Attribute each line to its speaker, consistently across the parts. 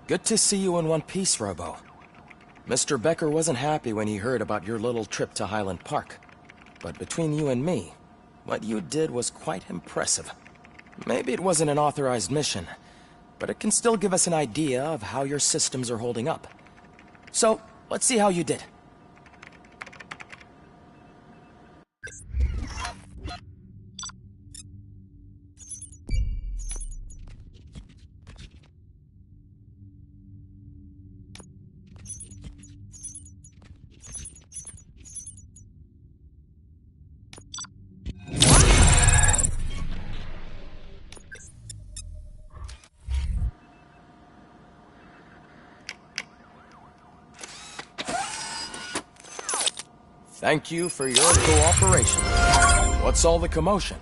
Speaker 1: Good to see you in one piece, Robo. Mr. Becker wasn't happy when he heard about your little trip to Highland Park. But between you and me, what you did was quite impressive. Maybe it wasn't an authorized mission, but it can still give us an idea of how your systems are holding up. So, let's see how you did. Thank you for your cooperation. What's all the commotion?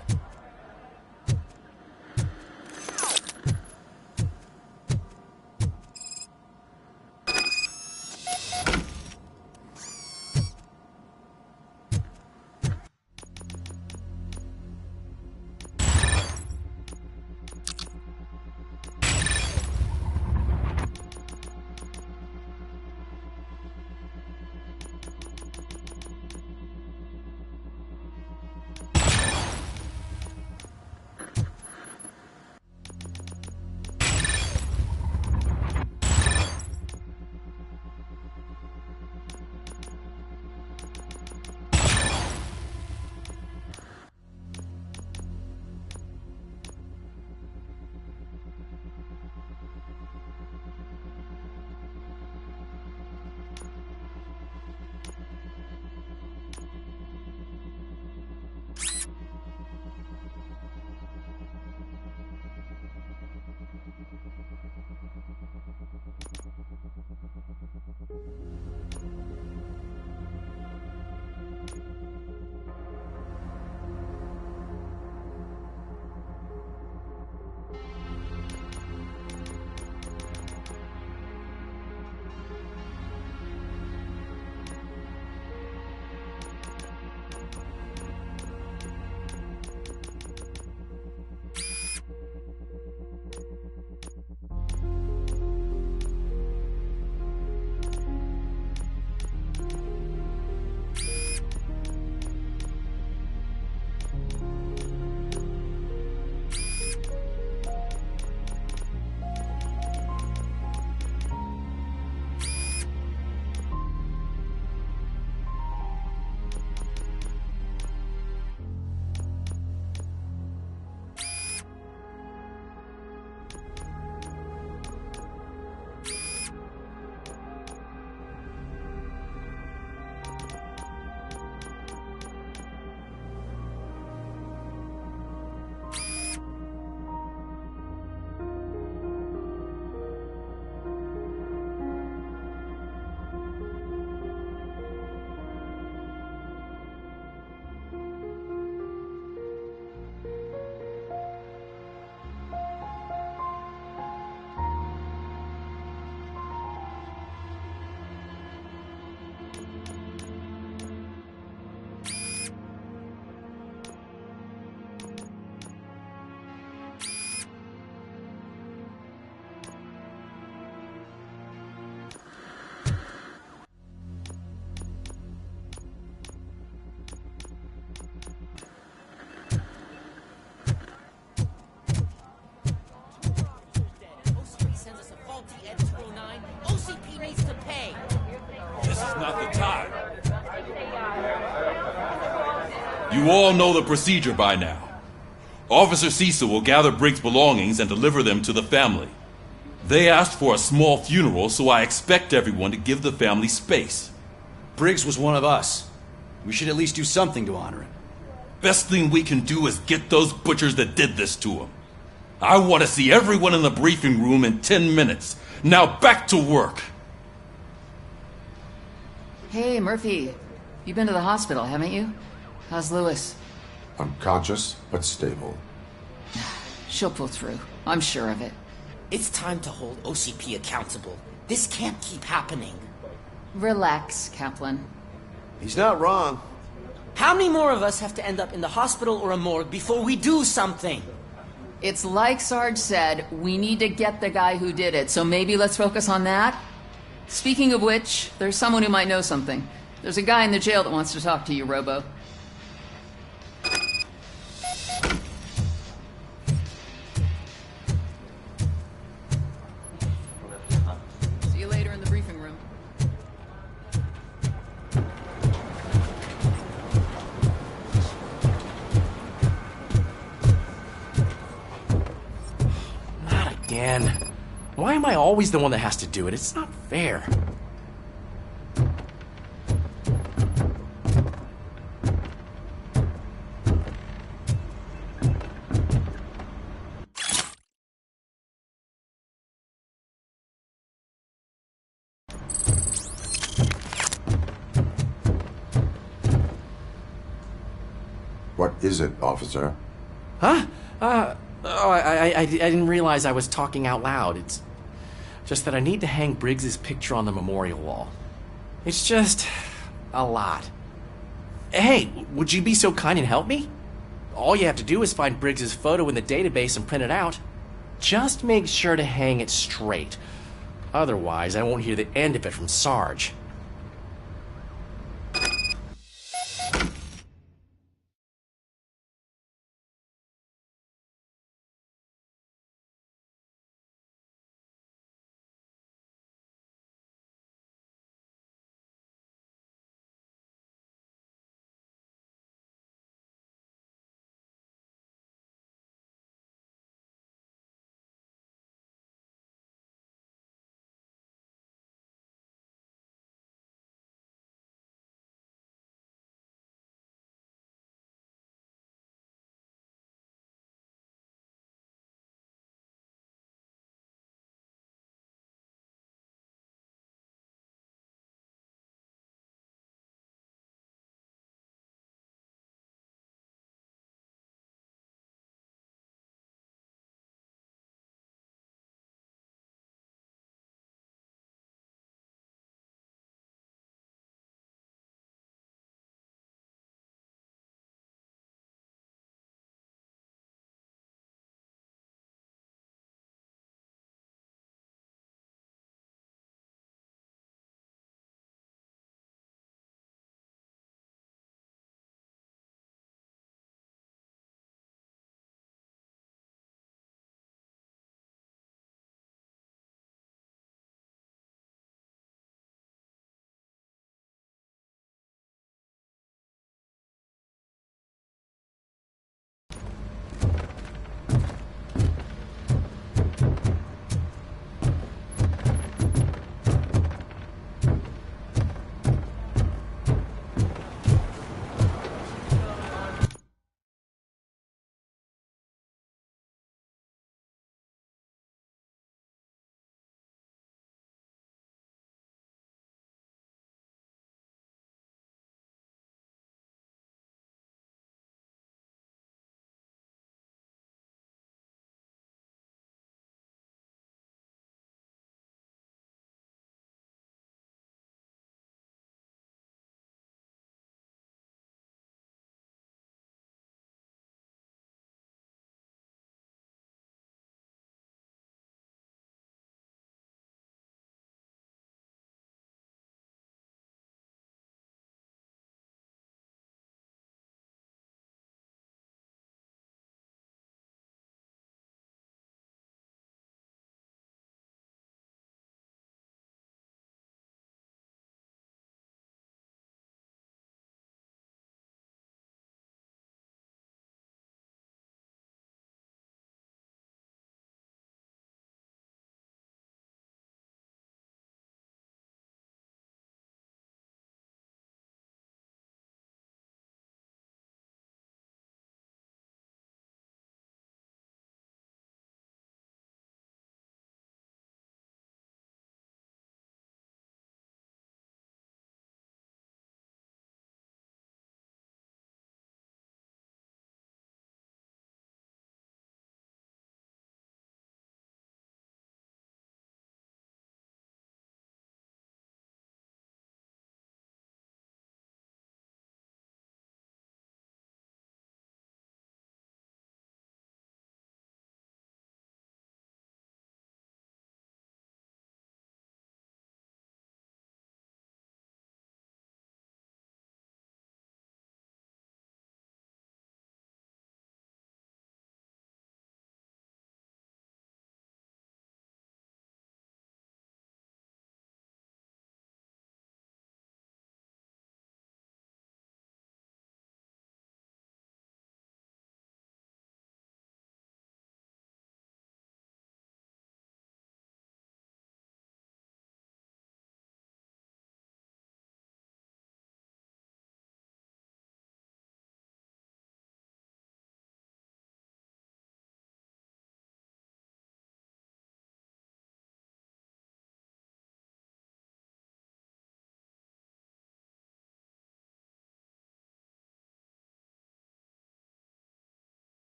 Speaker 2: You all know the procedure by now. Officer Cecil will gather Briggs' belongings and deliver them to the family. They asked for a small funeral, so I expect everyone to give the family space.
Speaker 3: Briggs was one of us. We should at least do something to honor him.
Speaker 2: Best thing we can do is get those butchers that did this to him. I want to see everyone in the briefing room in 10 minutes. Now back to work.
Speaker 4: Hey, Murphy. You've been to the hospital, haven't you? How's Lewis?
Speaker 5: Unconscious, but stable.
Speaker 4: She'll pull through. I'm sure of it.
Speaker 6: It's time to hold OCP accountable. This can't keep happening.
Speaker 4: Relax, Kaplan.
Speaker 7: He's not wrong.
Speaker 6: How many more of us have to end up in the hospital or a morgue before we do something?
Speaker 4: It's like Sarge said, we need to get the guy who did it, so maybe let's focus on that? Speaking of which, there's someone who might know something. There's a guy in the jail that wants to talk to you, Robo. See you later in the briefing room.
Speaker 3: Not again. Why am I always the one that has to do it? It's not fair.
Speaker 5: What is it, officer?
Speaker 3: Huh? I didn't realize I was talking out loud. It's just that I need to hang Briggs's picture on the memorial wall. It's just a lot. Hey, would you be so kind and help me? All you have to do is find Briggs's photo in the database and print it out. Just make sure to hang it straight. Otherwise, I won't hear the end of it from Sarge.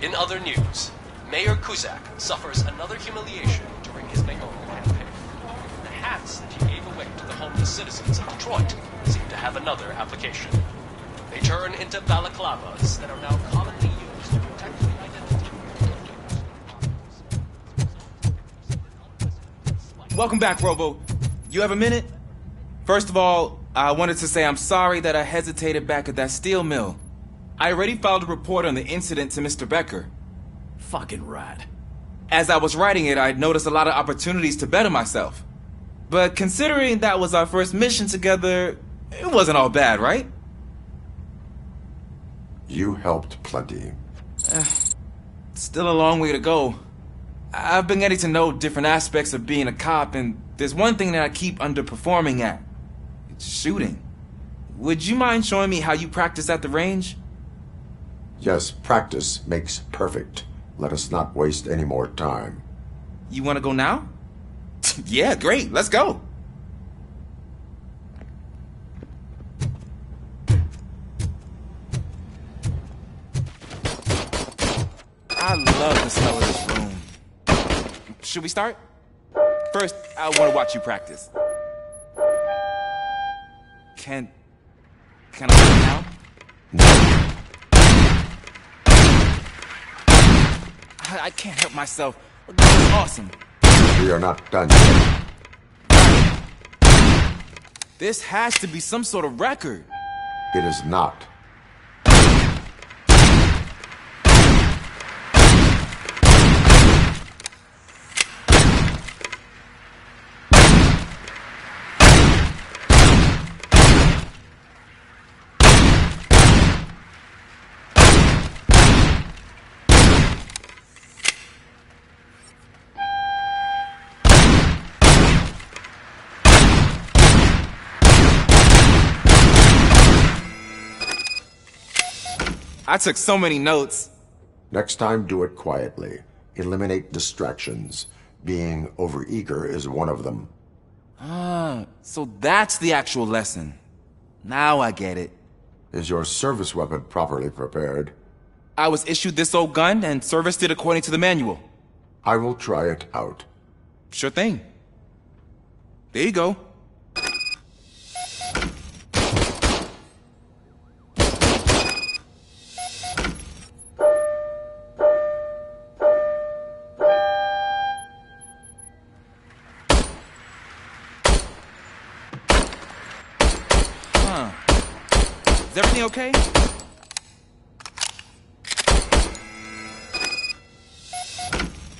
Speaker 8: In other news, Mayor Kuzak suffers another humiliation during his mayoral campaign. The hats that he gave away to the homeless citizens of Detroit seem to have another application. They turn into balaclavas that are now commonly used to protect the identity.
Speaker 9: Welcome back, Robo. You have a minute? First of all, I wanted to say I'm sorry that I hesitated back at that steel mill. I already filed a report on the incident to Mr. Becker.
Speaker 3: Fucking rad.
Speaker 9: As I was writing it, I noticed a lot of opportunities to better myself. But considering that was our first mission together, it wasn't all bad, right?
Speaker 5: You helped plenty.
Speaker 9: Still a long way to go. I've been getting to know different aspects of being a cop, and there's one thing that I keep underperforming at. It's shooting. Would you mind showing me how you practice at the range?
Speaker 5: Yes, practice makes perfect. Let us not waste any more time.
Speaker 9: You want to go now? Yeah, great. Let's go. I love the smell of this room. Should we start? First, I want to watch you practice. Can I go now? I can't help myself. This is awesome.
Speaker 5: We are not done yet.
Speaker 9: This has to be some sort of record.
Speaker 5: It is not.
Speaker 9: I took so many notes.
Speaker 5: Next time, do it quietly. Eliminate distractions. Being overeager is one of them.
Speaker 9: So that's the actual lesson. Now I get it.
Speaker 5: Is your service weapon properly prepared?
Speaker 9: I was issued this old gun and serviced it according to the manual.
Speaker 5: I will try it out.
Speaker 9: Sure thing. There you go. Is everything okay?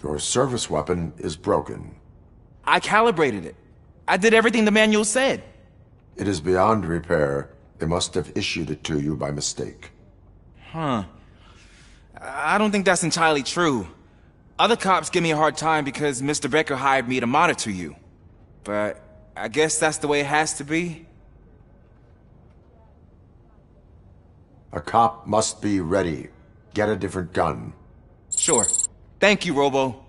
Speaker 5: Your service weapon is broken.
Speaker 9: I calibrated it. I did everything the manual said.
Speaker 5: It is beyond repair. They must have issued it to you by mistake.
Speaker 9: I don't think that's entirely true. Other cops give me a hard time because Mr. Becker hired me to monitor you. But I guess that's the way it has to be.
Speaker 5: A cop must be ready. Get a different gun.
Speaker 9: Sure. Thank you, Robo.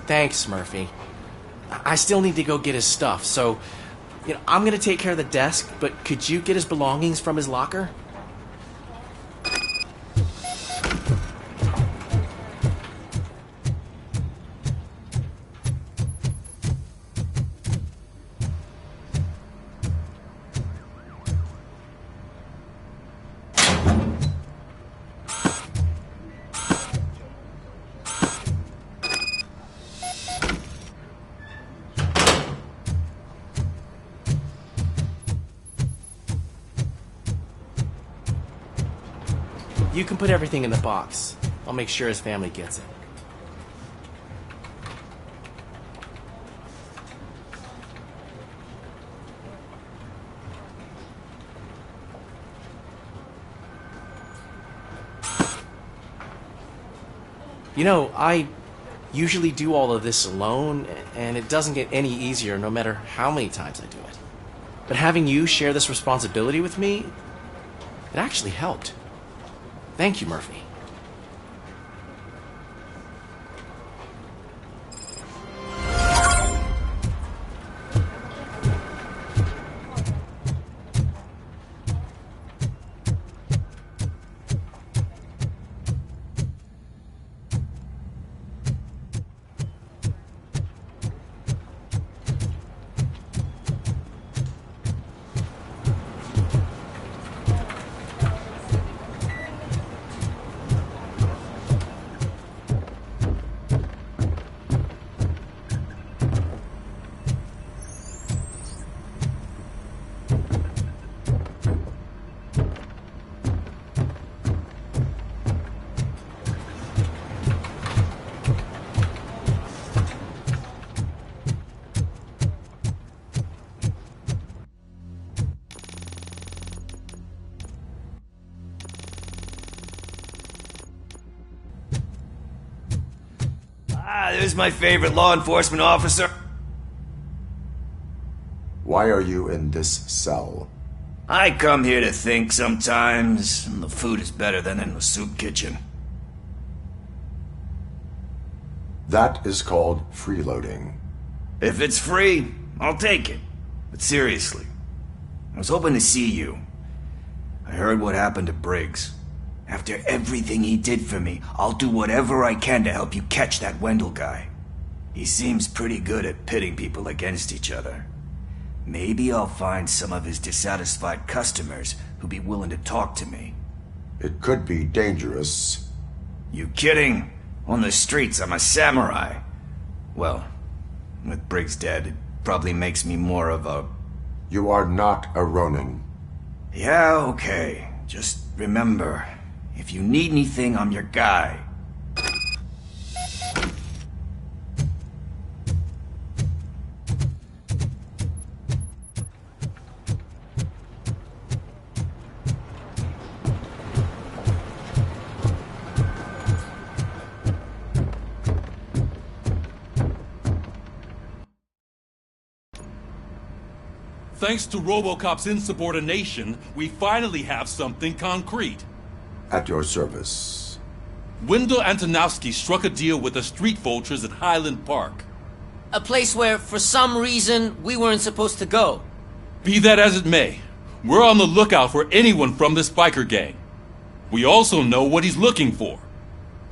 Speaker 3: Thanks, Murphy. I still need to go get his stuff, so, I'm gonna take care of the desk, but could you get his belongings from his locker? You can put everything in the box. I'll make sure his family gets it. You know, I usually do all of this alone, and it doesn't get any easier no matter how many times I do it. But having you share this responsibility with me, it actually helped. Thank you, Murphy.
Speaker 10: There's my favorite law enforcement officer.
Speaker 5: Why are you in this cell?
Speaker 10: I come here to think sometimes, and the food is better than in the soup kitchen.
Speaker 5: That is called freeloading.
Speaker 10: If it's free, I'll take it. But seriously, I was hoping to see you. I heard what happened to Briggs. After everything he did for me, I'll do whatever I can to help you catch that Wendell guy. He seems pretty good at pitting people against each other. Maybe I'll find some of his dissatisfied customers who'd be willing to talk to me.
Speaker 5: It could be dangerous.
Speaker 10: You kidding? On the streets, I'm a samurai. Well, with Briggs dead, it probably makes me more of a...
Speaker 5: You are not a Ronin.
Speaker 10: Yeah, okay. Just remember, if you need anything, I'm your guy.
Speaker 2: Thanks to RoboCop's insubordination, we finally have something concrete.
Speaker 5: At your service.
Speaker 2: Wendell Antonowski struck a deal with the street vultures at Highland Park.
Speaker 6: A place where, for some reason, we weren't supposed to go.
Speaker 2: Be that as it may, we're on the lookout for anyone from this biker gang. We also know what he's looking for.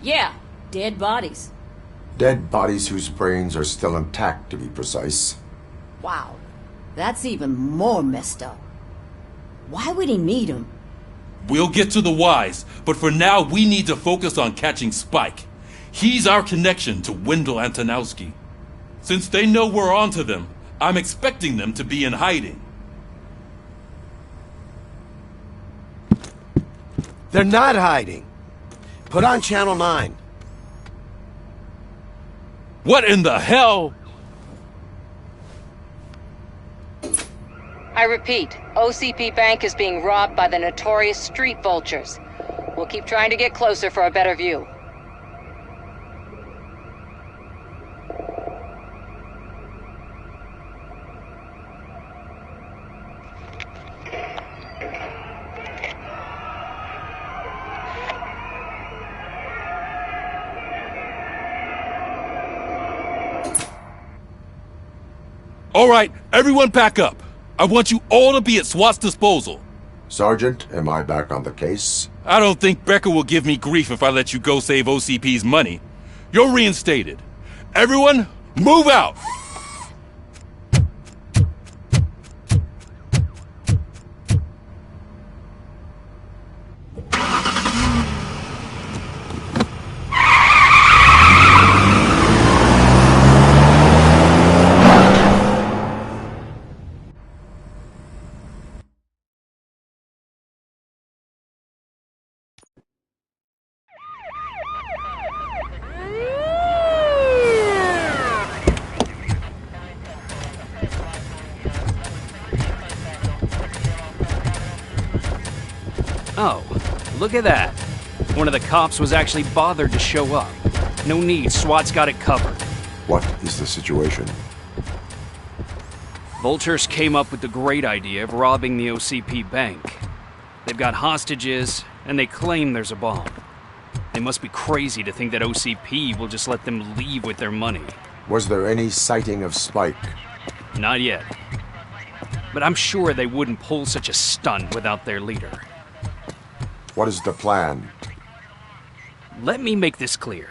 Speaker 11: Yeah, dead bodies.
Speaker 5: Dead bodies whose brains are still intact, to be precise.
Speaker 11: Wow, that's even more messed up. Why would he need him?
Speaker 2: We'll get to the whys, but for now we need to focus on catching Spike. He's our connection to Wendell Antonowski. Since they know we're onto them, I'm expecting them to be in hiding.
Speaker 7: They're not hiding. Put on Channel 9.
Speaker 2: What in the hell?
Speaker 12: I repeat, OCP Bank is being robbed by the notorious street vultures. We'll keep trying to get closer for a better view.
Speaker 2: All right, everyone pack up. I want you all to be at SWAT's disposal.
Speaker 5: Sergeant, am I back on the case?
Speaker 2: I don't think Becker will give me grief if I let you go save OCP's money. You're reinstated. Everyone, move out!
Speaker 13: Look at that. One of the cops was actually bothered to show up. No need, SWAT's got it covered.
Speaker 5: What is the situation?
Speaker 13: Vultures came up with the great idea of robbing the OCP bank. They've got hostages, and they claim there's a bomb. They must be crazy to think that OCP will just let them leave with their money.
Speaker 5: Was there any sighting of Spike?
Speaker 13: Not yet. But I'm sure they wouldn't pull such a stunt without their leader.
Speaker 5: What is the plan?
Speaker 13: Let me make this clear.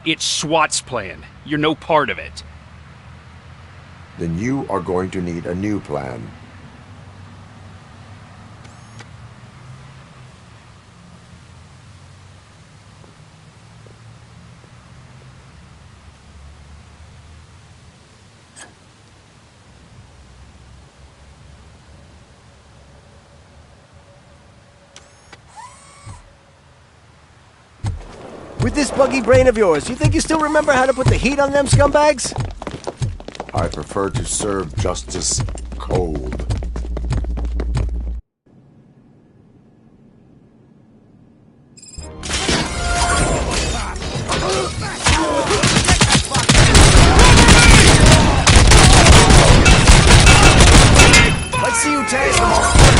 Speaker 13: It's SWAT's plan. You're no part of it.
Speaker 5: Then you are going to need a new plan.
Speaker 7: With this buggy brain of yours, you think you still remember how to put the heat on them scumbags?
Speaker 5: I prefer to serve justice cold.
Speaker 7: Let's see who tears them all.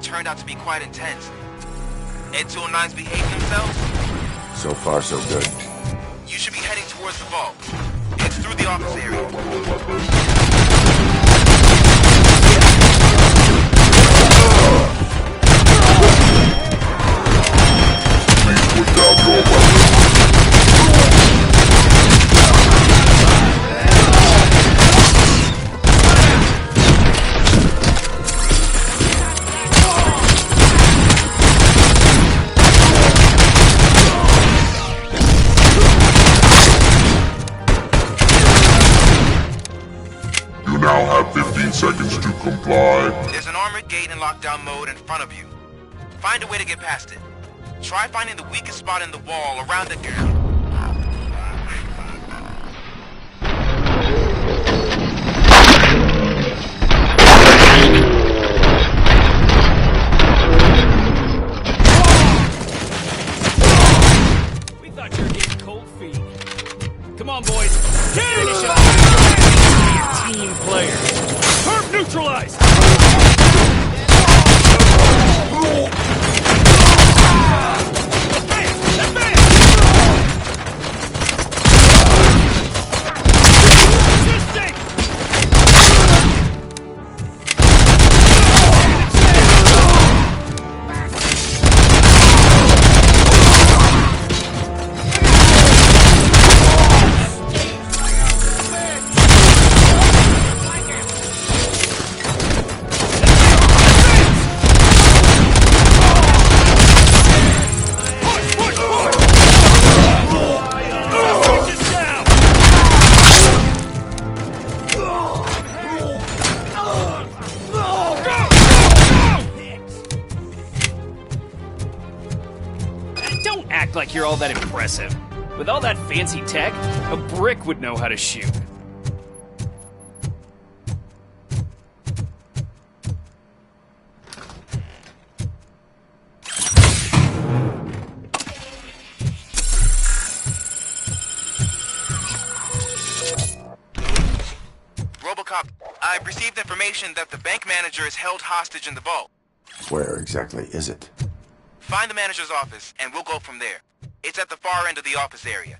Speaker 9: Turned out to be quite intense. Ed 209's behaving themselves?
Speaker 5: So far, so good.
Speaker 9: You should be heading towards the vault. It's through the office area.
Speaker 5: Please put down your weapon.
Speaker 14: Now have 15 seconds to comply.
Speaker 9: There's an armored gate in lockdown mode in front of you. Find a way to get past it. Try finding the weakest spot in the wall around the girl.
Speaker 13: We thought you were getting cold feet. Come on, boys. Finish up. Team player. Perp neutralized! act like you're all that impressive. With all that fancy tech, a brick would know how to shoot.
Speaker 15: RoboCop, I've received information that the bank manager is held hostage in the vault.
Speaker 5: Where exactly is it?
Speaker 15: Find the manager's office, and we'll go from there. It's at the far end of the office area.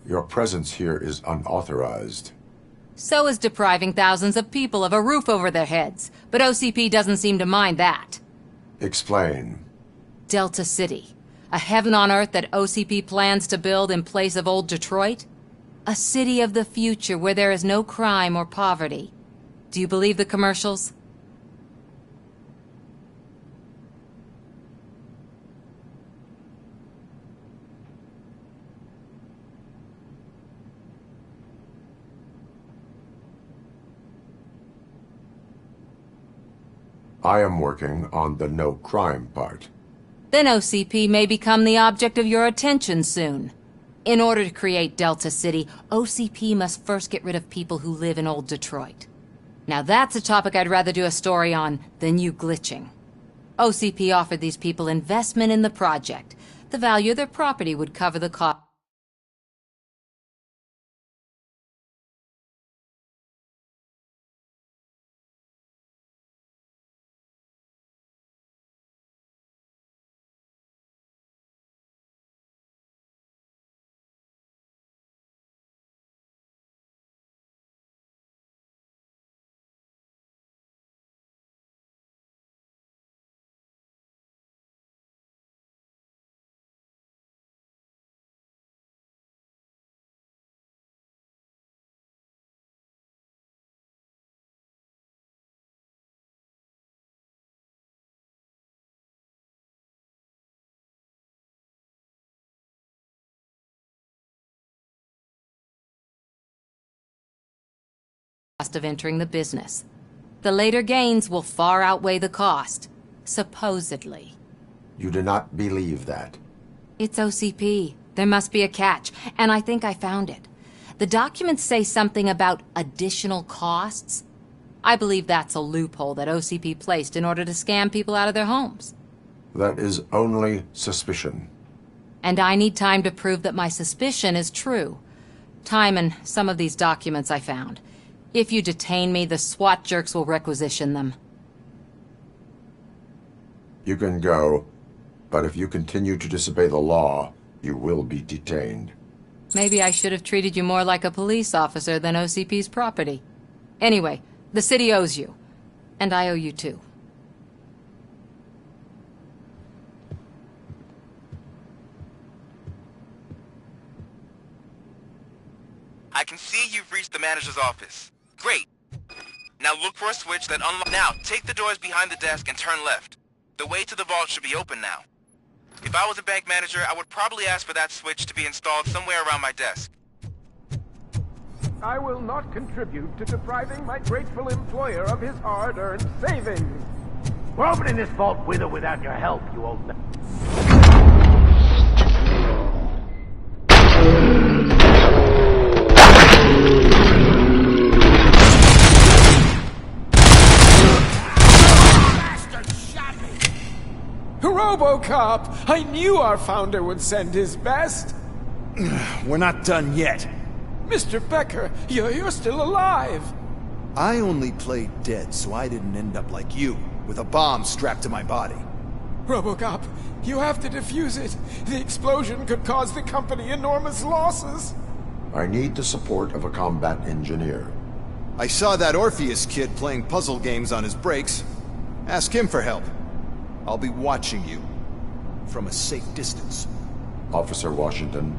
Speaker 5: Your presence here is unauthorized.
Speaker 11: So is depriving thousands of people of a roof over their heads. But OCP doesn't seem to mind that.
Speaker 5: Explain.
Speaker 11: Delta City. A heaven on earth that OCP plans to build in place of old Detroit? A city of the future where there is no crime or poverty. Do you believe the commercials?
Speaker 5: I am working on the no crime part.
Speaker 11: Then OCP may become the object of your attention soon. In order to create Delta City, OCP must first get rid of people who live in old Detroit. Now that's a topic I'd rather do a story on than you glitching. OCP offered these people investment in the project. The value of their property would cover the cost. Of entering the business. The later gains will far outweigh the cost, supposedly.
Speaker 5: You do not believe that?
Speaker 11: It's OCP. There must be a catch, and I think I found it. The documents say something about additional costs. I believe that's a loophole that OCP placed in order to scam people out of their homes.
Speaker 5: That is only suspicion.
Speaker 11: And I need time to prove that my suspicion is true. Time and some of these documents I found. If you detain me, the SWAT jerks will requisition them.
Speaker 5: You can go, but if you continue to disobey the law, you will be detained.
Speaker 11: Maybe I should have treated you more like a police officer than OCP's property. Anyway, the city owes you. And I owe you too.
Speaker 15: I can see you've reached the manager's office. Great. Now look for a switch that unlocks. Now, take the doors behind the desk and turn left. The way to the vault should be open now. If I was a bank manager, I would probably ask for that switch to be installed somewhere around my desk.
Speaker 16: I will not contribute to depriving my grateful employer of his hard-earned savings.
Speaker 17: We're opening this vault with or without your help, you old man.
Speaker 16: RoboCop! I knew our founder would send his best!
Speaker 18: We're not done yet.
Speaker 16: Mr. Becker, you're still alive!
Speaker 18: I only played dead, so I didn't end up like you, with a bomb strapped to my body.
Speaker 16: RoboCop, you have to defuse it. The explosion could cause the company enormous losses.
Speaker 5: I need the support of a combat engineer.
Speaker 18: I saw that Orpheus kid playing puzzle games on his breaks. Ask him for help. I'll be watching you. From a safe distance.
Speaker 5: Officer Washington,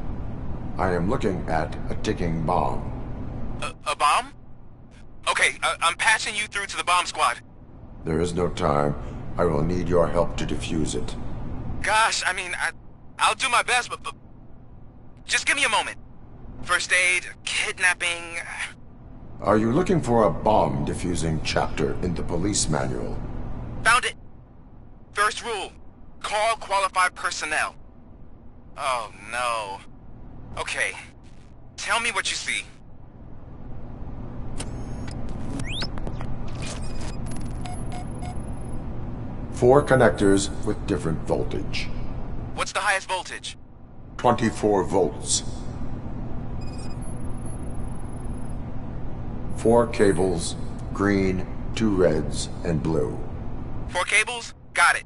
Speaker 5: I am looking at a ticking bomb.
Speaker 15: A bomb? Okay, I'm passing you through to the bomb squad.
Speaker 5: There is no time. I will need your help to defuse it.
Speaker 15: Gosh, I mean, I'll do my best, but just give me a moment. First aid, kidnapping...
Speaker 5: Are you looking for a bomb defusing chapter in the police manual?
Speaker 15: Found it! First rule, call qualified personnel. Oh no. Okay, tell me what you see.
Speaker 5: Four connectors with different voltage.
Speaker 15: What's the highest voltage?
Speaker 5: 24 volts. 4 cables, green, 2 reds, and blue.
Speaker 15: 4 cables? Got it.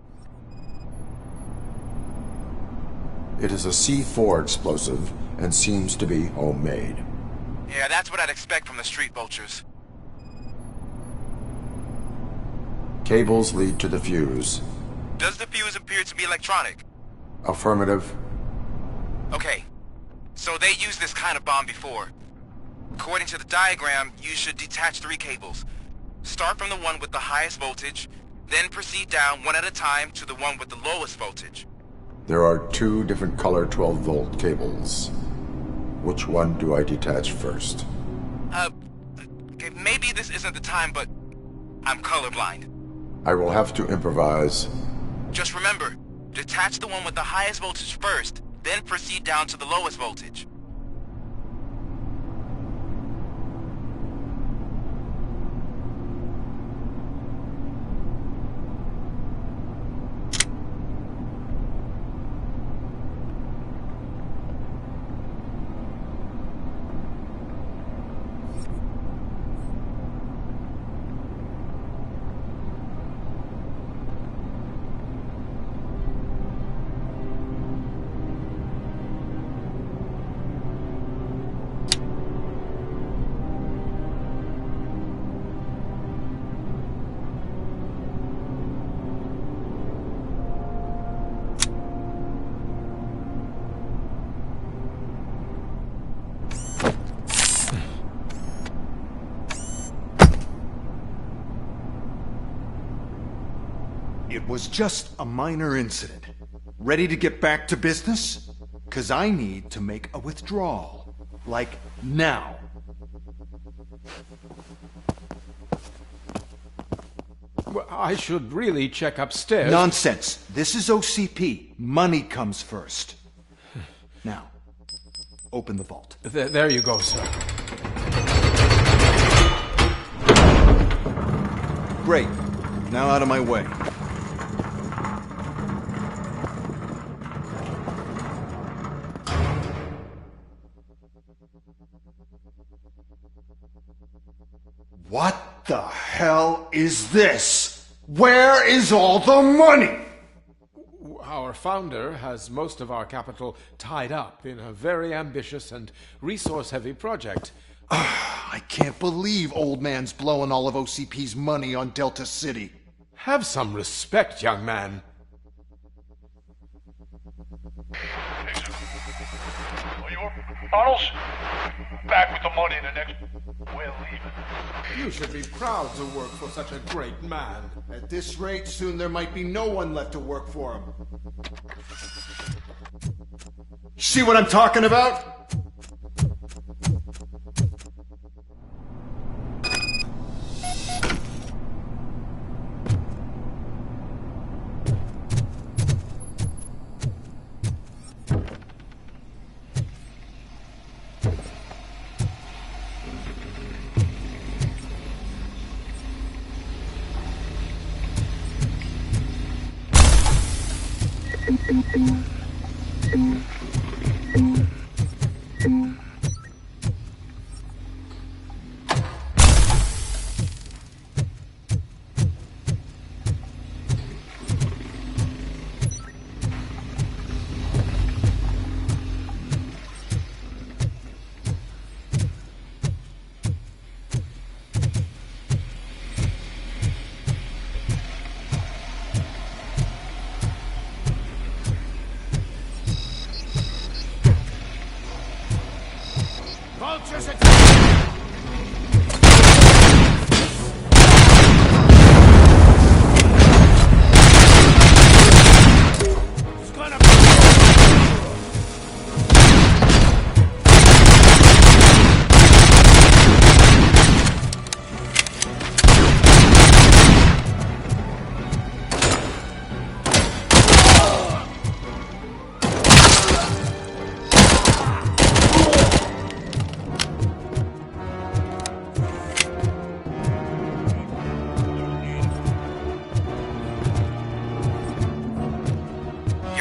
Speaker 5: It is a C4 explosive and seems to be homemade.
Speaker 15: Yeah, that's what I'd expect from the street vultures.
Speaker 5: Cables lead to the fuse.
Speaker 15: Does the fuse appear to be electronic?
Speaker 5: Affirmative.
Speaker 15: Okay, so they used this kind of bomb before. According to the diagram, you should detach 3 cables. Start from the one with the highest voltage, then proceed down one at a time to the one with the lowest voltage.
Speaker 5: There are 2 different color 12-volt cables. Which one do I detach first?
Speaker 15: Okay, maybe this isn't the time, but I'm colorblind.
Speaker 5: I will have to improvise.
Speaker 15: Just remember, detach the one with the highest voltage first, then proceed down to the lowest voltage.
Speaker 18: It was just a minor incident. Ready to get back to business? 'Cause I need to make a withdrawal. Like, now.
Speaker 16: Well, I should really check upstairs.
Speaker 18: Nonsense. This is OCP. Money comes first. Now, open the vault.
Speaker 16: There you go, sir.
Speaker 18: Great. Now out of my way. What the hell is this? Where is all the money?
Speaker 16: Our founder has most of our capital tied up in a very ambitious and resource-heavy project.
Speaker 18: I can't believe old man's blowing all of OCP's money on Delta City.
Speaker 16: Have some respect, young man.
Speaker 17: Bottles? Back with the money in the next... We're leaving.
Speaker 16: You should be proud to work for such a great man.
Speaker 18: At this rate, soon there might be no one left to work for him. See what I'm talking about?
Speaker 16: Vultures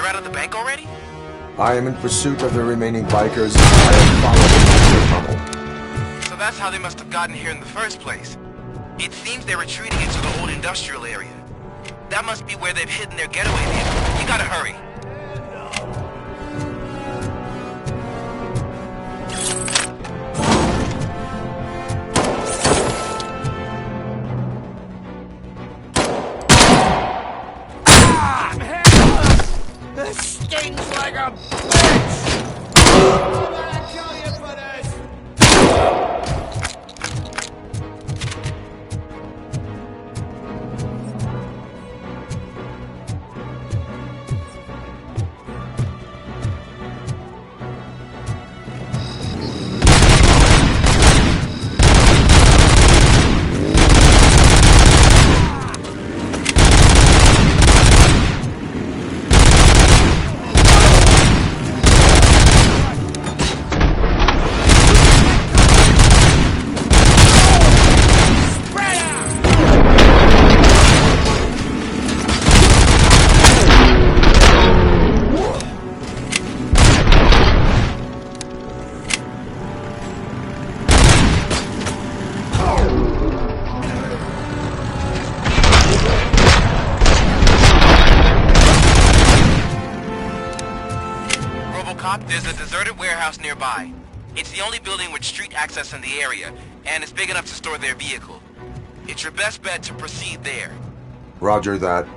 Speaker 15: They're out of the bank already?
Speaker 5: I am in pursuit of the remaining bikers. I am following the tunnel.
Speaker 15: So that's how they must have gotten here in the first place. It seems they're retreating into the old industrial area. That must be where they've hidden their getaway vehicle. You gotta hurry.
Speaker 6: This stings like a bitch! I'm gonna kill you for this!
Speaker 15: There's a deserted warehouse nearby. It's the only building with street access in the area, and it's big enough to store their vehicle. It's your best bet to proceed there.
Speaker 5: Roger that.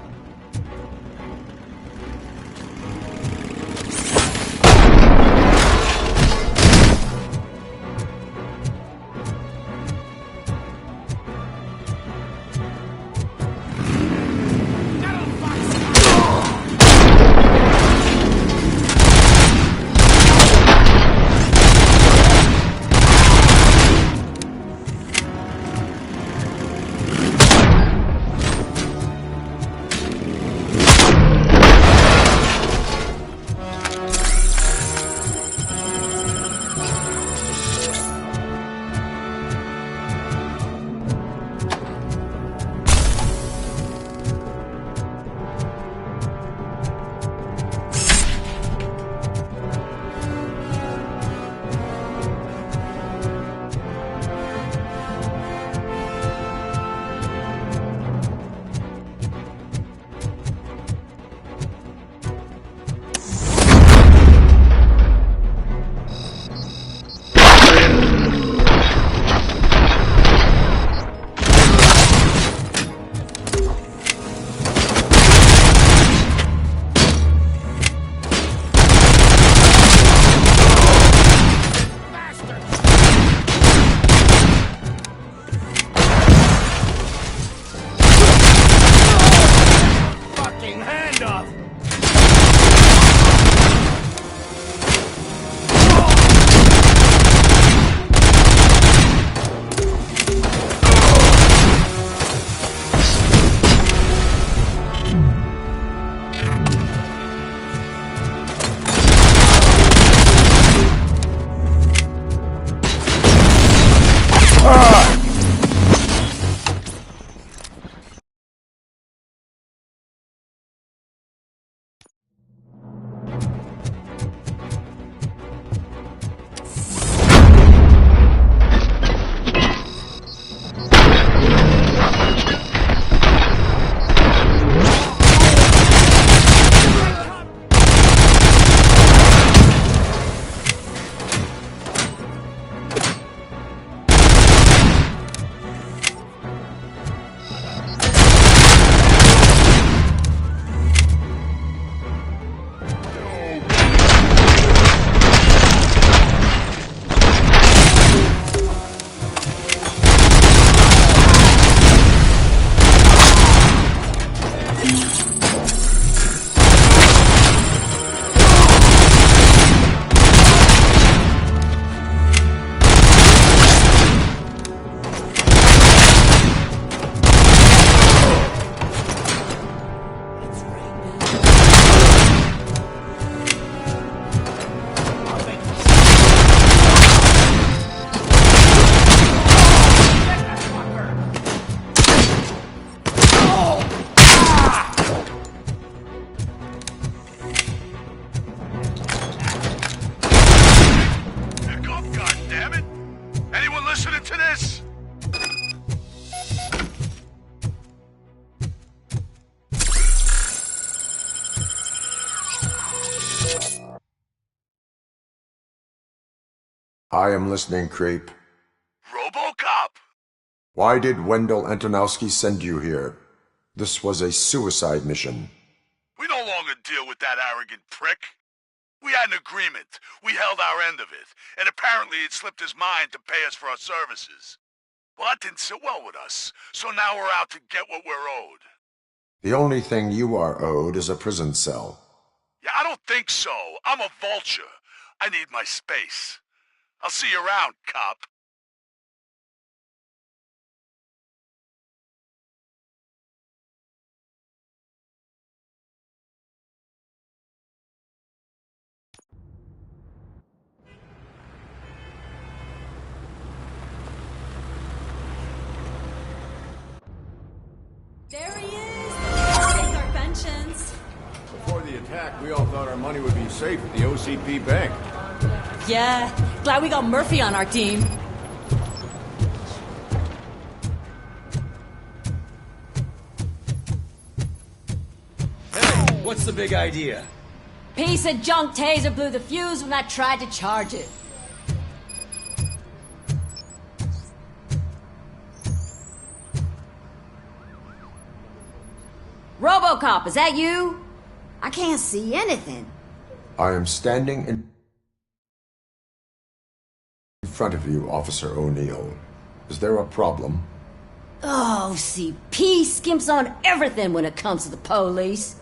Speaker 5: I am listening, creep.
Speaker 14: RoboCop!
Speaker 5: Why did Wendell Antonowski send you here? This was a suicide mission.
Speaker 14: We no longer deal with that arrogant prick. We had an agreement. We held our end of it, and apparently it slipped his mind to pay us for our services. Well, that didn't sit well with us, so now we're out to get what we're owed.
Speaker 5: The only thing you are owed is a prison cell.
Speaker 14: Yeah, I don't think so. I'm a vulture. I need my space. I'll see you around, cop.
Speaker 19: There he is! Take our pensions.
Speaker 20: Before the attack, we all thought our money would be safe at the OCP Bank.
Speaker 19: Yeah, glad we got Murphy on our team.
Speaker 21: Hey, what's the big idea?
Speaker 19: Piece of junk taser blew the fuse when I tried to charge it. RoboCop, is that you? I can't see anything.
Speaker 5: I am standing in front of you, Officer O'Neill. Is there a problem?
Speaker 19: Oh, CP skimps on everything when it comes to the police.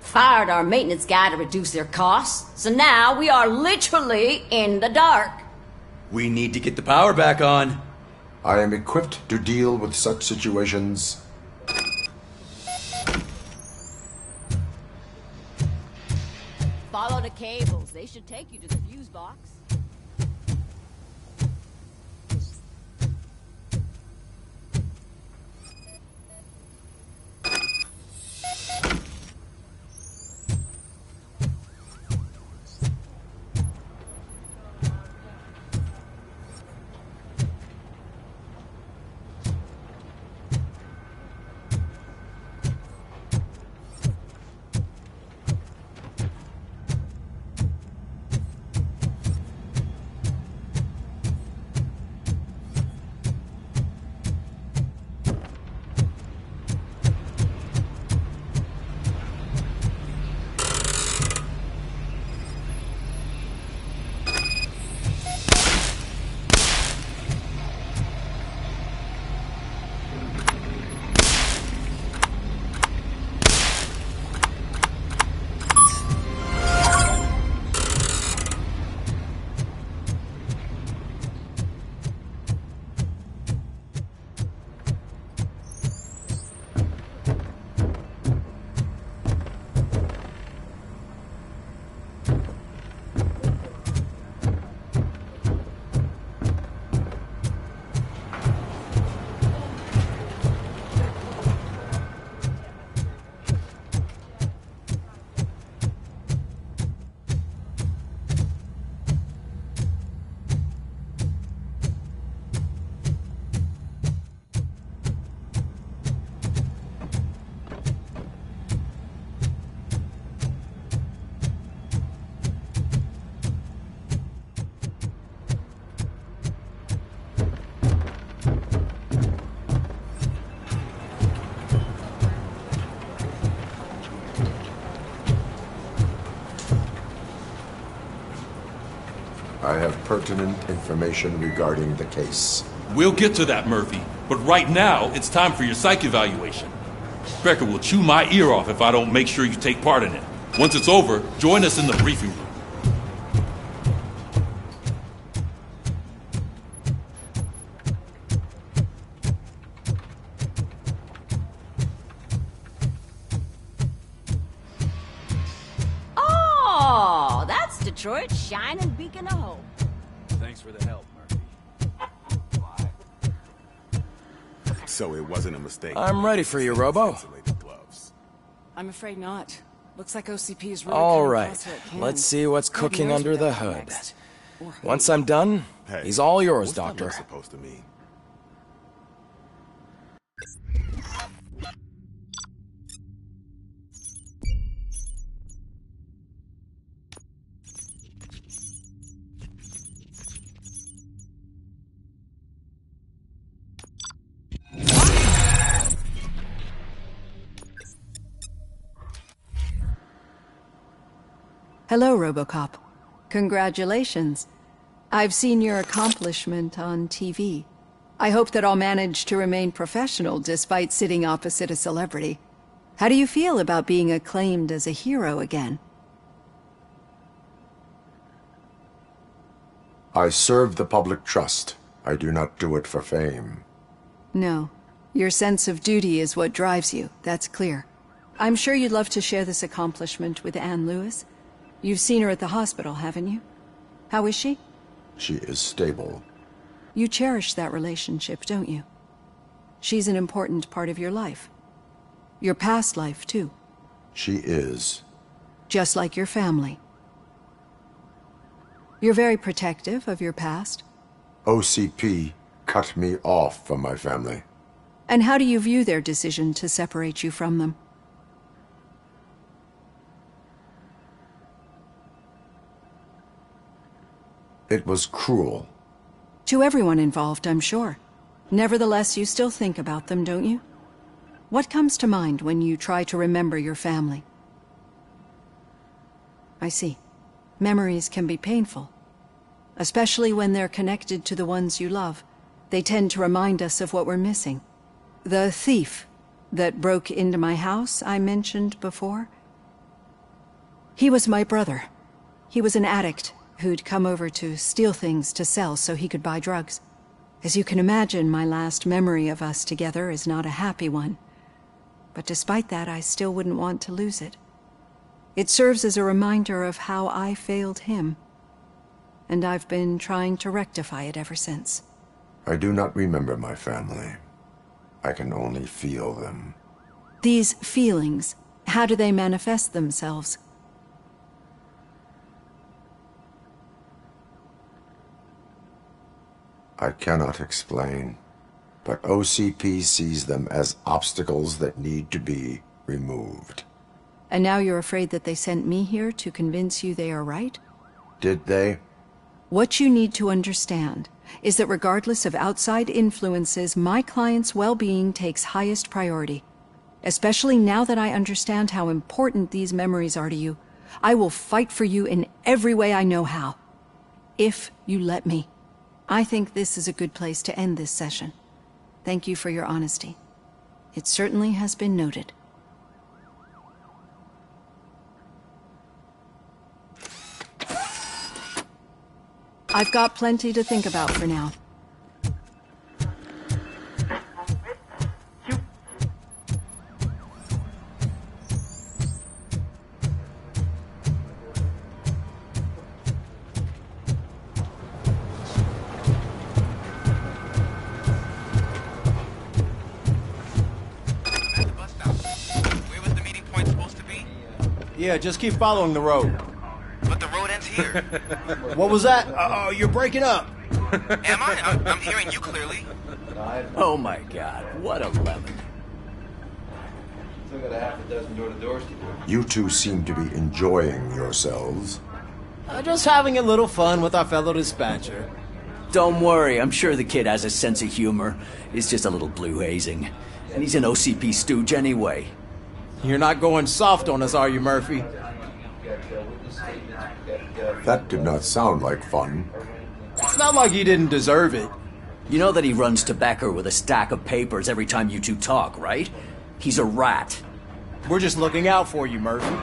Speaker 19: Fired our maintenance guy to reduce their costs, so now we are literally in the dark.
Speaker 21: We need to get the power back on.
Speaker 5: I am equipped to deal with such situations.
Speaker 19: Follow the cables. They should take you to the fuse box.
Speaker 5: I have pertinent information regarding the case.
Speaker 2: We'll get to that, Murphy. But right now, it's time for your psych evaluation. Becker will chew my ear off if I don't make sure you take part in it. Once it's over, join us in the briefing room.
Speaker 19: Oh, that's Detroit's shining beacon of hope.
Speaker 21: Thanks for the help, Murphy.
Speaker 22: So it wasn't a mistake.
Speaker 1: I'm ready for you, Robo.
Speaker 23: I'm afraid not. Looks like OCP is really
Speaker 1: All
Speaker 23: cutting
Speaker 1: right,
Speaker 23: costs where it can.
Speaker 1: let's see what's
Speaker 23: God
Speaker 1: cooking
Speaker 23: knows
Speaker 1: under
Speaker 23: where
Speaker 1: the
Speaker 23: they'll go
Speaker 1: hood.
Speaker 23: next. Or
Speaker 1: Once I'm done,
Speaker 22: Hey,
Speaker 1: he's all yours,
Speaker 22: what's that
Speaker 1: Doctor.
Speaker 22: look supposed to mean?
Speaker 3: Hello, RoboCop. Congratulations. I've seen your accomplishment on TV. I hope that I'll manage to remain professional despite sitting opposite a celebrity. How do you feel about being acclaimed as a hero again?
Speaker 5: I serve the public trust. I do not do it for fame.
Speaker 3: No. Your sense of duty is what drives you, that's clear. I'm sure you'd love to share this accomplishment with Anne Lewis. You've seen her at the hospital, haven't you? How is she?
Speaker 5: She is stable.
Speaker 3: You cherish that relationship, don't you? She's an important part of your life. Your past life, too.
Speaker 5: She is.
Speaker 3: Just like your family. You're very protective of your past.
Speaker 5: OCP cut me off from my family.
Speaker 3: And how do you view their decision to separate you from them?
Speaker 5: It was cruel.
Speaker 3: To everyone involved, I'm sure. Nevertheless, you still think about them, don't you? What comes to mind when you try to remember your family? I see. Memories can be painful. Especially when they're connected to the ones you love. They tend to remind us of what we're missing. The thief that broke into my house I mentioned before? He was my brother. He was an addict who'd come over to steal things to sell so he could buy drugs. As you can imagine, my last memory of us together is not a happy one. But despite that, I still wouldn't want to lose it. It serves as a reminder of how I failed him. And I've been trying to rectify it ever since.
Speaker 5: I do not remember my family. I can only feel them.
Speaker 3: These feelings, how do they manifest themselves?
Speaker 5: I cannot explain, but OCP sees them as obstacles that need to be removed.
Speaker 3: And now you're afraid that they sent me here to convince you they are right?
Speaker 5: Did they?
Speaker 3: What you need to understand is that regardless of outside influences, my client's well-being takes highest priority. Especially now that I understand how important these memories are to you, I will fight for you in every way I know how. If you let me. I think this is a good place to end this session. Thank you for your honesty. It certainly has been noted. I've got plenty to think about for now.
Speaker 7: Yeah, just keep following the road.
Speaker 15: But the road ends here.
Speaker 7: What was that? Uh-oh, you're breaking up.
Speaker 15: Am I? I'm hearing you clearly.
Speaker 7: Oh my god, what a lemon.
Speaker 4: Still got a half a dozen door-to-doors to do.
Speaker 5: You two seem to be enjoying yourselves.
Speaker 7: Just having a little fun with our fellow dispatcher.
Speaker 21: Don't worry, I'm sure the kid has a sense of humor. It's just a little blue hazing. And he's an OCP stooge anyway.
Speaker 7: You're not going soft on us, are you, Murphy?
Speaker 5: That did not sound like fun.
Speaker 7: It's not like he didn't deserve it.
Speaker 21: You know that he runs to Becker with a stack of papers every time you two talk, right? He's a rat.
Speaker 7: We're just looking out for you, Murphy.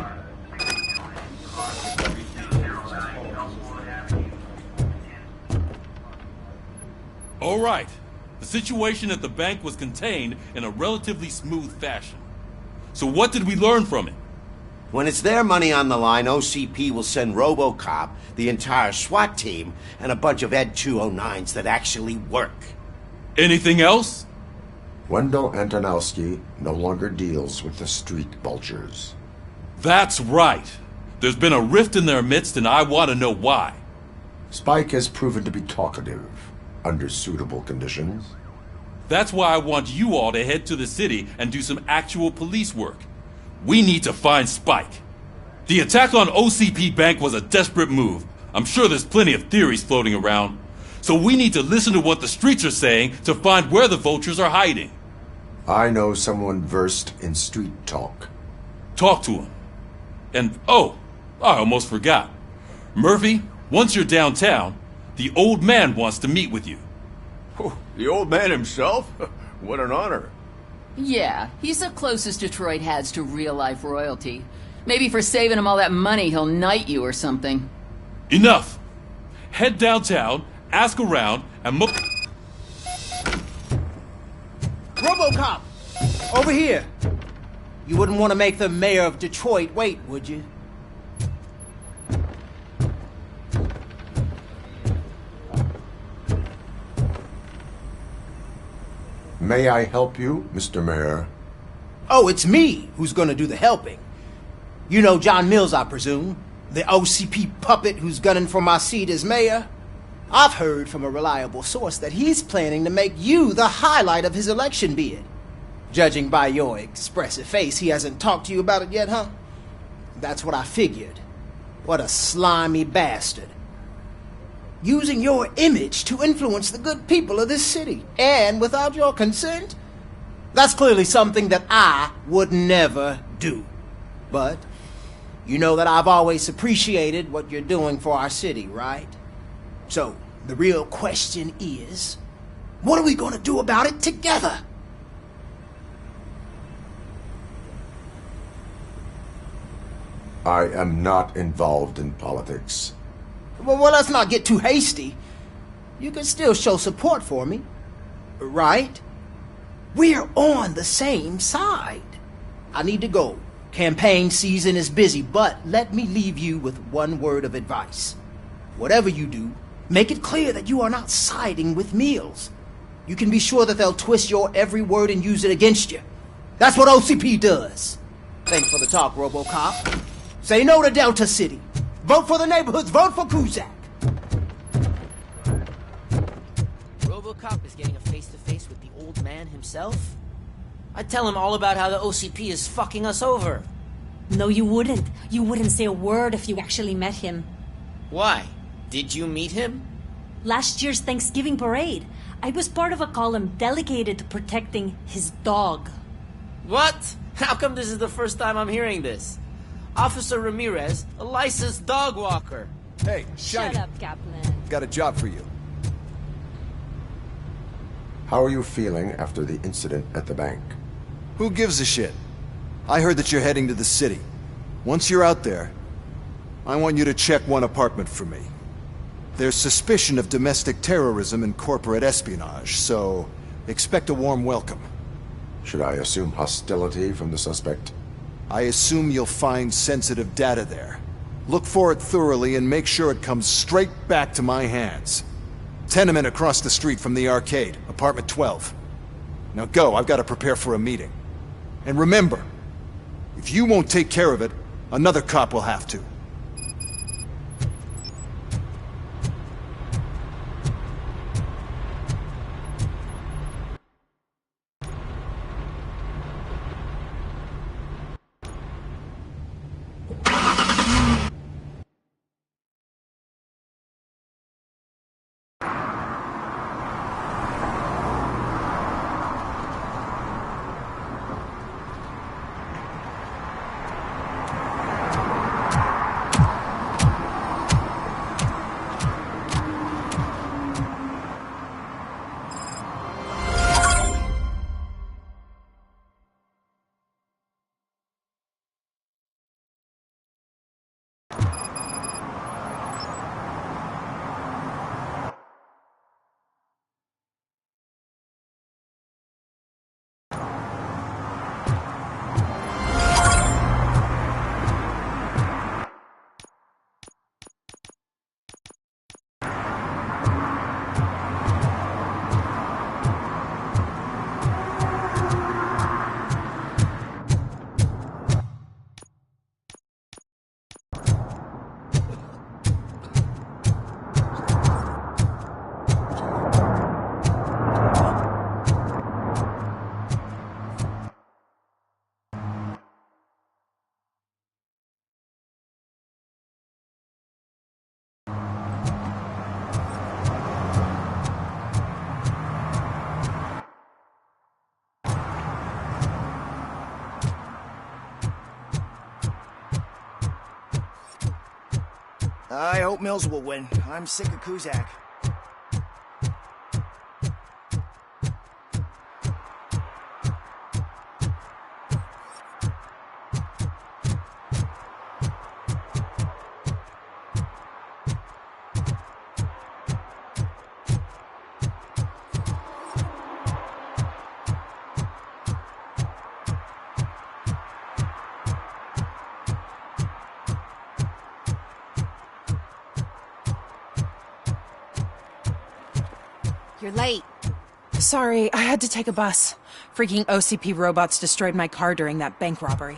Speaker 2: All right. The situation at the bank was contained in a relatively smooth fashion. So what did we learn from it?
Speaker 8: When it's their money on the line, OCP will send RoboCop, the entire SWAT team, and a bunch of Ed 209s that actually work.
Speaker 2: Anything else?
Speaker 5: Wendell Antonowski no longer deals with the street vultures.
Speaker 2: That's right. There's been a rift in their midst, and I want to know why.
Speaker 5: Spike has proven to be talkative, under suitable conditions.
Speaker 2: That's why I want you all to head to the city and do some actual police work. We need to find Spike. The attack on OCP Bank was a desperate move. I'm sure there's plenty of theories floating around. So we need to listen to what the streets are saying to find where the vultures are hiding.
Speaker 5: I know someone versed in street talk.
Speaker 2: Talk to him. And, oh, I almost forgot. Murphy, once you're downtown, the old man wants to meet with you.
Speaker 20: Oh, the old man himself? What an honor.
Speaker 9: Yeah, he's the closest Detroit has to real-life royalty. Maybe for saving him all that money, he'll knight you or something.
Speaker 2: Enough! Head downtown, ask around, and
Speaker 10: RoboCop! Over here! You wouldn't want to make the mayor of Detroit wait, would you?
Speaker 5: May I help you, Mr. Mayor?
Speaker 10: Oh, it's me who's gonna do the helping. You know John Mills, I presume? The OCP puppet who's gunning for my seat as mayor? I've heard from a reliable source that he's planning to make you the highlight of his election bid. Judging by your expressive face, he hasn't talked to you about it yet, huh? That's what I figured. What a slimy bastard. Using your image to influence the good people of this city, and without your consent? That's clearly something that I would never do. But you know that I've always appreciated what you're doing for our city, right? So, the real question is, what are we going to do about it together?
Speaker 5: I am not involved in politics.
Speaker 10: Well, let's not get too hasty. You can still show support for me, right? We're on the same side. I need to go. Campaign season is busy, but let me leave you with one word of advice. Whatever you do, make it clear that you are not siding with Mills. You can be sure that they'll twist your every word and use it against you. That's what OCP does. Thanks for the talk, RoboCop. Say no to Delta City. Vote for the neighborhoods. Vote for Kuzak.
Speaker 12: RoboCop is getting a face-to-face with the old man himself? I'd tell him all about how the OCP is fucking us over.
Speaker 24: No, you wouldn't. You wouldn't say a word if you actually met him.
Speaker 12: Why? Did you meet him?
Speaker 24: Last year's Thanksgiving parade, I was part of a column dedicated to protecting his dog.
Speaker 12: What? How come this is the first time I'm hearing this? Officer Ramirez, a licensed dog walker.
Speaker 20: Hey,
Speaker 24: Shut up, Kaplan.
Speaker 20: Got a job for you.
Speaker 5: How are you feeling after the incident at the bank?
Speaker 18: Who gives a shit? I heard that you're heading to the city. Once you're out there, I want you to check one apartment for me. There's suspicion of domestic terrorism and corporate espionage, so expect a warm welcome.
Speaker 5: Should I assume hostility from the suspect?
Speaker 18: I assume you'll find sensitive data there. Look for it thoroughly and make sure it comes straight back to my hands. Tenement across the street from the arcade, apartment 12. Now go, I've got to prepare for a meeting. And remember, if you won't take care of it, another cop will have to.
Speaker 7: I hope Mills will win. I'm sick of Kuzak.
Speaker 11: You're late. Sorry, I had to take a bus. Freaking OCP robots destroyed my car during that bank robbery.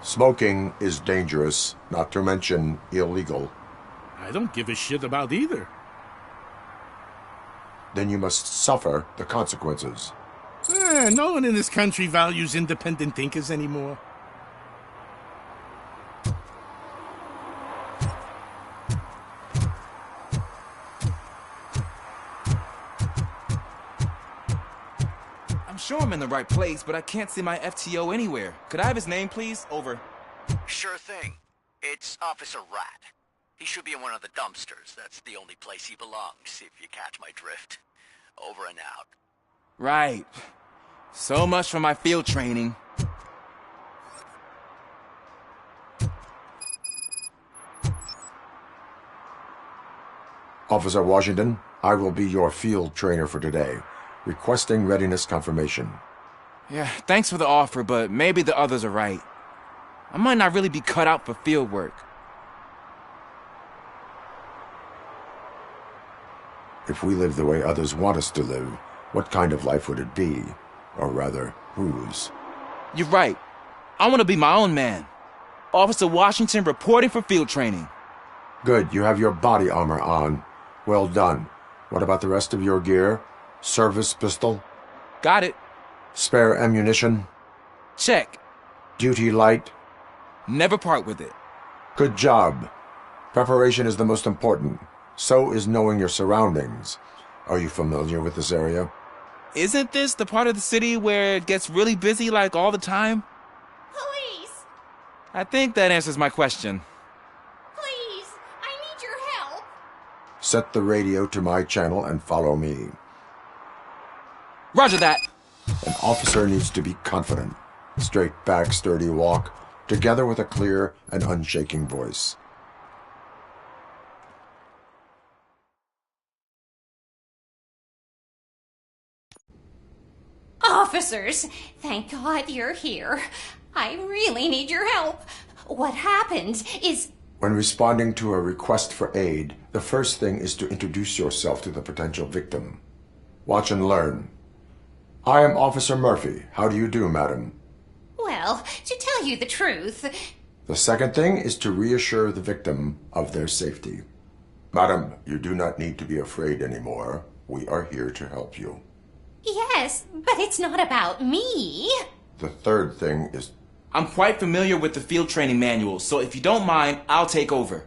Speaker 5: Smoking is dangerous, not to mention illegal.
Speaker 13: I don't give a shit about either.
Speaker 5: Then you must suffer the consequences.
Speaker 13: No one in this country values independent thinkers anymore.
Speaker 16: I'm sure I'm in the right place, but I can't see my FTO anywhere. Could I have his name, please? Over.
Speaker 21: Sure thing. It's Officer Rat. He should be in one of the dumpsters. That's the only place he belongs, if you catch my drift. Over and out.
Speaker 16: Right. So much for my field training.
Speaker 5: Officer Washington, I will be your field trainer for today. Requesting readiness confirmation.
Speaker 16: Yeah, thanks for the offer, but maybe the others are right. I might not really be cut out for field work.
Speaker 5: If we live the way others want us to live, what kind of life would it be? Or rather, whose?
Speaker 16: You're right. I want to be my own man. Officer Washington reporting for field training.
Speaker 5: Good, you have your body armor on. Well done. What about the rest of your gear? Service pistol?
Speaker 16: Got it.
Speaker 5: Spare ammunition?
Speaker 16: Check.
Speaker 5: Duty light?
Speaker 16: Never part with it.
Speaker 5: Good job. Preparation is the most important. So is knowing your surroundings. Are you familiar with this area?
Speaker 16: Isn't this the part of the city where it gets really busy like all the time?
Speaker 19: Police!
Speaker 16: I think that answers my question.
Speaker 19: Please! I need your help!
Speaker 5: Set the radio to my channel and follow me.
Speaker 16: Roger that!
Speaker 5: An officer needs to be confident. Straight back, sturdy walk, together with a clear and unshaking voice.
Speaker 19: Officers, thank God you're here. I really need your help. What happened is...
Speaker 5: When responding to a request for aid, the first thing is to introduce yourself to the potential victim. Watch and learn. I am Officer Murphy. How do you do, madam?
Speaker 19: Well, to tell you the truth...
Speaker 5: The second thing is to reassure the victim of their safety. Madam, you do not need to be afraid anymore. We are here to help you.
Speaker 19: Yes, but it's not about me.
Speaker 5: The third thing is...
Speaker 16: I'm quite familiar with the field training manual, so if you don't mind, I'll take over.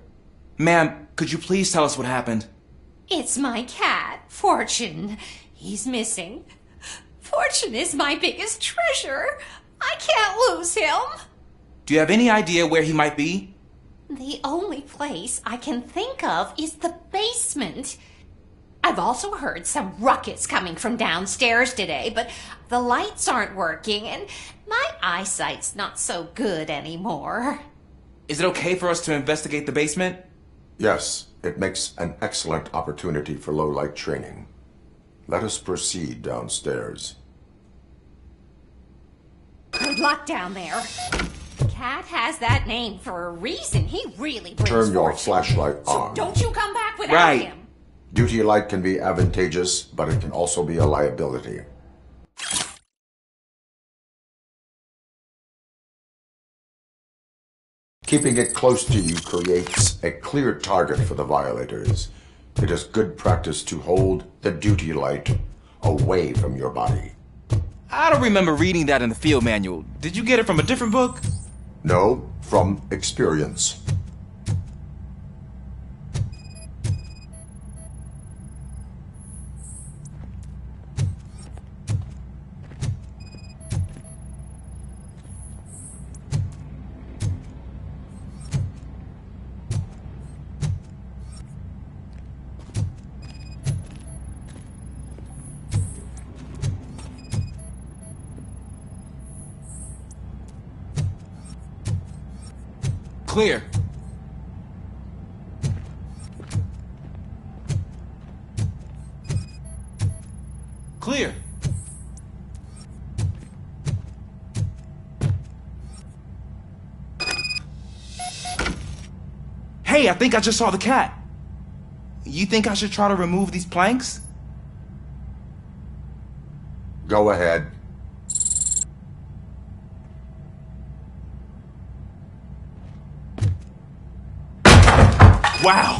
Speaker 16: Ma'am, could you please tell us what happened?
Speaker 19: It's my cat, Fortune. He's missing. Fortune is my biggest treasure. I can't lose him.
Speaker 16: Do you have any idea where he might be?
Speaker 19: The only place I can think of is the basement. I've also heard some ruckus coming from downstairs today, but the lights aren't working and my eyesight's not so good anymore.
Speaker 16: Is it okay for us to investigate the basement?
Speaker 5: Yes, it makes an excellent opportunity for low-light training. Let us proceed downstairs.
Speaker 19: Good luck down there. Cat has that name for a reason. He really brings
Speaker 5: Turn your
Speaker 19: fortune.
Speaker 5: flashlight
Speaker 19: So
Speaker 5: on.
Speaker 19: don't you come back without
Speaker 16: Right.
Speaker 19: him.
Speaker 5: Duty light can be advantageous, but it can also be a liability. Keeping it close to you creates a clear target for the violators. It is good practice to hold the duty light away from your body.
Speaker 16: I don't remember reading that in the field manual. Did you get it from a different book?
Speaker 5: No, from experience.
Speaker 16: Clear. Clear. Hey, I think I just saw the cat. You think I should try to remove these planks?
Speaker 5: Go ahead.
Speaker 16: Wow!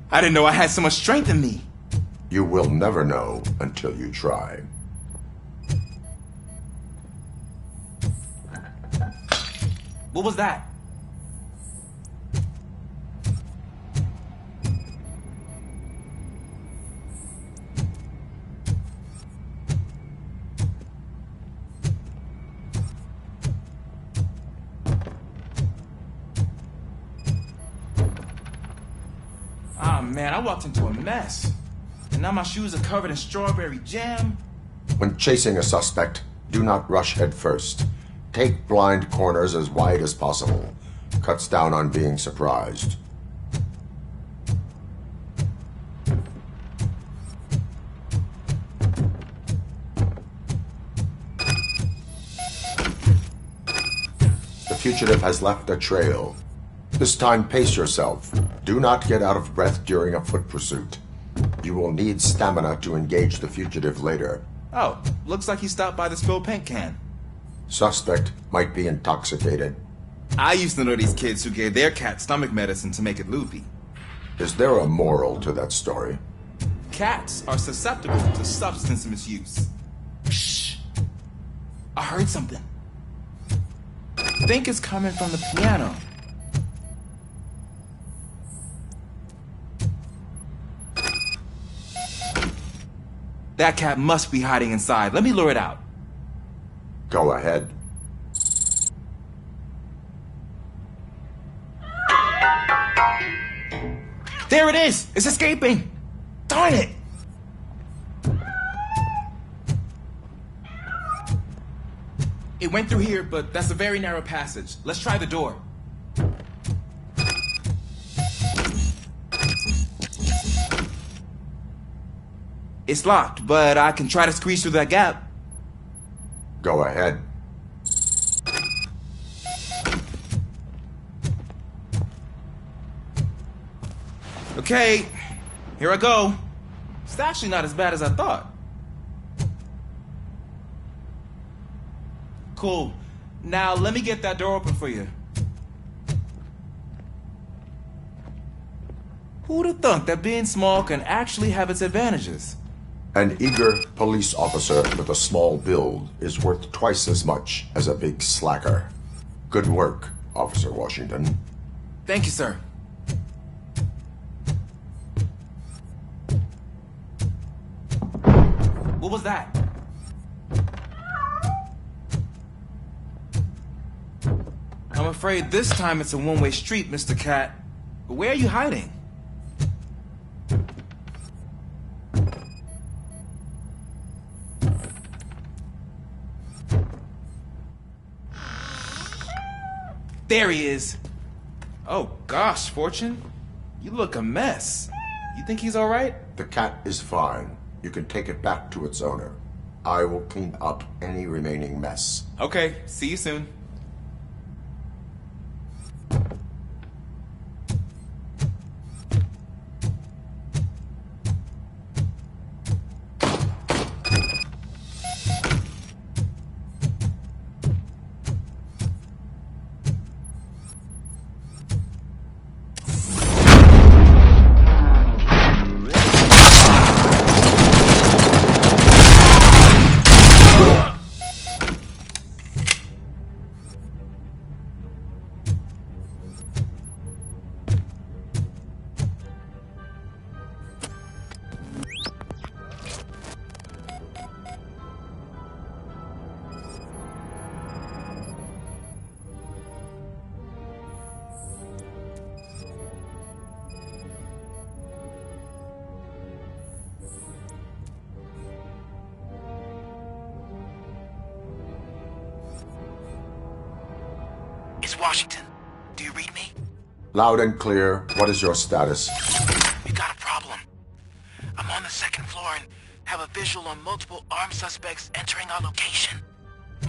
Speaker 16: I didn't know I had so much strength in me.
Speaker 5: You will never know until you try.
Speaker 16: What was that? Ah, man, I walked into a mess. And now my shoes are covered in strawberry jam.
Speaker 5: When chasing a suspect, do not rush head first. Take blind corners as wide as possible. Cuts down on being surprised. The fugitive has left a trail. This time, pace yourself. Do not get out of breath during a foot pursuit. You will need stamina to engage the fugitive later.
Speaker 16: Oh, looks like he stopped by the spilled paint can.
Speaker 5: Suspect might be intoxicated.
Speaker 16: I used to know these kids who gave their cat stomach medicine to make it loopy.
Speaker 5: Is there a moral to that story?
Speaker 16: Cats are susceptible to substance misuse. Shh. I heard something. I think it's coming from the piano. That cat must be hiding inside. Let me lure it out.
Speaker 5: Go ahead.
Speaker 16: There it is! It's escaping! Darn it! It went through here, but that's a very narrow passage. Let's try the door. It's locked, but I can try to squeeze through that gap.
Speaker 5: Go ahead.
Speaker 16: Okay, here I go. It's actually not as bad as I thought. Cool. Now let me get that door open for you. Who'd have thunk that being small can actually have its advantages?
Speaker 5: An eager police officer with a small build is worth twice as much as a big slacker. Good work, Officer Washington.
Speaker 16: Thank you, sir. What was that? I'm afraid this time it's a one-way street, Mr. Cat. But where are you hiding? There he is. Oh gosh, Fortune. You look a mess. You think he's all right?
Speaker 5: The cat is fine. You can take it back to its owner. I will clean up any remaining mess.
Speaker 16: Okay, see you soon.
Speaker 15: is Washington. Do you read me?
Speaker 5: Loud and clear. What is your status?
Speaker 15: We got a problem. I'm on the second floor and have a visual on multiple armed suspects entering our location.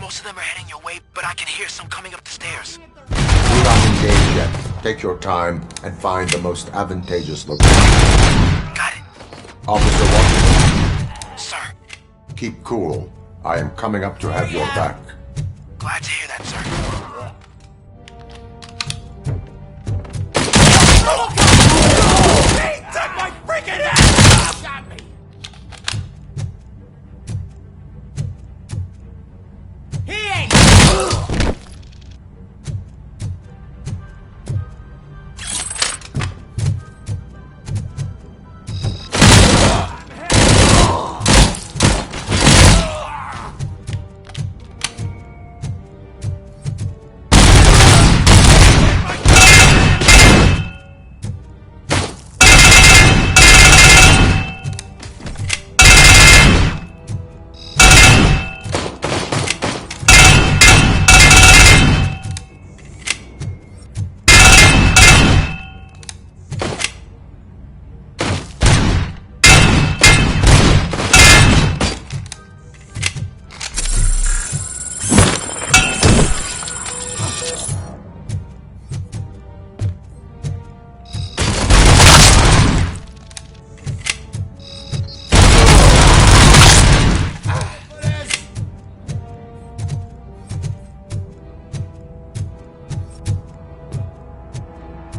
Speaker 15: Most of them are heading your way, but I can hear some coming up the stairs.
Speaker 5: Do not engage yet. Take your time and find the most advantageous location.
Speaker 15: Got it.
Speaker 5: Officer Washington.
Speaker 15: Sir.
Speaker 5: Keep cool. I am coming up to have your back.
Speaker 15: Glad to hear that, sir.
Speaker 6: He took my freaking ass! Got me! He ain't...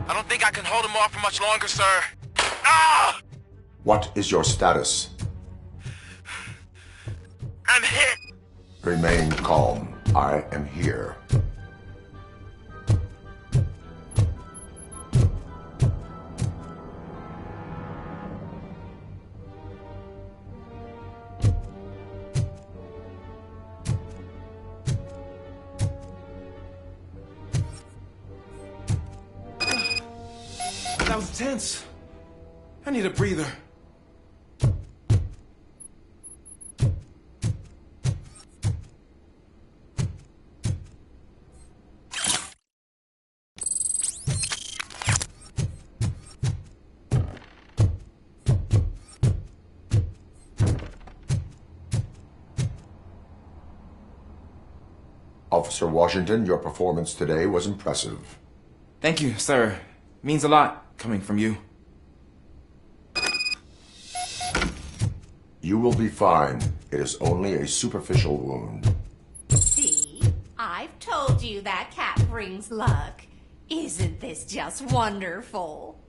Speaker 15: I don't think I can hold him off for much longer, sir. Ah!
Speaker 5: What is your status?
Speaker 15: I'm hit.
Speaker 5: Remain calm. I am here.
Speaker 16: That was tense. I need a breather.
Speaker 5: Officer Washington, your performance today was impressive.
Speaker 16: Thank you, sir. Means a lot coming from you.
Speaker 5: You will be fine. It is only a superficial wound.
Speaker 19: See? I've told you that cat brings luck. Isn't this just wonderful?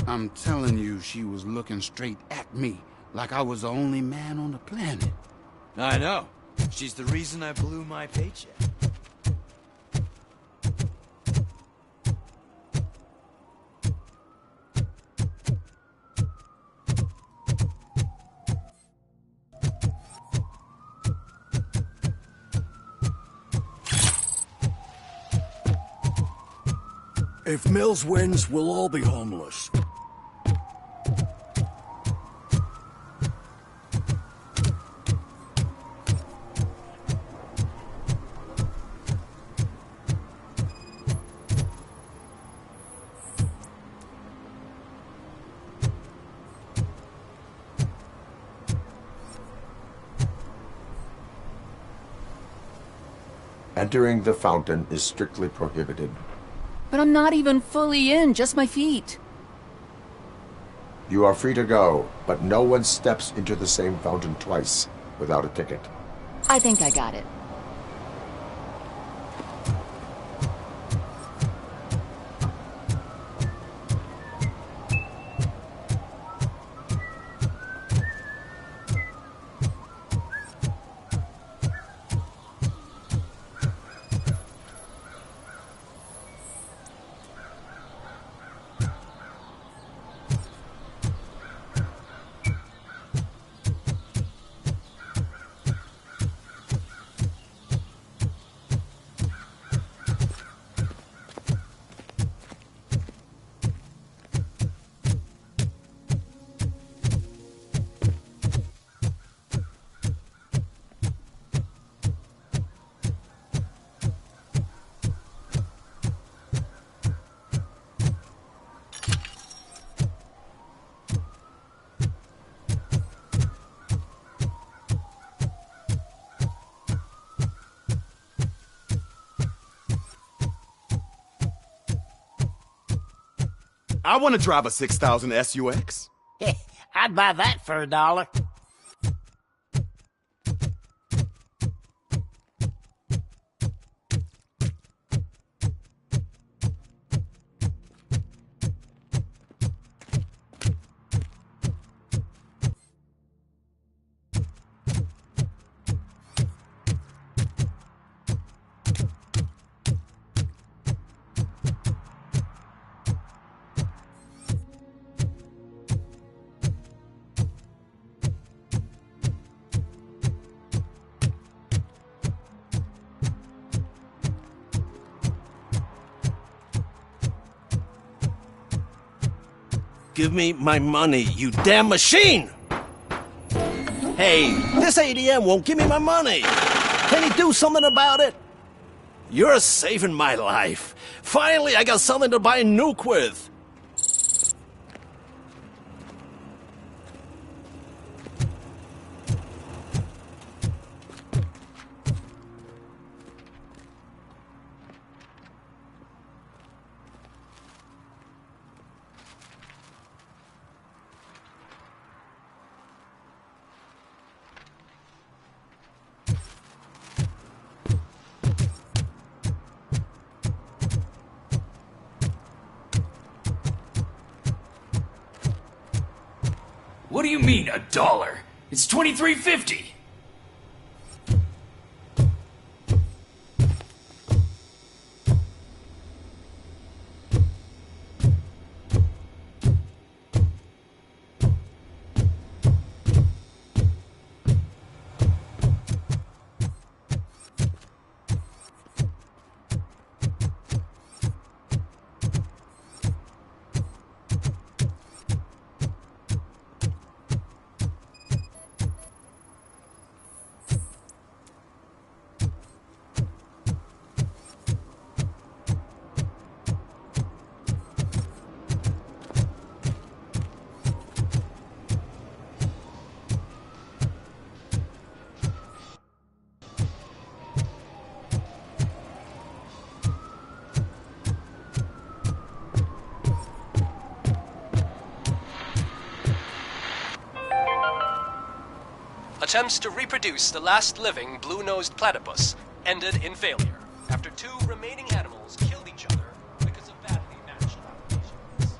Speaker 1: I'm telling you, she was looking straight at me, like I was the only man on the planet.
Speaker 14: I know. She's the reason I blew my paycheck.
Speaker 17: If Mills wins, we'll all be homeless.
Speaker 5: Entering the fountain is strictly prohibited.
Speaker 9: But I'm not even fully in, just my feet.
Speaker 5: You are free to go, but no one steps into the same fountain twice without a ticket.
Speaker 9: I think I got it.
Speaker 22: I want to drive a 6000 SUX.
Speaker 6: I'd buy that for $1.
Speaker 8: Give me my money, you damn machine! Hey, this ADM won't give me my money! Can you do something about it? You're saving my life. Finally, I got something to buy a nuke with.
Speaker 23: What do you mean, $1? It's $23.50.
Speaker 25: Attempts to reproduce the last living blue-nosed platypus ended in failure after 2 remaining animals killed each other because of badly matched applications.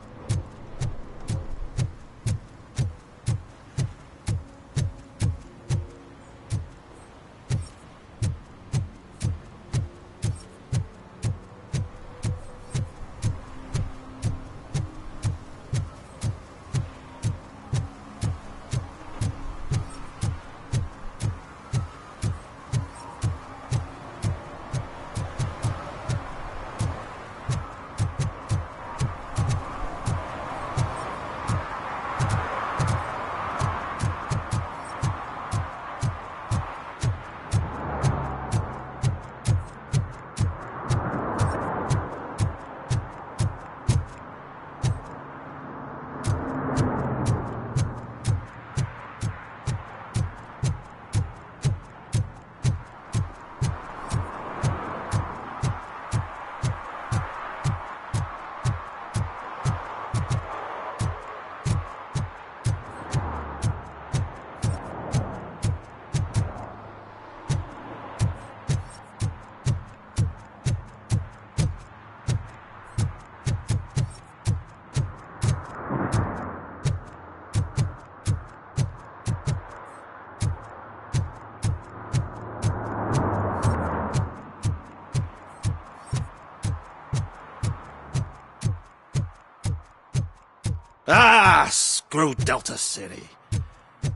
Speaker 8: Ah, screw Delta City.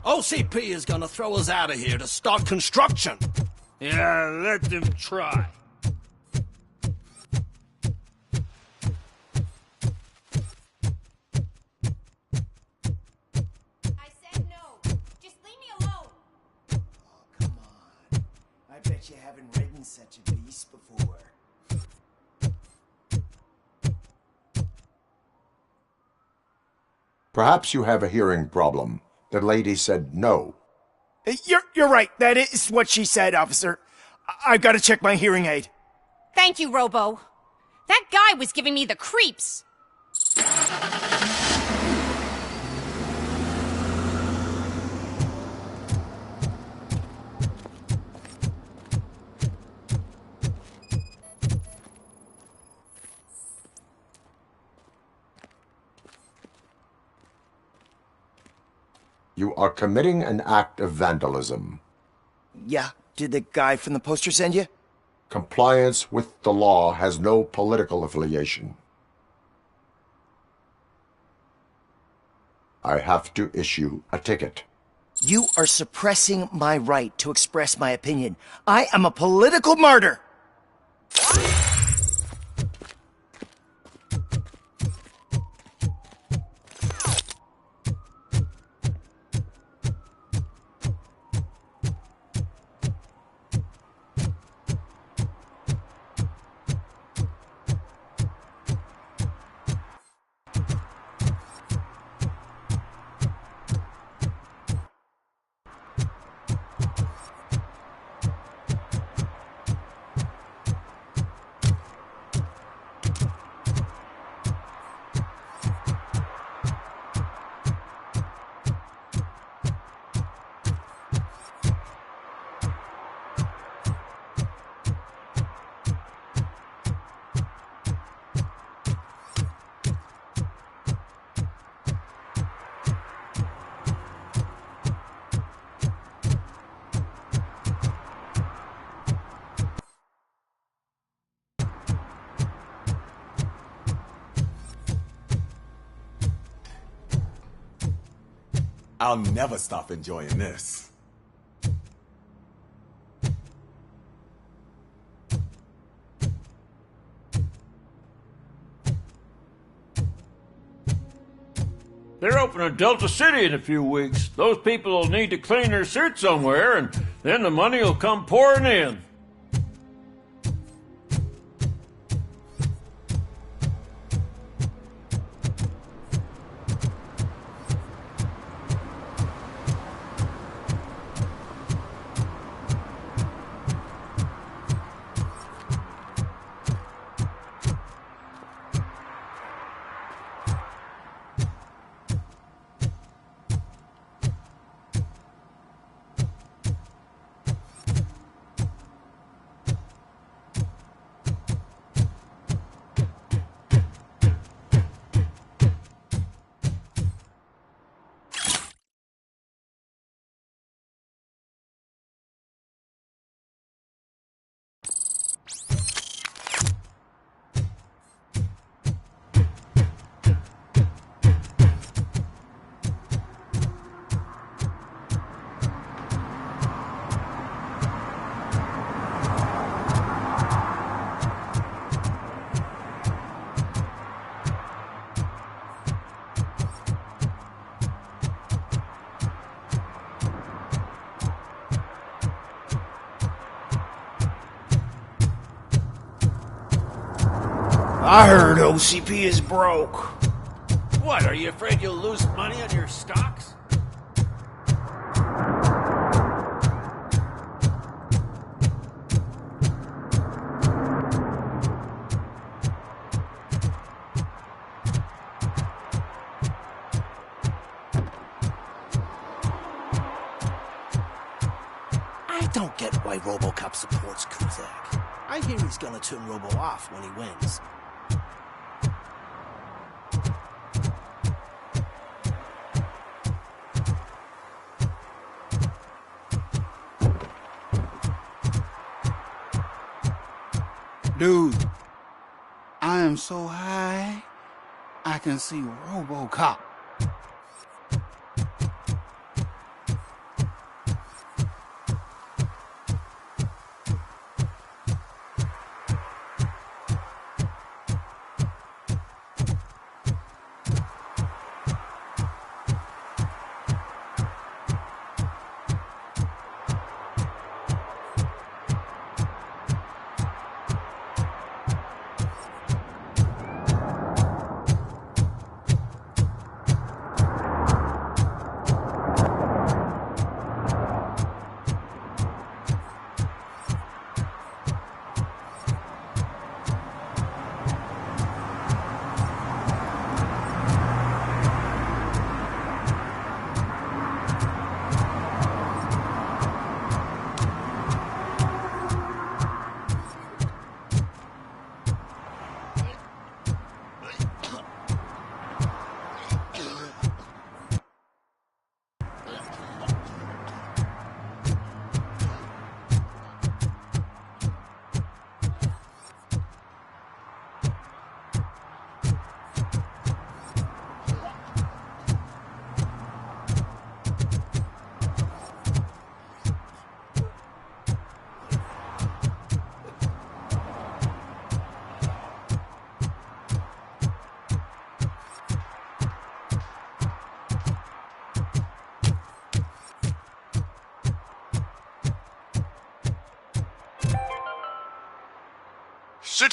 Speaker 8: OCP is gonna throw us out of here to start construction.
Speaker 13: Yeah, let them try.
Speaker 19: I said no. Just leave me alone.
Speaker 7: Come on. I bet you haven't ridden such a beast before.
Speaker 5: Perhaps you have a hearing problem. The lady said no.
Speaker 7: You're right. That is what she said, officer. I've got to check my hearing aid.
Speaker 19: Thank you, Robo. That guy was giving me the creeps.
Speaker 5: You are committing an act of vandalism.
Speaker 7: Yeah, did the guy from the poster send you?
Speaker 5: Compliance with the law has no political affiliation. I have to issue a ticket.
Speaker 7: You are suppressing my right to express my opinion. I am a political martyr!
Speaker 22: I'll never stop enjoying this.
Speaker 2: They're opening Delta City in a few weeks. Those people will need to clean their suit somewhere, and then the money will come pouring in.
Speaker 7: I heard OCP is broke.
Speaker 8: What, are you afraid you'll lose money on your stocks? I don't get why RoboCop supports Kuzak. I hear he's gonna turn Robo off when he wins.
Speaker 1: Dude, I am so high, I can see RoboCop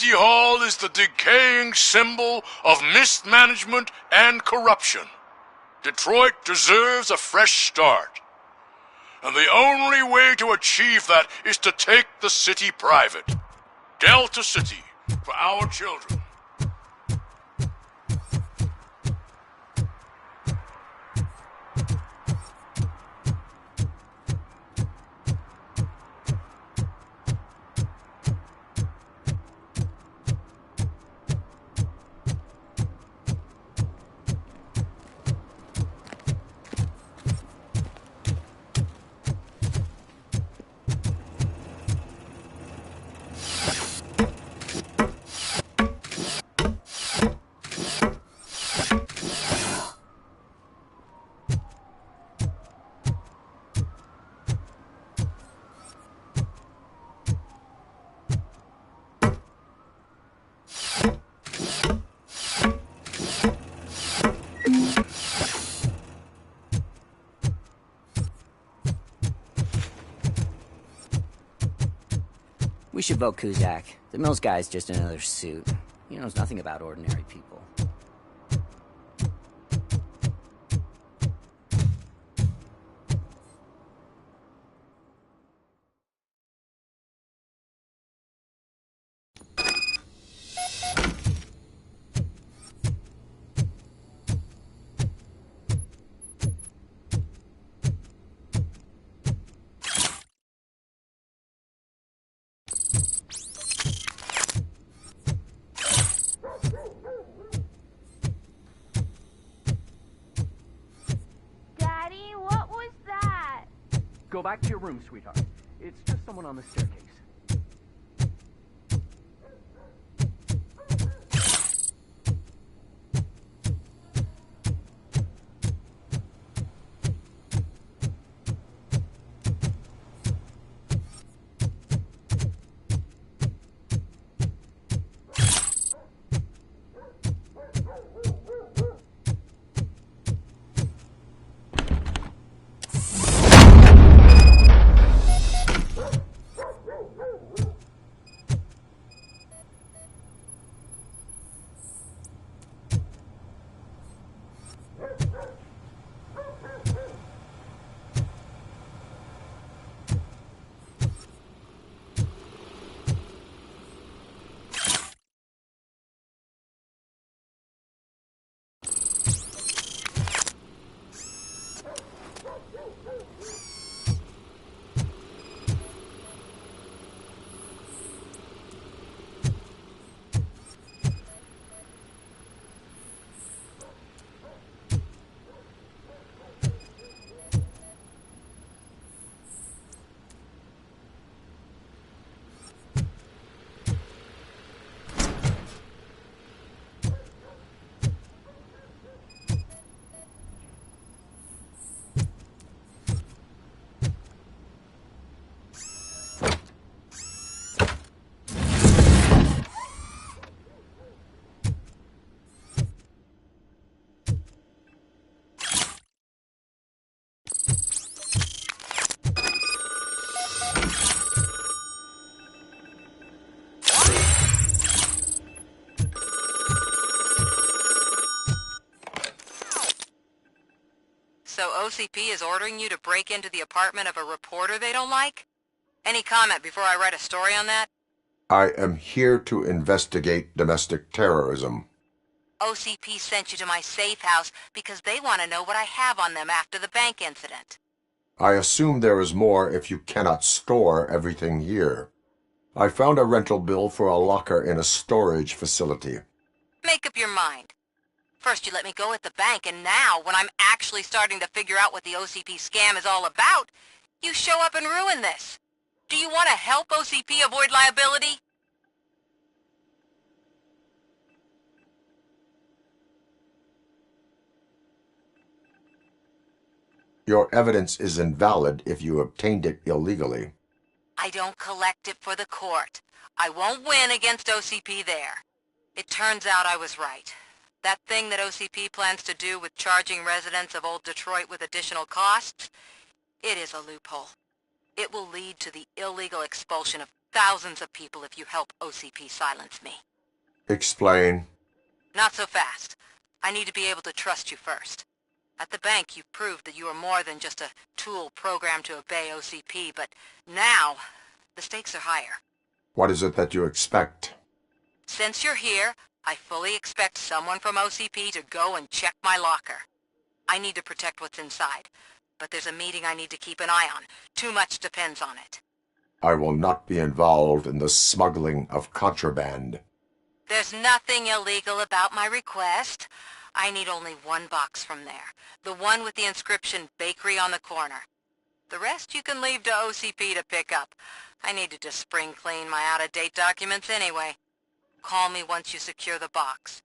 Speaker 3: City Hall is the decaying symbol of mismanagement and corruption. Detroit deserves a fresh start. And the only way to achieve that is to take the city private. Delta City, for our children.
Speaker 4: We should vote Kuzak. The Mills guy's just another suit. He knows nothing about ordinary people.
Speaker 10: Go back to your room, sweetheart. It's just someone on the staircase.
Speaker 12: So OCP is ordering you to break into the apartment of a reporter they don't like? Any comment before I write a story on that?
Speaker 5: I am here to investigate domestic terrorism.
Speaker 12: OCP sent you to my safe house because they want to know what I have on them after the bank incident.
Speaker 5: I assume there is more if you cannot store everything here. I found a rental bill for a locker in a storage facility.
Speaker 12: Make up your mind. First you let me go at the bank, and now, when I'm actually starting to figure out what the OCP scam is all about, you show up and ruin this. Do you want to help OCP avoid liability?
Speaker 5: Your evidence is invalid if you obtained it illegally.
Speaker 12: I don't collect it for the court. I won't win against OCP there. It turns out I was right. That thing that OCP plans to do with charging residents of Old Detroit with additional costs, it is a loophole. It will lead to the illegal expulsion of thousands of people if you help OCP silence me.
Speaker 5: Explain.
Speaker 12: Not so fast. I need to be able to trust you first. At the bank, you've proved that you are more than just a tool programmed to obey OCP, but now, the stakes are higher.
Speaker 5: What is it that you expect?
Speaker 12: Since you're here, I fully expect someone from OCP to go and check my locker. I need to protect what's inside, but there's a meeting I need to keep an eye on. Too much depends on it.
Speaker 5: I will not be involved in the smuggling of contraband.
Speaker 12: There's nothing illegal about my request. I need only one box from there. The one with the inscription Bakery on the corner. The rest you can leave to OCP to pick up. I needed to spring clean my out-of-date documents anyway. Call me once you secure the box.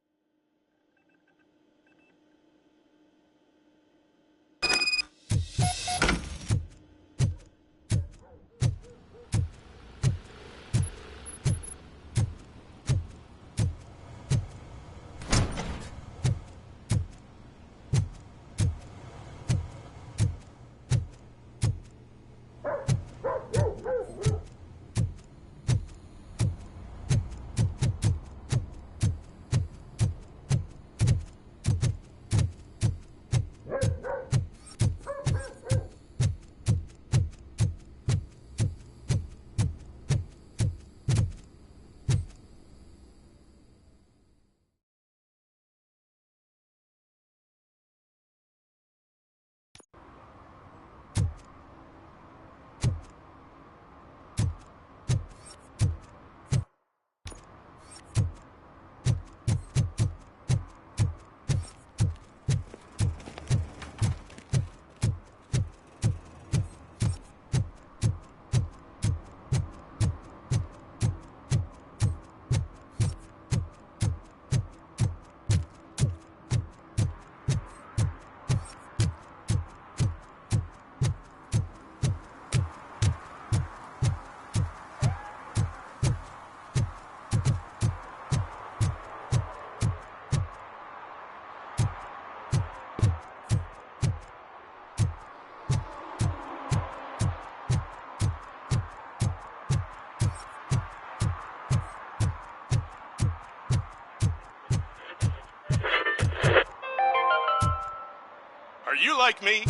Speaker 13: Are you like me?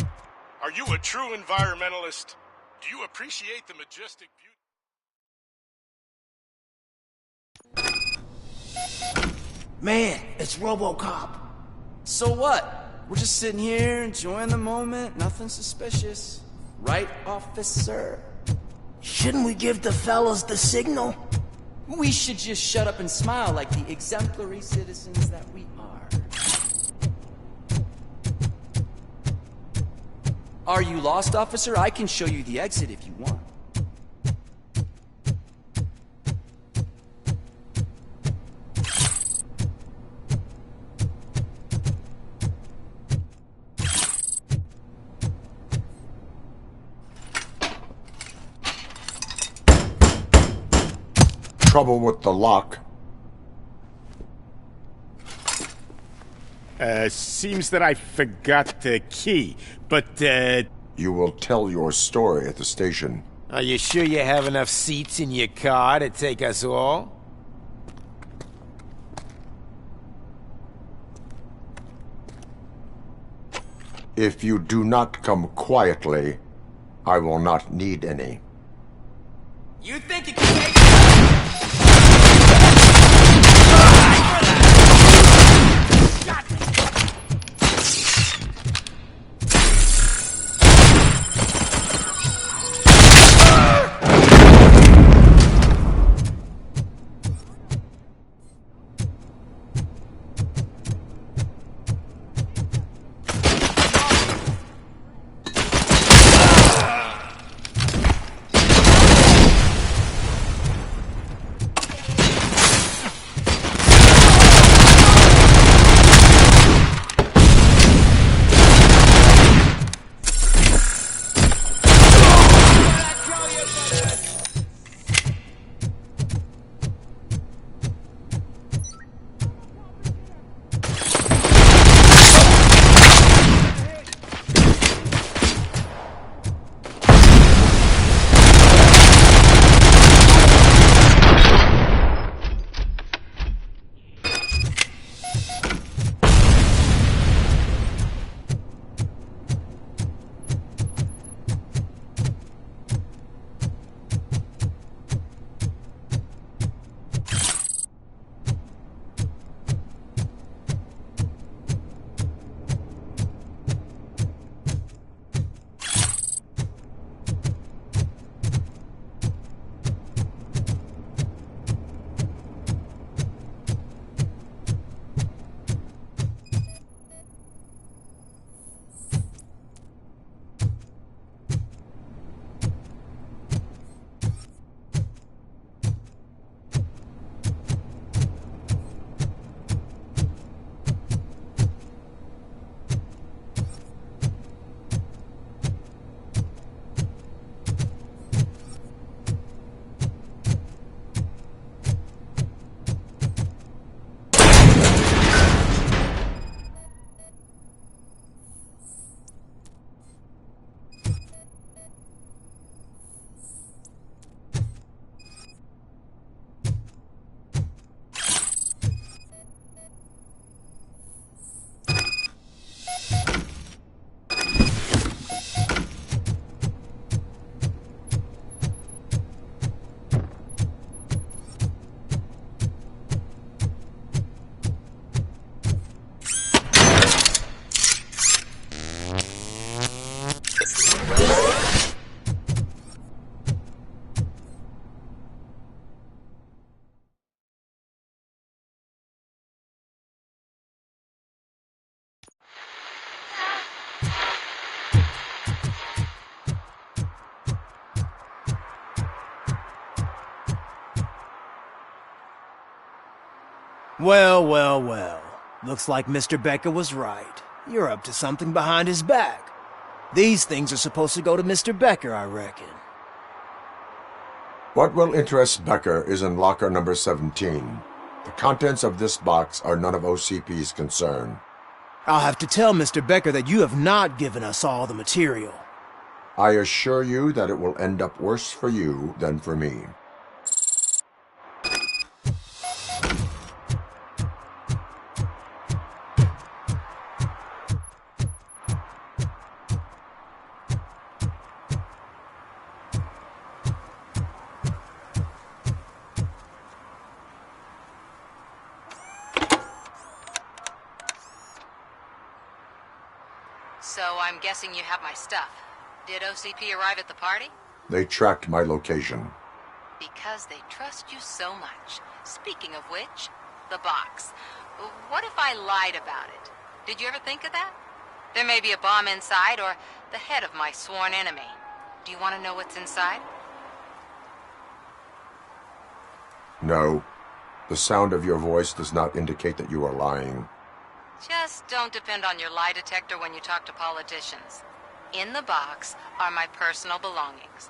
Speaker 13: Are you a true environmentalist? Do you appreciate the majestic beauty?
Speaker 8: Man, it's RoboCop.
Speaker 14: So what? We're just sitting here enjoying the moment. Nothing suspicious. Right, officer?
Speaker 7: Shouldn't we give the fellas the signal?
Speaker 14: We should just shut up and smile like the exemplary citizens that we are. Are you lost, officer? I can show you the exit if you want.
Speaker 5: Trouble with the lock.
Speaker 13: Seems that I forgot the key, but,
Speaker 5: You will tell your story at the station.
Speaker 11: Are you sure you have enough seats in your car to take us all?
Speaker 5: If you do not come quietly, I will not need any.
Speaker 14: You think you can take
Speaker 11: Well, well, well. Looks like Mr. Becker was right. You're up to something behind his back. These things are supposed to go to Mr. Becker, I reckon.
Speaker 5: What will interest Becker is in locker number 17. The contents of this box are none of OCP's concern.
Speaker 11: I'll have to tell Mr. Becker that you have not given us all the material.
Speaker 5: I assure you that it will end up worse for you than for me.
Speaker 12: So I'm guessing you have my stuff. Did OCP arrive at the party?
Speaker 5: They tracked my location.
Speaker 12: Because they trust you so much. Speaking of which, the box. What if I lied about it? Did you ever think of that? There may be a bomb inside or the head of my sworn enemy. Do you want to know what's inside?
Speaker 5: No. The sound of your voice does not indicate that you are lying.
Speaker 12: Just don't depend on your lie detector when you talk to politicians. In the box are my personal belongings.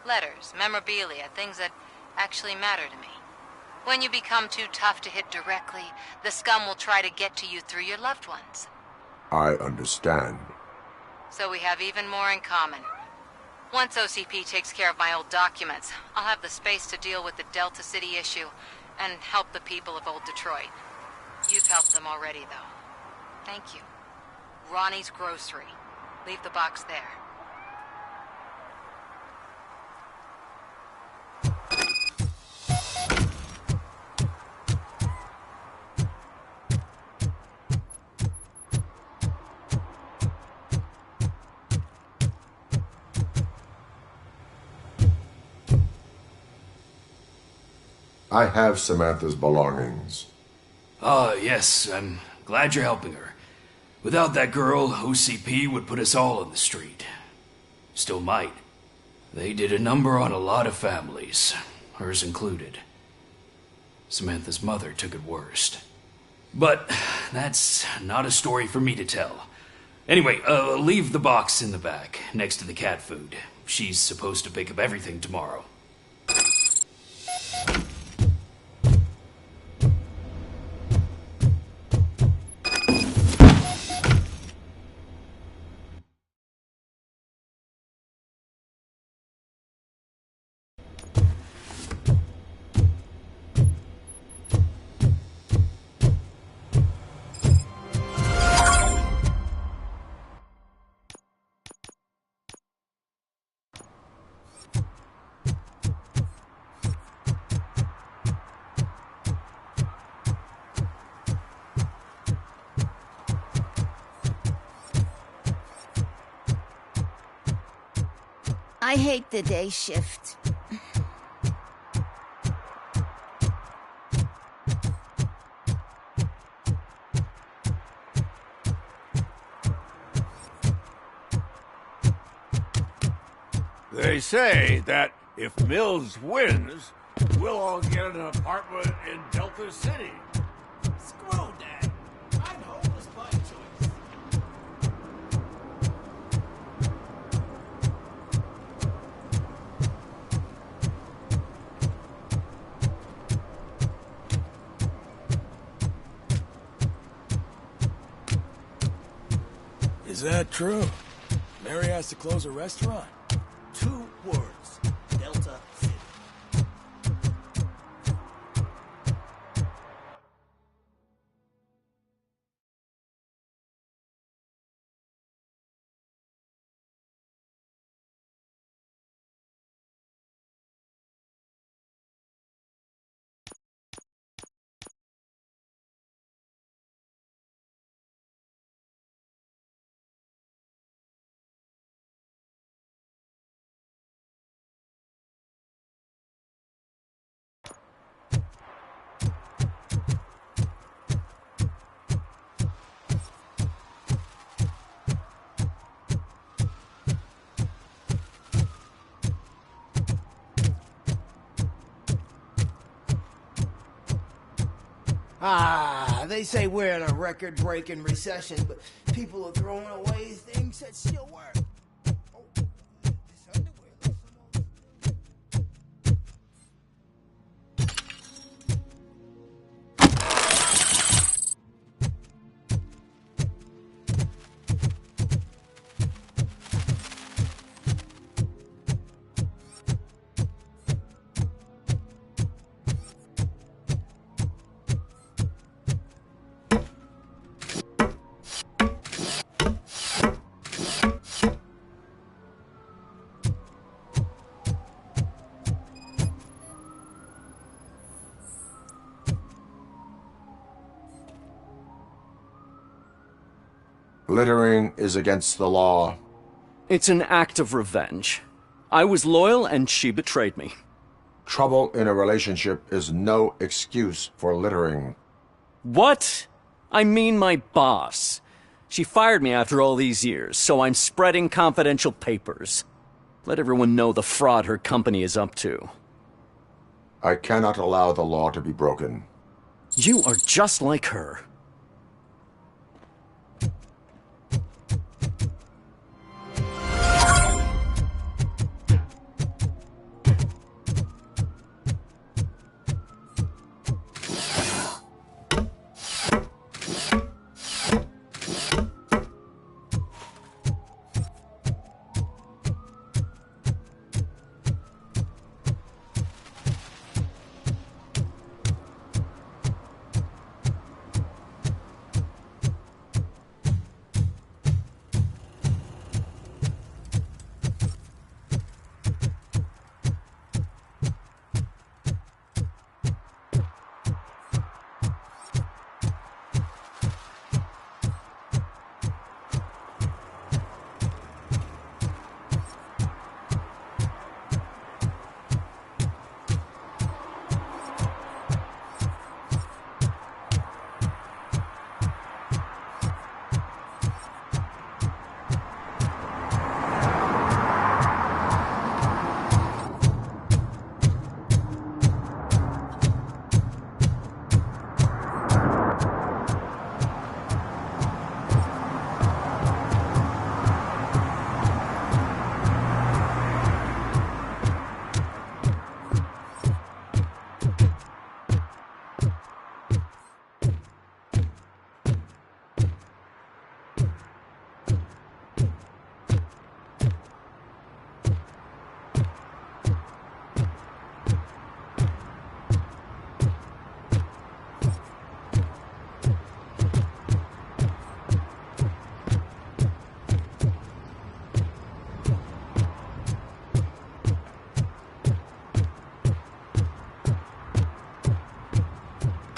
Speaker 12: Letters, memorabilia, things that actually matter to me. When you become too tough to hit directly, the scum will try to get to you through your loved ones.
Speaker 5: I understand.
Speaker 12: So we have even more in common. Once OCP takes care of my old documents, I'll have the space to deal with the Delta City issue and help the people of old Detroit. You've helped them already, though. Thank you. Ronnie's Grocery. Leave the box there.
Speaker 5: I have Samantha's belongings.
Speaker 23: Ah, yes, I'm glad you're helping her. Without that girl, OCP would put us all on the street. Still might. They did a number on a lot of families, hers included. Samantha's mother took it worst. But that's not a story for me to tell. Anyway, leave the box in the back, next to the cat food. She's supposed to pick up everything tomorrow.
Speaker 15: I hate the day shift.
Speaker 17: They say that if Mills wins, we'll all get an apartment in Delta City.
Speaker 14: Screw that. I'm hopeless by choice.
Speaker 17: Is that true? Mary has to close a restaurant?
Speaker 14: 2 words. Delta City.
Speaker 11: They say we're in a record-breaking recession, but people are throwing away things that still work.
Speaker 5: Littering is against the law.
Speaker 16: It's an act of revenge. I was loyal and she betrayed me.
Speaker 5: Trouble in a relationship is no excuse for littering.
Speaker 16: What? I mean my boss. She fired me after all these years, so I'm spreading confidential papers. Let everyone know the fraud her company is up to.
Speaker 5: I cannot allow the law to be broken.
Speaker 16: You are just like her.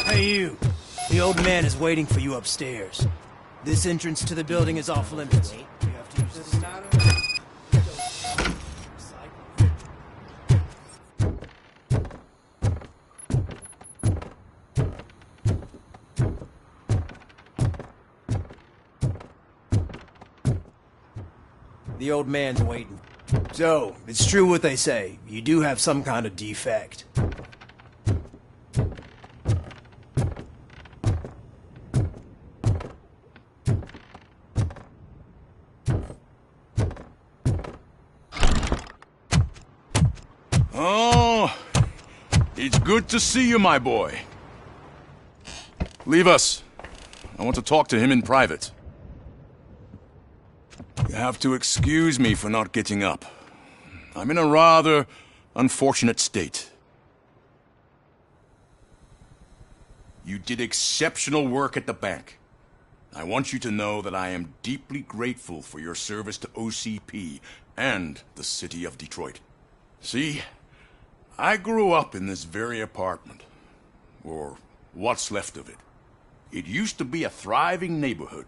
Speaker 11: Hey, you. The old man is waiting for you upstairs. This entrance to the building is off limits. You have to use this ladder. The old man's waiting. So, it's true what they say. You do have some kind of defect.
Speaker 3: Oh, it's good to see you, my boy. Leave us. I want to talk to him in private. You have to excuse me for not getting up. I'm in a rather unfortunate state. You did exceptional work at the bank. I want you to know that I am deeply grateful for your service to OCP and the city of Detroit. See, I grew up in this very apartment, or what's left of it. It used to be a thriving neighborhood.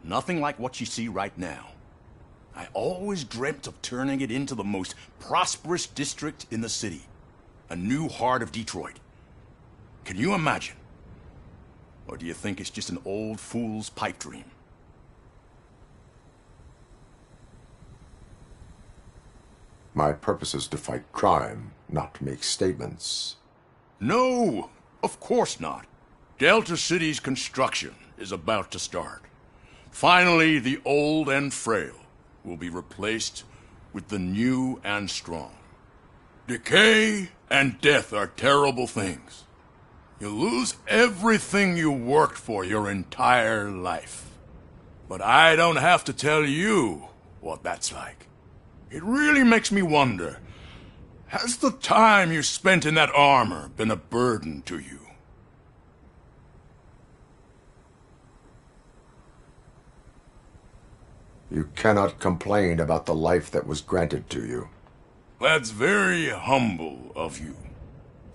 Speaker 3: Nothing like what you see right now. I always dreamt of turning it into the most prosperous district in the city. A new heart of Detroit. Can you imagine? Or do you think it's just an old fool's pipe dream?
Speaker 5: My purpose is to fight crime, not to make statements.
Speaker 3: No, of course not. Delta City's construction is about to start. Finally, the old and frail will be replaced with the new and strong. Decay and death are terrible things. You lose everything you worked for your entire life. But I don't have to tell you what that's like. It really makes me wonder, has the time you spent in that armor been a burden to you?
Speaker 5: You cannot complain about the life that was granted to you.
Speaker 3: That's very humble of you.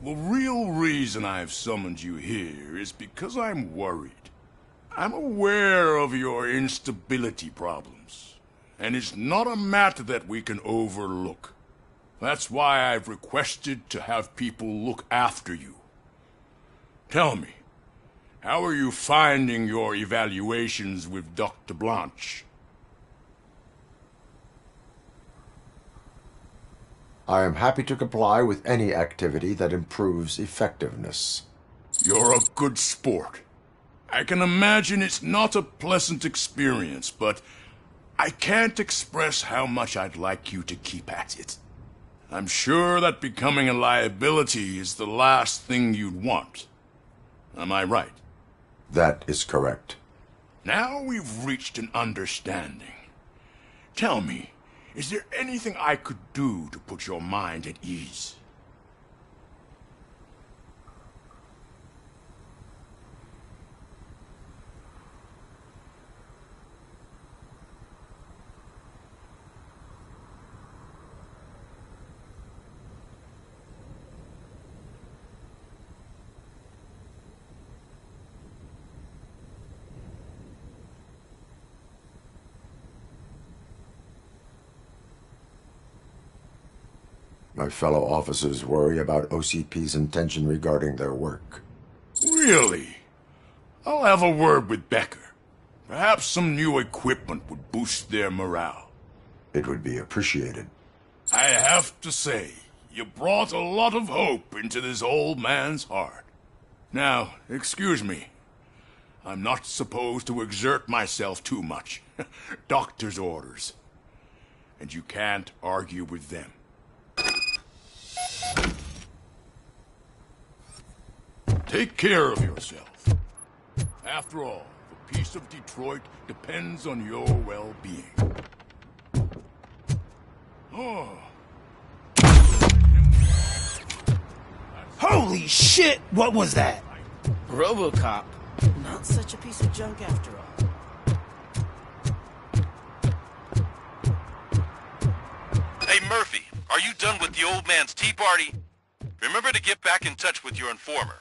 Speaker 3: The real reason I've summoned you here is because I'm worried. I'm aware of your instability problems, and it's not a matter that we can overlook. That's why I've requested to have people look after you. Tell me, how are you finding your evaluations with Dr. Blanche?
Speaker 5: I am happy to comply with any activity that improves effectiveness.
Speaker 3: You're a good sport. I can imagine it's not a pleasant experience, but I can't express how much I'd like you to keep at it. I'm sure that becoming a liability is the last thing you'd want. Am I right?
Speaker 5: That is correct.
Speaker 3: Now we've reached an understanding. Tell me, is there anything I could do to put your mind at ease?
Speaker 5: My fellow officers worry about OCP's intention regarding their work.
Speaker 3: Really? I'll have a word with Becker. Perhaps some new equipment would boost their morale.
Speaker 5: It would be appreciated.
Speaker 3: I have to say, you brought a lot of hope into this old man's heart. Now, excuse me. I'm not supposed to exert myself too much. Doctor's orders. And you can't argue with them. Take care of yourself. After all, the peace of Detroit depends on your well-being. Oh.
Speaker 11: Holy shit! What was that?
Speaker 14: RoboCop. Not such a piece of junk after all.
Speaker 9: Hey, Murphy, are you done with the old man's tea party? Remember to get back in touch with your informer.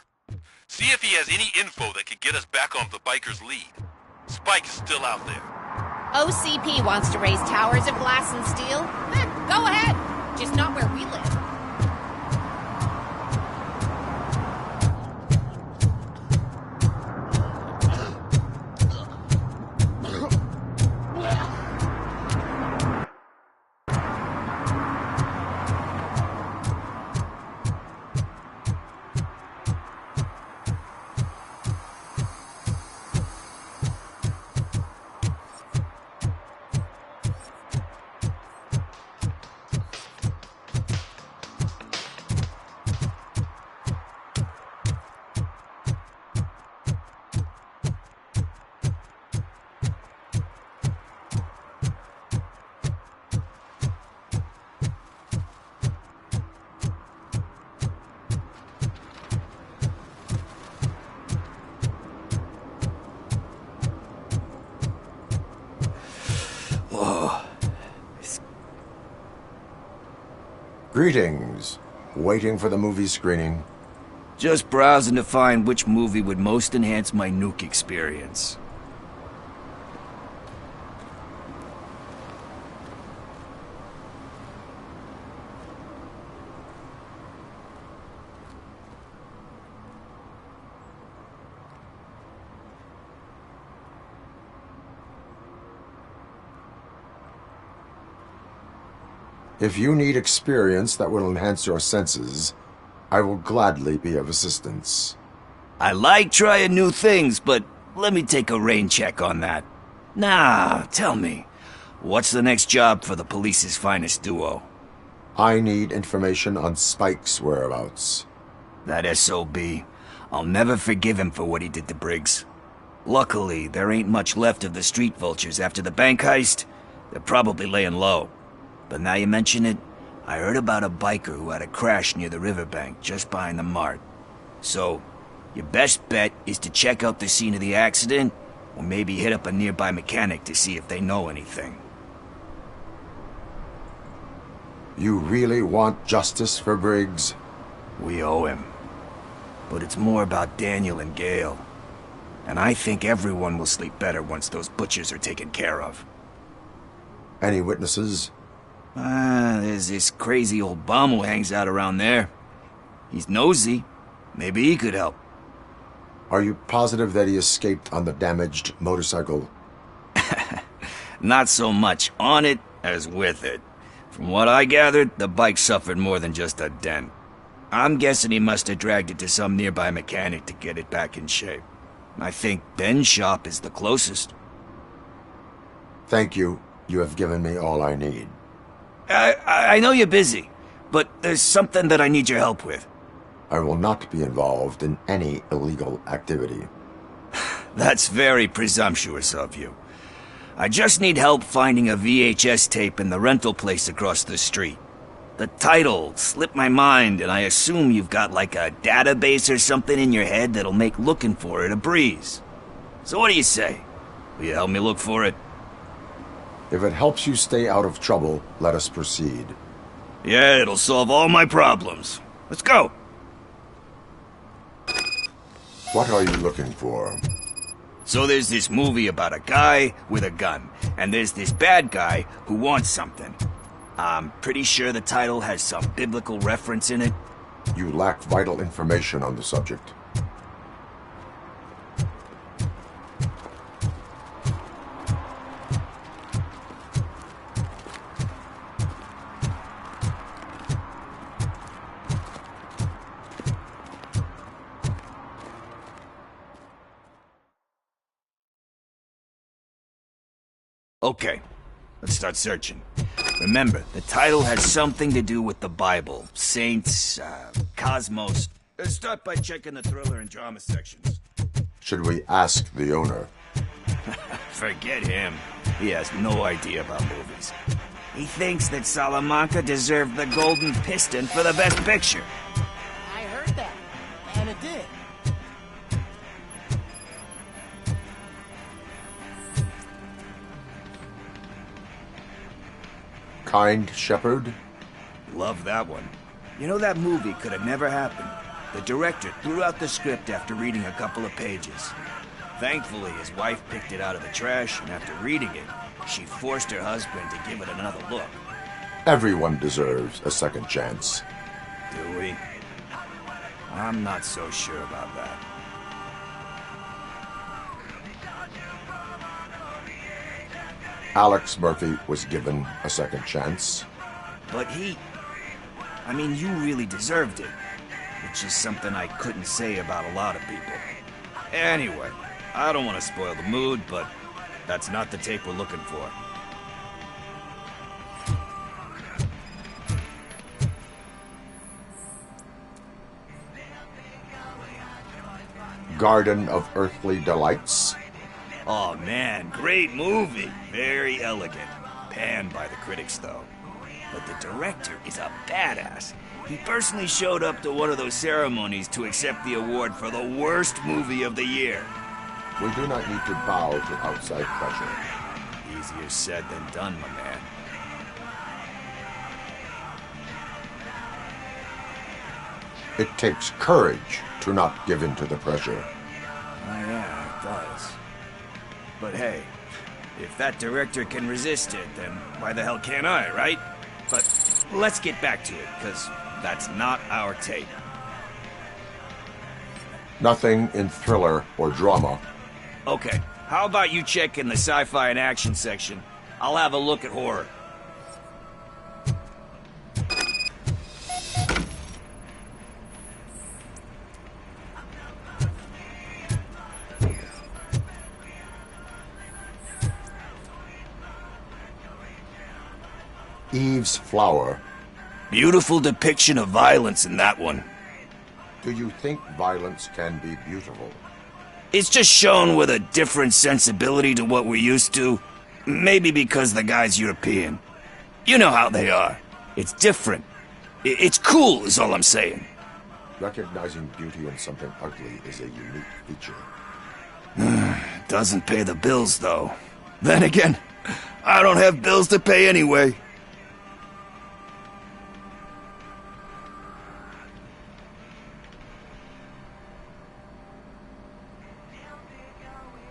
Speaker 9: See if he has any info that could get us back on the biker's lead. Spike is still out there.
Speaker 19: OCP wants to raise towers of glass and steel? Go ahead. Just not where we live.
Speaker 5: Greetings. Waiting for the movie screening?
Speaker 18: Just browsing to find which movie would most enhance my nuke experience.
Speaker 5: If you need experience that will enhance your senses, I will gladly be of assistance.
Speaker 18: I like trying new things, but let me take a rain check on that. Now, tell me, what's the next job for the police's finest duo?
Speaker 5: I need information on Spike's whereabouts.
Speaker 18: That SOB. I'll never forgive him for what he did to Briggs. Luckily, there ain't much left of the street vultures after the bank heist. They're probably laying low. But now you mention it, I heard about a biker who had a crash near the riverbank just behind the mart. So, your best bet is to check out the scene of the accident, or maybe hit up a nearby mechanic to see if they know anything.
Speaker 5: You really want justice for Briggs?
Speaker 18: We owe him. But it's more about Daniel and Gale. And I think everyone will sleep better once those butchers are taken care of.
Speaker 5: Any witnesses?
Speaker 18: There's this crazy old bum who hangs out around there. He's nosy. Maybe he could help.
Speaker 5: Are you positive that he escaped on the damaged motorcycle?
Speaker 18: Not so much on it as with it. From what I gathered, the bike suffered more than just a dent. I'm guessing he must have dragged it to some nearby mechanic to get it back in shape. I think Ben's shop is the closest.
Speaker 5: Thank you. You have given me all I need.
Speaker 18: I know you're busy, but there's something that I need your help with.
Speaker 5: I will not be involved in any illegal activity.
Speaker 18: That's very presumptuous of you. I just need help finding a VHS tape in the rental place across the street. The title slipped my mind, and I assume you've got like a database or something in your head that'll make looking for it a breeze. So what do you say? Will you help me look for it?
Speaker 5: If it helps you stay out of trouble, let us proceed.
Speaker 18: Yeah, it'll solve all my problems. Let's go.
Speaker 5: What are you looking for?
Speaker 18: So there's this movie about a guy with a gun, and there's this bad guy who wants something. I'm pretty sure the title has some biblical reference in it.
Speaker 5: You lack vital information on the subject.
Speaker 18: Okay, let's start searching. Remember, the title has something to do with the Bible, saints, cosmos. Let's start by checking the thriller and drama sections.
Speaker 5: Should we ask the owner?
Speaker 18: Forget him. He has no idea about movies. He thinks that Salamanca deserved the Golden Piston for the Best Picture.
Speaker 7: I heard that, and it did.
Speaker 5: Kind Shepherd?
Speaker 18: Love that one. You know, that movie could have never happened. The director threw out the script after reading a couple of pages. Thankfully, his wife picked it out of the trash, and after reading it, she forced her husband to give it another look.
Speaker 5: Everyone deserves a second chance.
Speaker 18: Do we? I'm not so sure about that.
Speaker 5: Alex Murphy was given a second chance.
Speaker 18: But I mean, you really deserved it. Which is something I couldn't say about a lot of people. Anyway, I don't want to spoil the mood, but that's not the tape we're looking for.
Speaker 5: Garden of Earthly Delights.
Speaker 18: Oh man, great movie. Very elegant. Panned by the critics, though. But the director is a badass. He personally showed up to one of those ceremonies to accept the award for the worst movie of the year.
Speaker 5: We do not need to bow to outside pressure.
Speaker 18: Easier said than done, my man.
Speaker 5: It takes courage to not give in to the pressure.
Speaker 18: Oh yeah, it does. But hey, if that director can resist it, then why the hell can't I, right? But let's get back to it, because that's not our tape.
Speaker 5: Nothing in thriller or drama.
Speaker 18: Okay, how about you check in the sci-fi and action section? I'll have a look at horror.
Speaker 5: Eve's Flower.
Speaker 18: Beautiful depiction of violence in that one.
Speaker 5: Do you think violence can be beautiful?
Speaker 18: It's just shown with a different sensibility to what we're used to. Maybe because the guy's European. You know how they are. It's different. It's cool, is all I'm saying.
Speaker 5: Recognizing beauty in something ugly is a unique feature.
Speaker 18: Doesn't pay the bills, though. Then again, I don't have bills to pay anyway.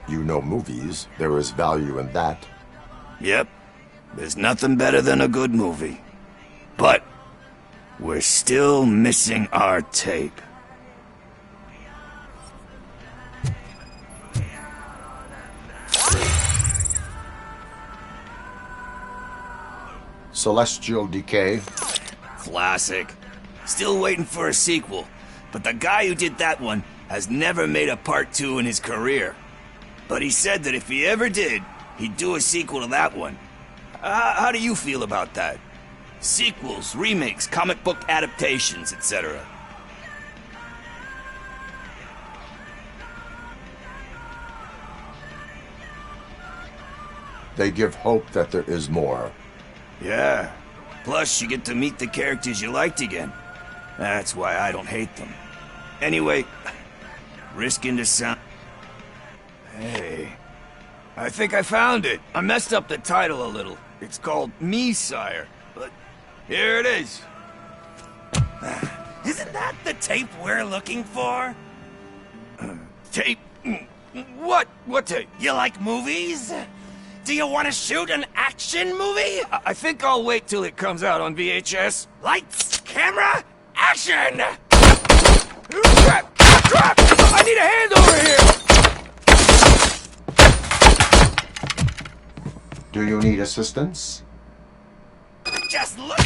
Speaker 5: You know movies. There is value in that.
Speaker 18: Yep. There's nothing better than a good movie. But we're still missing our tape.
Speaker 5: Celestial Decay.
Speaker 18: Classic. Still waiting for a sequel. But the guy who did that one has never made a part 2 in his career. But he said that if he ever did, he'd do a sequel to that one. How do you feel about that? Sequels, remakes, comic book adaptations, etc.
Speaker 5: They give hope that there is more.
Speaker 18: Yeah. Plus, you get to meet the characters you liked again. That's why I don't hate them. Anyway, risking to sound... Hey, I think I found it. I messed up the title a little. It's called Me, Sire, but here it is. Isn't that the tape we're looking for? Tape? What? What tape? You like movies? Do you want to shoot an action movie? I think I'll wait till it comes out on VHS. Lights, camera, action! Crap! Crap! I need a hand over here!
Speaker 5: Do you need assistance?
Speaker 18: Just look!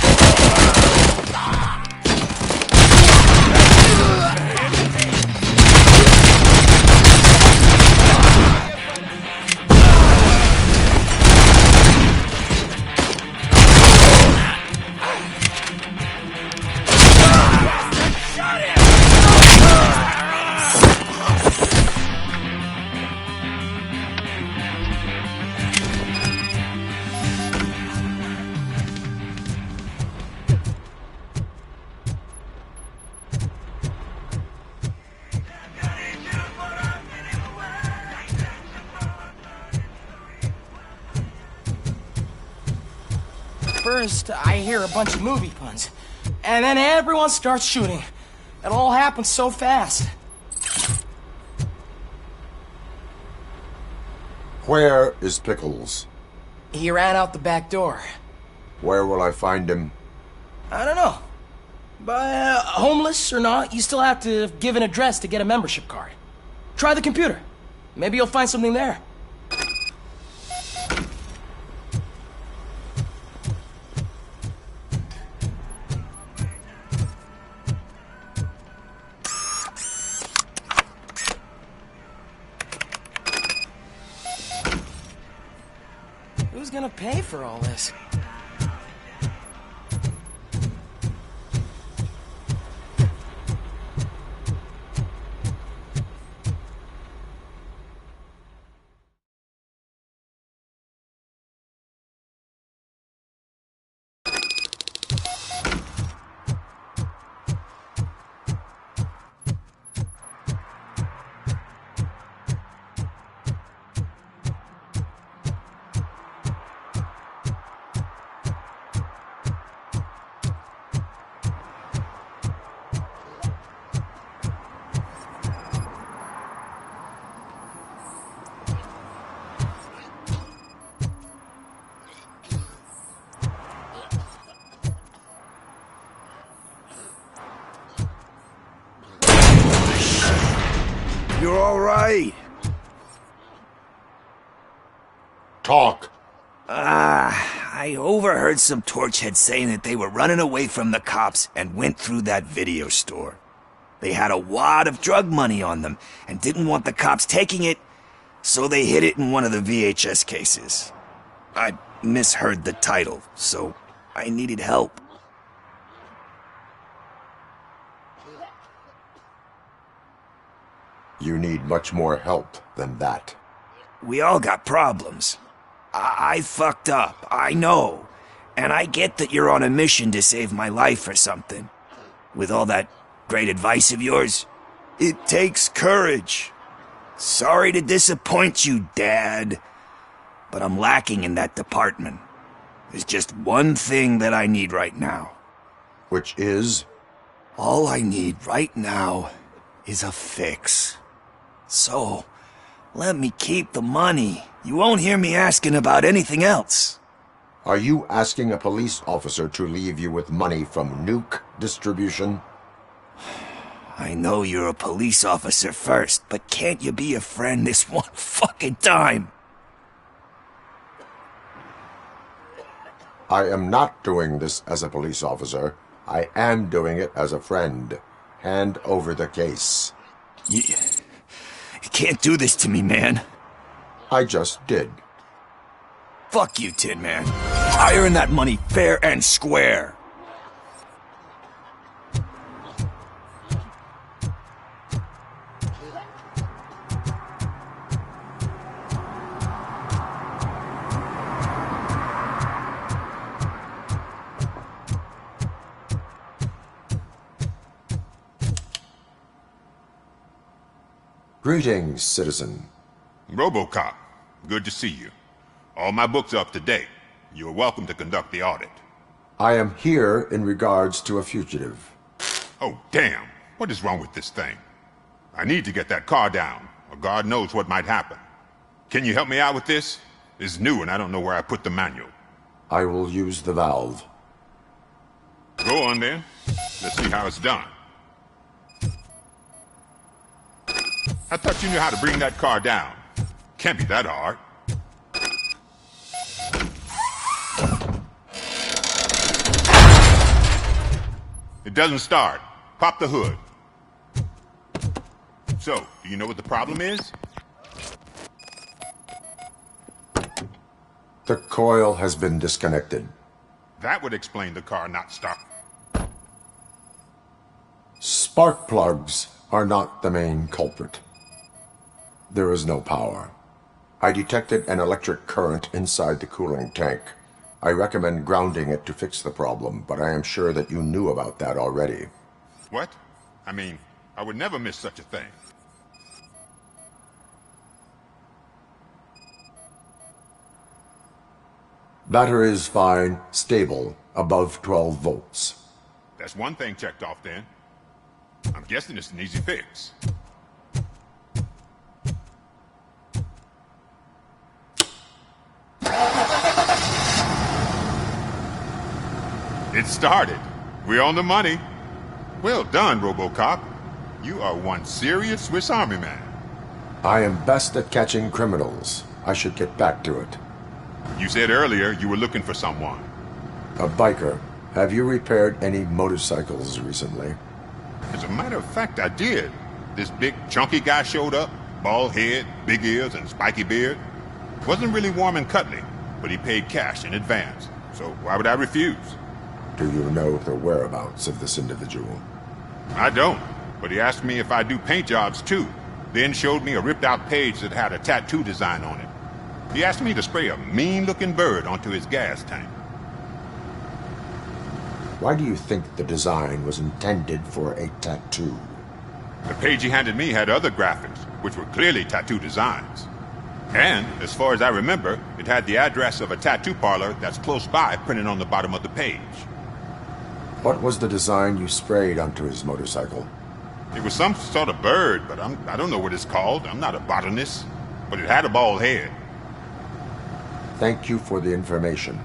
Speaker 10: First, I hear a bunch of movie puns, and then everyone starts shooting. It all happens so fast.
Speaker 5: Where is Pickles?
Speaker 10: He ran out the back door.
Speaker 5: Where will I find him?
Speaker 10: I don't know. But homeless or not, you still have to give an address to get a membership card. Try the computer. Maybe you'll find something there. Who's gonna pay for all this?
Speaker 18: You're all right.
Speaker 5: Talk.
Speaker 18: I overheard some torchheads saying that they were running away from the cops and went through that video store. They had a wad of drug money on them and didn't want the cops taking it, so they hid it in one of the VHS cases. I misheard the title, so I needed help.
Speaker 5: You need much more help than that.
Speaker 18: We all got problems. I fucked up, I know. And I get that you're on a mission to save my life or something. With all that great advice of yours, it takes courage. Sorry to disappoint you, Dad. But I'm lacking in that department. There's just one thing that I need right now.
Speaker 5: Which is?
Speaker 18: All I need right now is a fix. So, let me keep the money. You won't hear me asking about anything else.
Speaker 5: Are you asking a police officer to leave you with money from nuke distribution?
Speaker 18: I know you're a police officer first, but can't you be a friend this one fucking time?
Speaker 5: I am not doing this as a police officer. I am doing it as a friend. Hand over the case.
Speaker 18: You can't do this to me, man.
Speaker 5: I just did.
Speaker 18: Fuck you, Tin Man. I earned that money fair and square.
Speaker 5: Greetings, citizen.
Speaker 6: RoboCop, good to see you. All my books are up to date. You are welcome to conduct the audit.
Speaker 5: I am here in regards to a fugitive.
Speaker 6: Oh, damn. What is wrong with this thing? I need to get that car down, or God knows what might happen. Can you help me out with this? It's new and I don't know where I put the manual.
Speaker 5: I will use the valve.
Speaker 6: Go on then. Let's see how it's done. I thought you knew how to bring that car down. Can't be that hard. It doesn't start. Pop the hood. So, do you know what the problem is?
Speaker 5: The coil has been disconnected.
Speaker 6: That would explain the car not starting.
Speaker 5: Spark plugs are not the main culprit. There is no power. I detected an electric current inside the cooling tank. I recommend grounding it to fix the problem, but I am sure that you knew about that already.
Speaker 6: What? I mean, I would never miss such a thing.
Speaker 5: Battery is fine, stable, above 12 volts.
Speaker 6: That's one thing checked off then. I'm guessing it's an easy fix. It started. We're on the money. Well done, RoboCop. You are one serious Swiss Army man.
Speaker 5: I am best at catching criminals. I should get back to it.
Speaker 6: You said earlier you were looking for someone.
Speaker 5: A biker. Have you repaired any motorcycles recently?
Speaker 6: As a matter of fact, I did. This big, chunky guy showed up. Bald head, big ears, and spiky beard. Wasn't really warm and cuddly, but he paid cash in advance. So why would I refuse?
Speaker 5: Do you know the whereabouts of this individual?
Speaker 6: I don't, but he asked me if I do paint jobs too. Then showed me a ripped-out page that had a tattoo design on it. He asked me to spray a mean-looking bird onto his gas tank.
Speaker 5: Why do you think the design was intended for a tattoo?
Speaker 6: The page he handed me had other graphics, which were clearly tattoo designs. And, as far as I remember, it had the address of a tattoo parlor that's close by printed on the bottom of the page.
Speaker 5: What was the design you sprayed onto his motorcycle?
Speaker 6: It was some sort of bird, but I don't know what it's called. I'm not a botanist. But it had a bald head.
Speaker 5: Thank you for the information.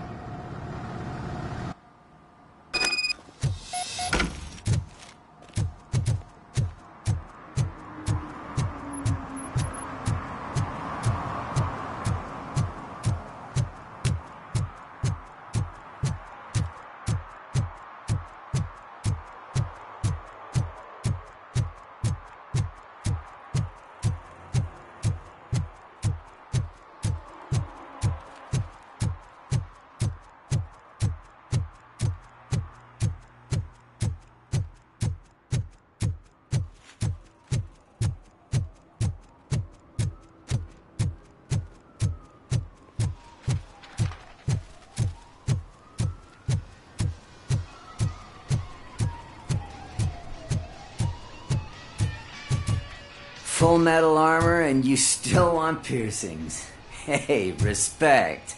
Speaker 4: full metal armor and you still want piercings. Hey, respect.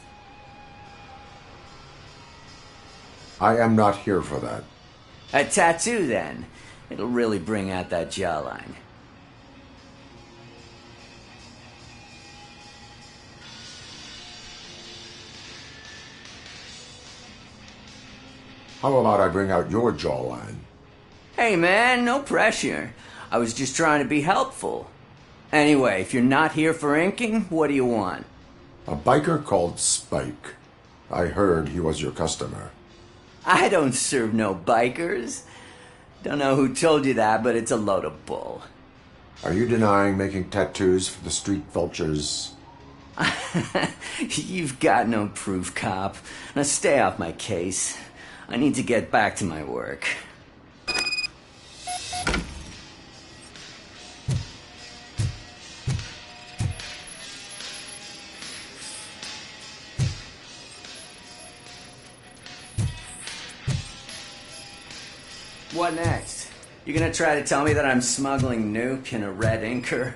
Speaker 5: I am not here for that.
Speaker 4: A tattoo, then. It'll really bring out that jawline.
Speaker 5: How about I bring out your jawline?
Speaker 4: Hey, man, no pressure. I was just trying to be helpful. Anyway, if you're not here for inking, what do you want?
Speaker 5: A biker called Spike. I heard he was your customer.
Speaker 4: I don't serve no bikers. Don't know who told you that, but it's a load of bull.
Speaker 5: Are you denying making tattoos for the street vultures?
Speaker 4: You've got no proof, cop. Now stay off my case. I need to get back to my work. What next? You gonna try to tell me that I'm smuggling nuke in a red inker?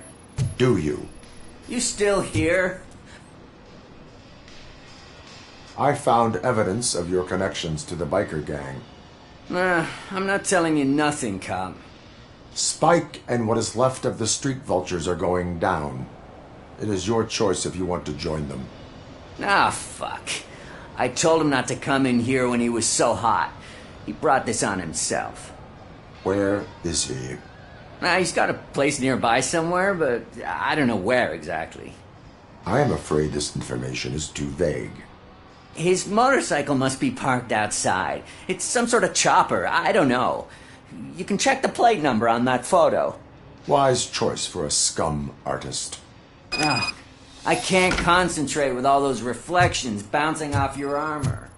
Speaker 5: Do you?
Speaker 4: You still here?
Speaker 5: I found evidence of your connections to the biker gang.
Speaker 4: I'm not telling you nothing, cop.
Speaker 5: Spike and what is left of the street vultures are going down. It is your choice if you want to join them.
Speaker 4: Ah, fuck. I told him not to come in here when he was so hot. He brought this on himself.
Speaker 5: Where is he?
Speaker 4: He's got a place nearby somewhere, but I don't know where exactly.
Speaker 5: I am afraid this information is too vague.
Speaker 4: His motorcycle must be parked outside. It's some sort of chopper. I don't know. You can check the plate number on that photo.
Speaker 5: Wise choice for a scum artist.
Speaker 4: Oh, I can't concentrate with all those reflections bouncing off your armor.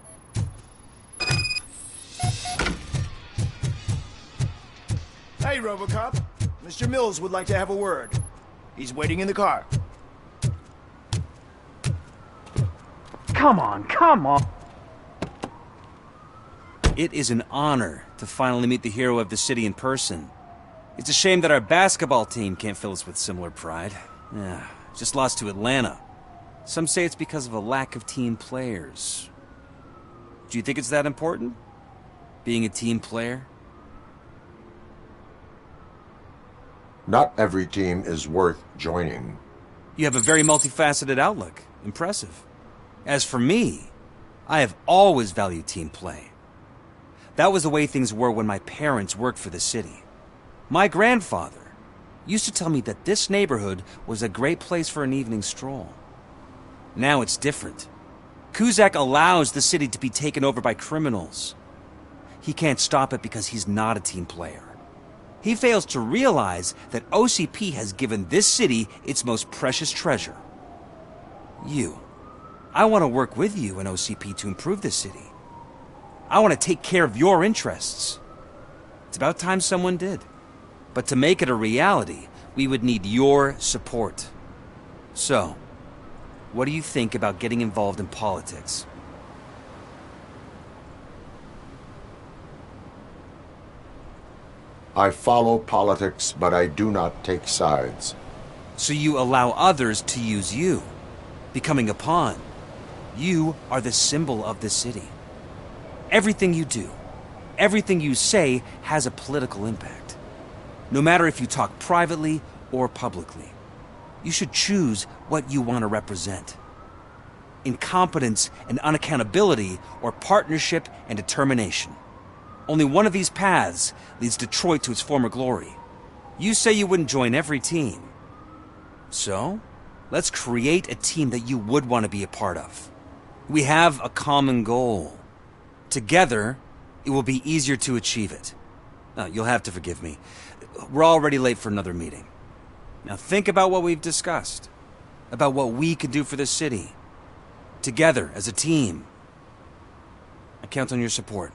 Speaker 11: Hey, Robocop. Mr. Mills would like to have a word. He's waiting in the car.
Speaker 20: Come on, come on.
Speaker 21: It is an honor to finally meet the hero of the city in person. It's a shame that our basketball team can't fill us with similar pride. Just lost to Atlanta. Some say it's because of a lack of team players. Do you think it's that important? Being a team player?
Speaker 5: Not every team is worth joining.
Speaker 21: You have a very multifaceted outlook. Impressive. As for me, I have always valued team play. That was the way things were when my parents worked for the city. My grandfather used to tell me that this neighborhood was a great place for an evening stroll. Now it's different. Kuzak allows the city to be taken over by criminals. He can't stop it because he's not a team player. He fails to realize that OCP has given this city its most precious treasure. You. I want to work with you and OCP to improve this city. I want to take care of your interests. It's about time someone did. But to make it a reality, we would need your support. So, what do you think about getting involved in politics?
Speaker 5: I follow politics, but I do not take sides.
Speaker 21: So you allow others to use you, becoming a pawn. You are the symbol of the city. Everything you do, everything you say has a political impact. No matter if you talk privately or publicly. You should choose what you want to represent. Incompetence and unaccountability, or partnership and determination. Only one of these paths leads Detroit to its former glory. You say you wouldn't join every team. So, let's create a team that you would want to be a part of. We have a common goal. Together, it will be easier to achieve it. You'll have to forgive me. We're already late for another meeting. Now think about what we've discussed. About what we could do for this city. Together, as a team. I count on your support.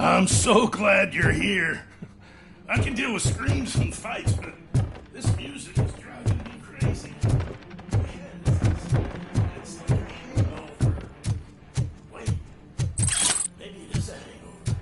Speaker 13: I'm so glad you're here. I can deal with screams and fights, but this music is driving me crazy. It's like a hangover. Wait, maybe it is a hangover.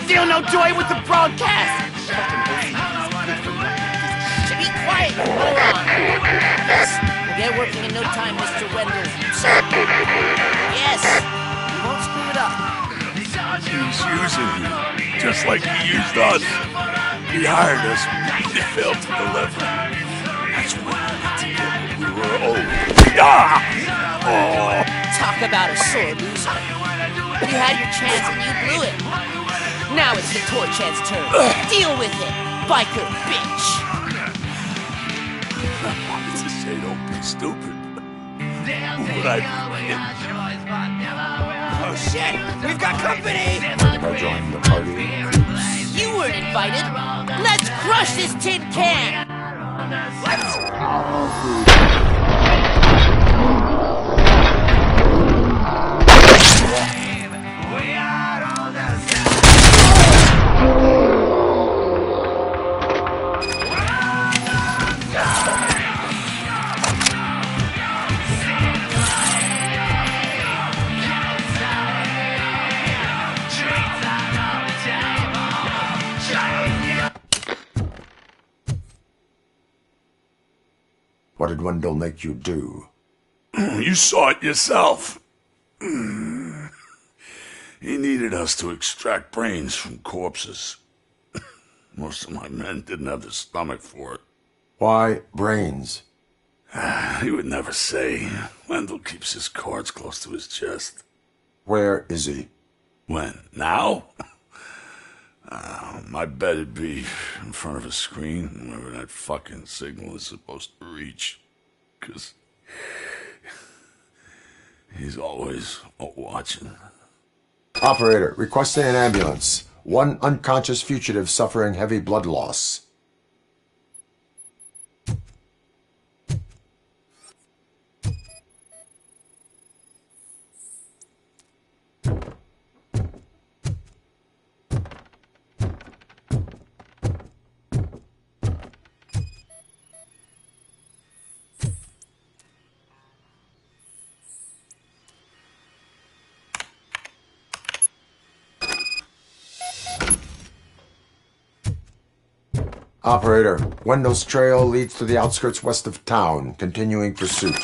Speaker 10: Still no joy with the broadcast! Be quiet, you moron! Yes, we'll get working in no time, Mr. Wendell. Yes, you won't screw it up.
Speaker 3: He's using you, just like he used us. He hired us, he failed to deliver. That's why we were old. Ah! Oh!
Speaker 10: Talk about a sore loser. You had your chance and you blew it. Now it's the toy chance turn. Deal with it, biker bitch.
Speaker 3: I wanted to say don't be stupid. But I...
Speaker 10: Oh shit, we've got company!
Speaker 5: By joining the party.
Speaker 10: You weren't invited. Let's crush this tin can!
Speaker 5: What did Wendell make you do?
Speaker 3: You saw it yourself. He needed us to extract brains from corpses. Most of my men didn't have the stomach for it.
Speaker 5: Why brains?
Speaker 3: He would never say. Wendell keeps his cards close to his chest.
Speaker 5: Where is he?
Speaker 3: When? Now? My bet it'd be in front of a screen, wherever that fucking signal is supposed to reach. 'Cause he's always watching.
Speaker 5: Operator, requesting an ambulance. One unconscious fugitive suffering heavy blood loss. Operator, Wendell's trail leads to the outskirts west of town, continuing pursuit.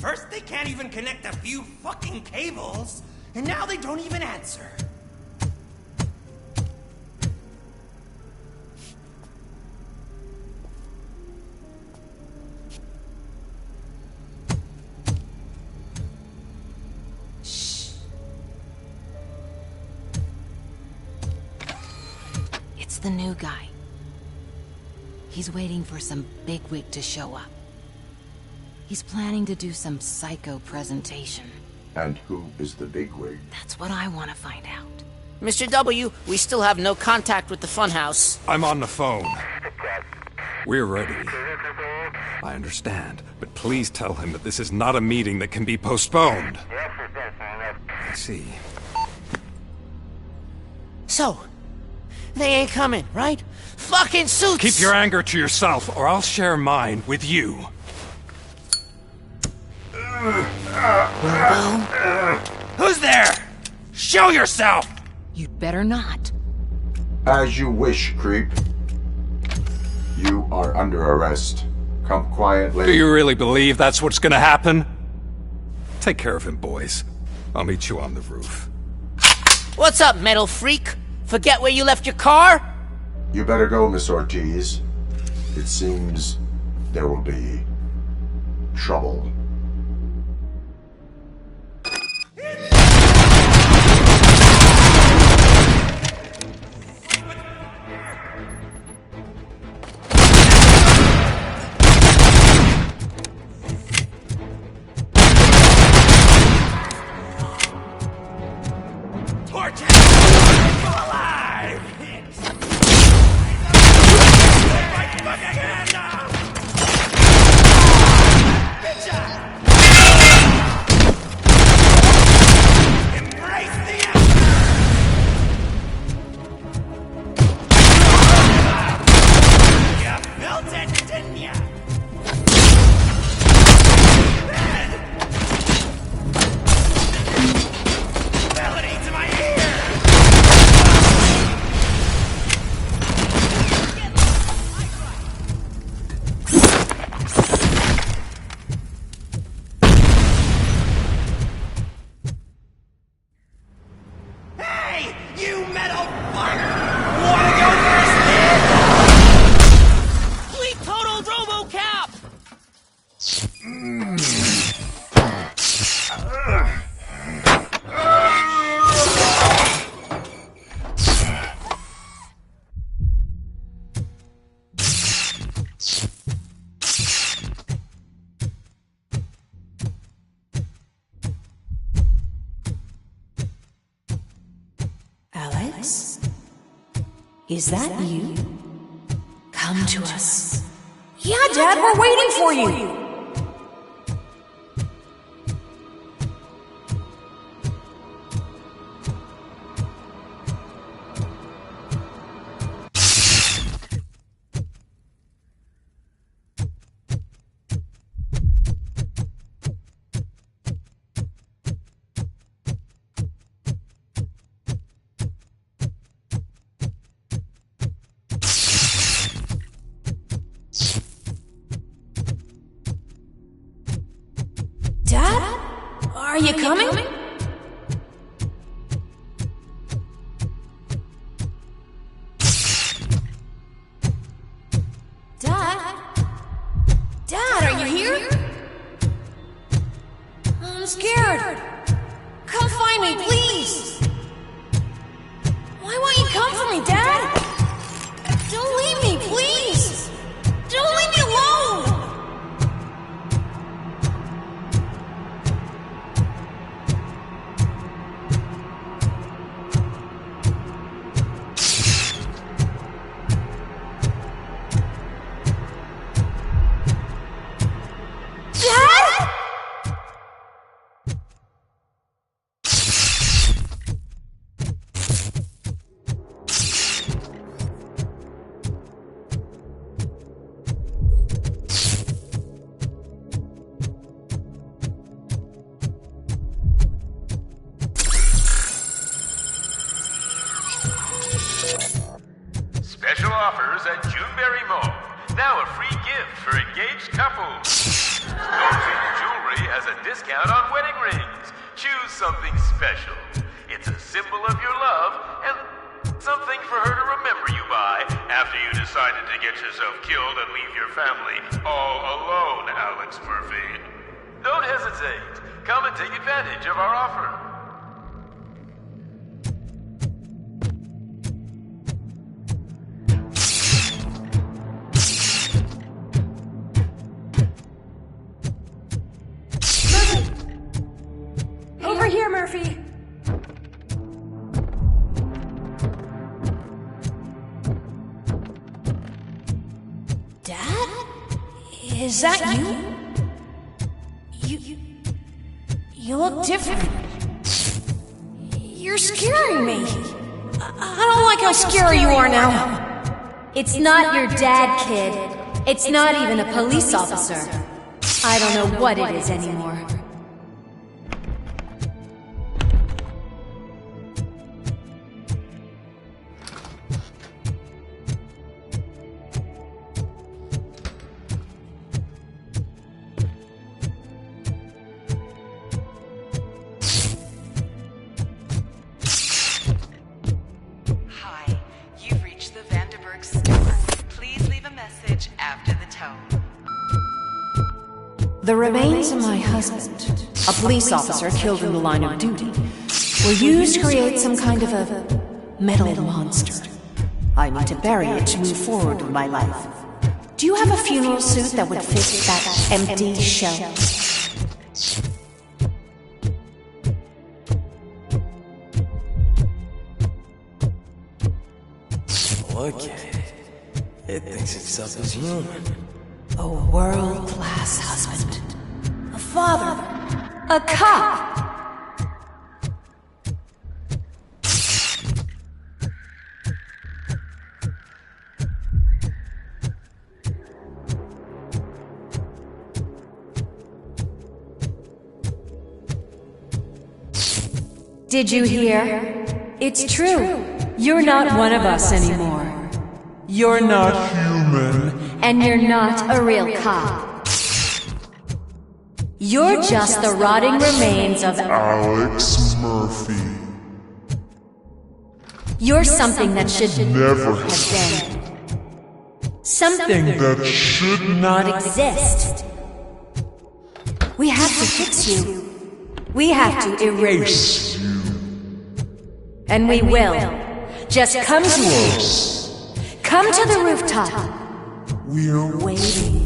Speaker 1: First, they can't even connect a few fucking cables, and now they don't even answer.
Speaker 12: It's the new guy. He's waiting for some bigwig to show up. He's planning to do some psycho presentation.
Speaker 5: And who is the bigwig?
Speaker 12: That's what I want to find out.
Speaker 2: Mr. W, we still have no contact with the funhouse.
Speaker 22: I'm on the phone. We're ready. I understand, but please tell him that this is not a meeting that can be postponed. I see.
Speaker 2: So, they ain't coming, right? Fucking suits!
Speaker 22: Keep your anger to yourself, or I'll share mine with you.
Speaker 1: Who's there? Show yourself!
Speaker 12: You'd better not.
Speaker 5: As you wish, creep. You are under arrest. Come quietly.
Speaker 22: Do you really believe that's what's gonna happen? Take care of him, boys. I'll meet you on the roof.
Speaker 2: What's up, metal freak? Forget where you left your car?
Speaker 5: You better go, Miss Ortiz. It seems there will be trouble.
Speaker 19: Alex? Is that you? Come to us.
Speaker 12: Yeah, Dad, we're waiting for you. Dad? Are you coming? Dad? Dad, are you here? I'm scared. Come find me, please. Why won't you come for me, Dad? Don't leave me, please. Don't leave me alone.
Speaker 24: Special offers at Juneberry Mall. Now a free gift for engaged couples. Gold jewelry has a discount on wedding rings. Choose something special. It's a symbol of your love and something for her to remember you by after you decided to get yourself killed and leave your family all alone, Alex Murphy. Don't hesitate. Come and take advantage of our offer.
Speaker 8: Over here, Murphy.
Speaker 19: Dad? Is that you? You look different. You're scaring me. I don't like how scary you are now.
Speaker 8: It's not your dad, kid. It's not even a police officer. I don't know what it is anymore.
Speaker 19: The remains of my husband, a police officer killed in the line of duty, were used to create some kind of a metal monster. I need to bury it to move forward with my life. Do you have a funeral suit that would fit that empty shell?
Speaker 10: Look at it. It thinks itself as human.
Speaker 19: A world-class husband. A father.
Speaker 8: A cop. Did you hear? It's true. You're not one of us anymore. You're not human. And you're not a real cop. You're just the rotting remains of
Speaker 15: Alex Murphy.
Speaker 8: You're something that should
Speaker 15: never
Speaker 8: have been. Something
Speaker 15: that should not
Speaker 8: exist. We have to fix you. We have to erase you. And we will. Just come to us. Come to the rooftop.
Speaker 15: We're
Speaker 8: waiting.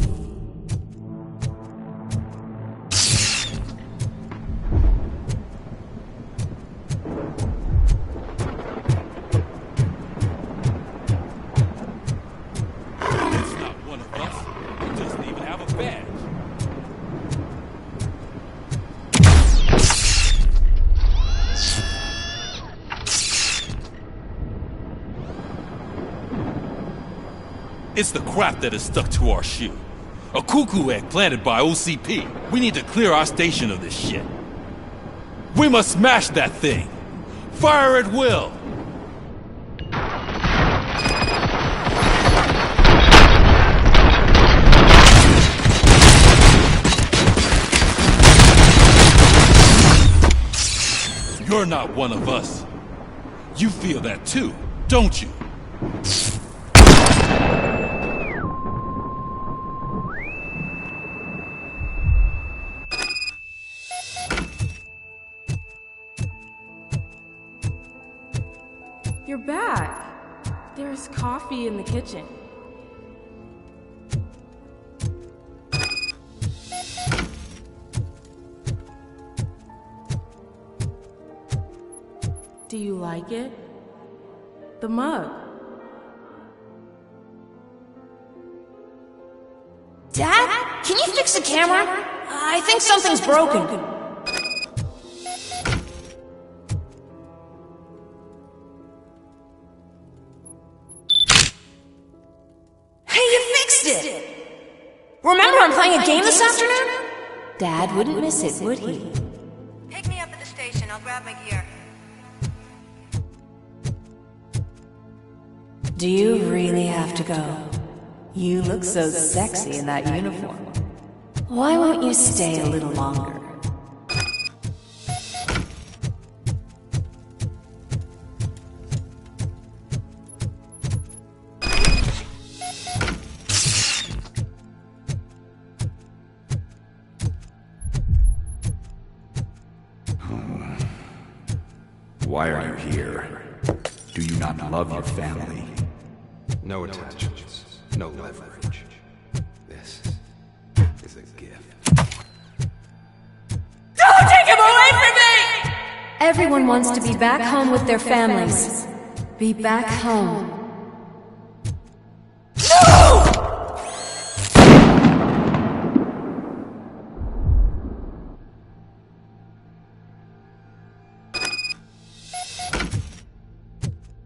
Speaker 9: It's not one of us. He doesn't even have a badge. It's the crap that is stuck to our shoe. A cuckoo egg planted by OCP. We need to clear our station of this shit. We must smash that thing. Fire at will. You're not one of us. You feel that too, don't you?
Speaker 17: You're back. There's coffee in the kitchen. Do you like it? The mug.
Speaker 19: Dad? Can you fix the camera? I think something's broken. Remember I'm playing a game this afternoon?
Speaker 8: Dad wouldn't miss it, would he?
Speaker 12: Pick me up at the station. I'll grab my gear.
Speaker 19: Do you really have to go? You look so sexy in that uniform. Why won't you stay a little longer?
Speaker 22: Why are you here? Do you not love your family? No attachments, no leverage. This is a gift.
Speaker 8: Don't take him away from me! Everyone wants to be back home with their families. Be back home.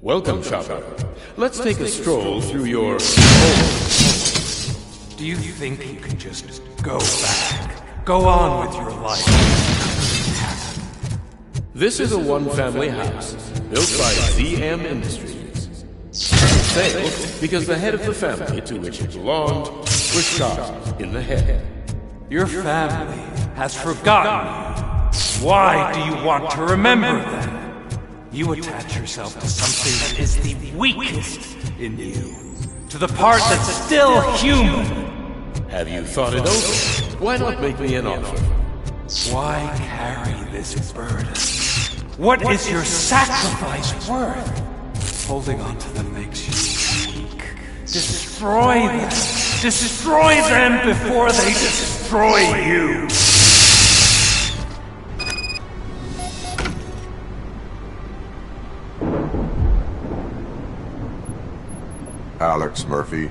Speaker 7: Welcome, Chopper. Let's take a stroll through your home.
Speaker 22: Do you think you can just go back? Go on with your life?
Speaker 7: This is a one-family house, built by ZM Industries. It failed because the head of the family to which it belonged was shot in the head.
Speaker 22: Your family has forgotten you. Why do you want to remember them? You attach yourself to something that is the weakest in you. To the part that's still human.
Speaker 7: Have you thought it over? Why not make me an offer?
Speaker 22: Why carry this burden? What is your sacrifice worth? Holding on to them makes you weak. Destroy them. Destroy them before they destroy you.
Speaker 5: Alex Murphy,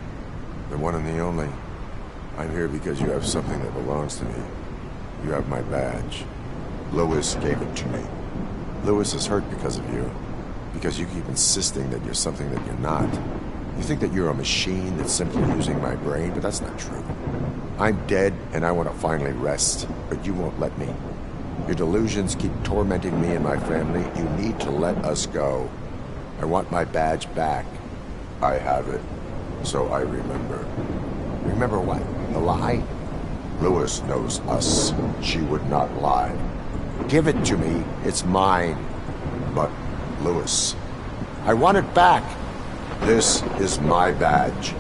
Speaker 5: the one and the only. I'm here because you have something that belongs to me. You have my badge. Lewis gave it to me. Lewis is hurt because of you. Because you keep insisting that you're something that you're not. You think that you're a machine that's simply using my brain, but that's not true. I'm dead, and I want to finally rest, but you won't let me. Your delusions keep tormenting me and my family. You need to let us go. I want my badge back. I have it, so I remember. Remember what? The lie? Lewis knows us. She would not lie. Give it to me. It's mine. But, Lewis, I want it back. This is my badge.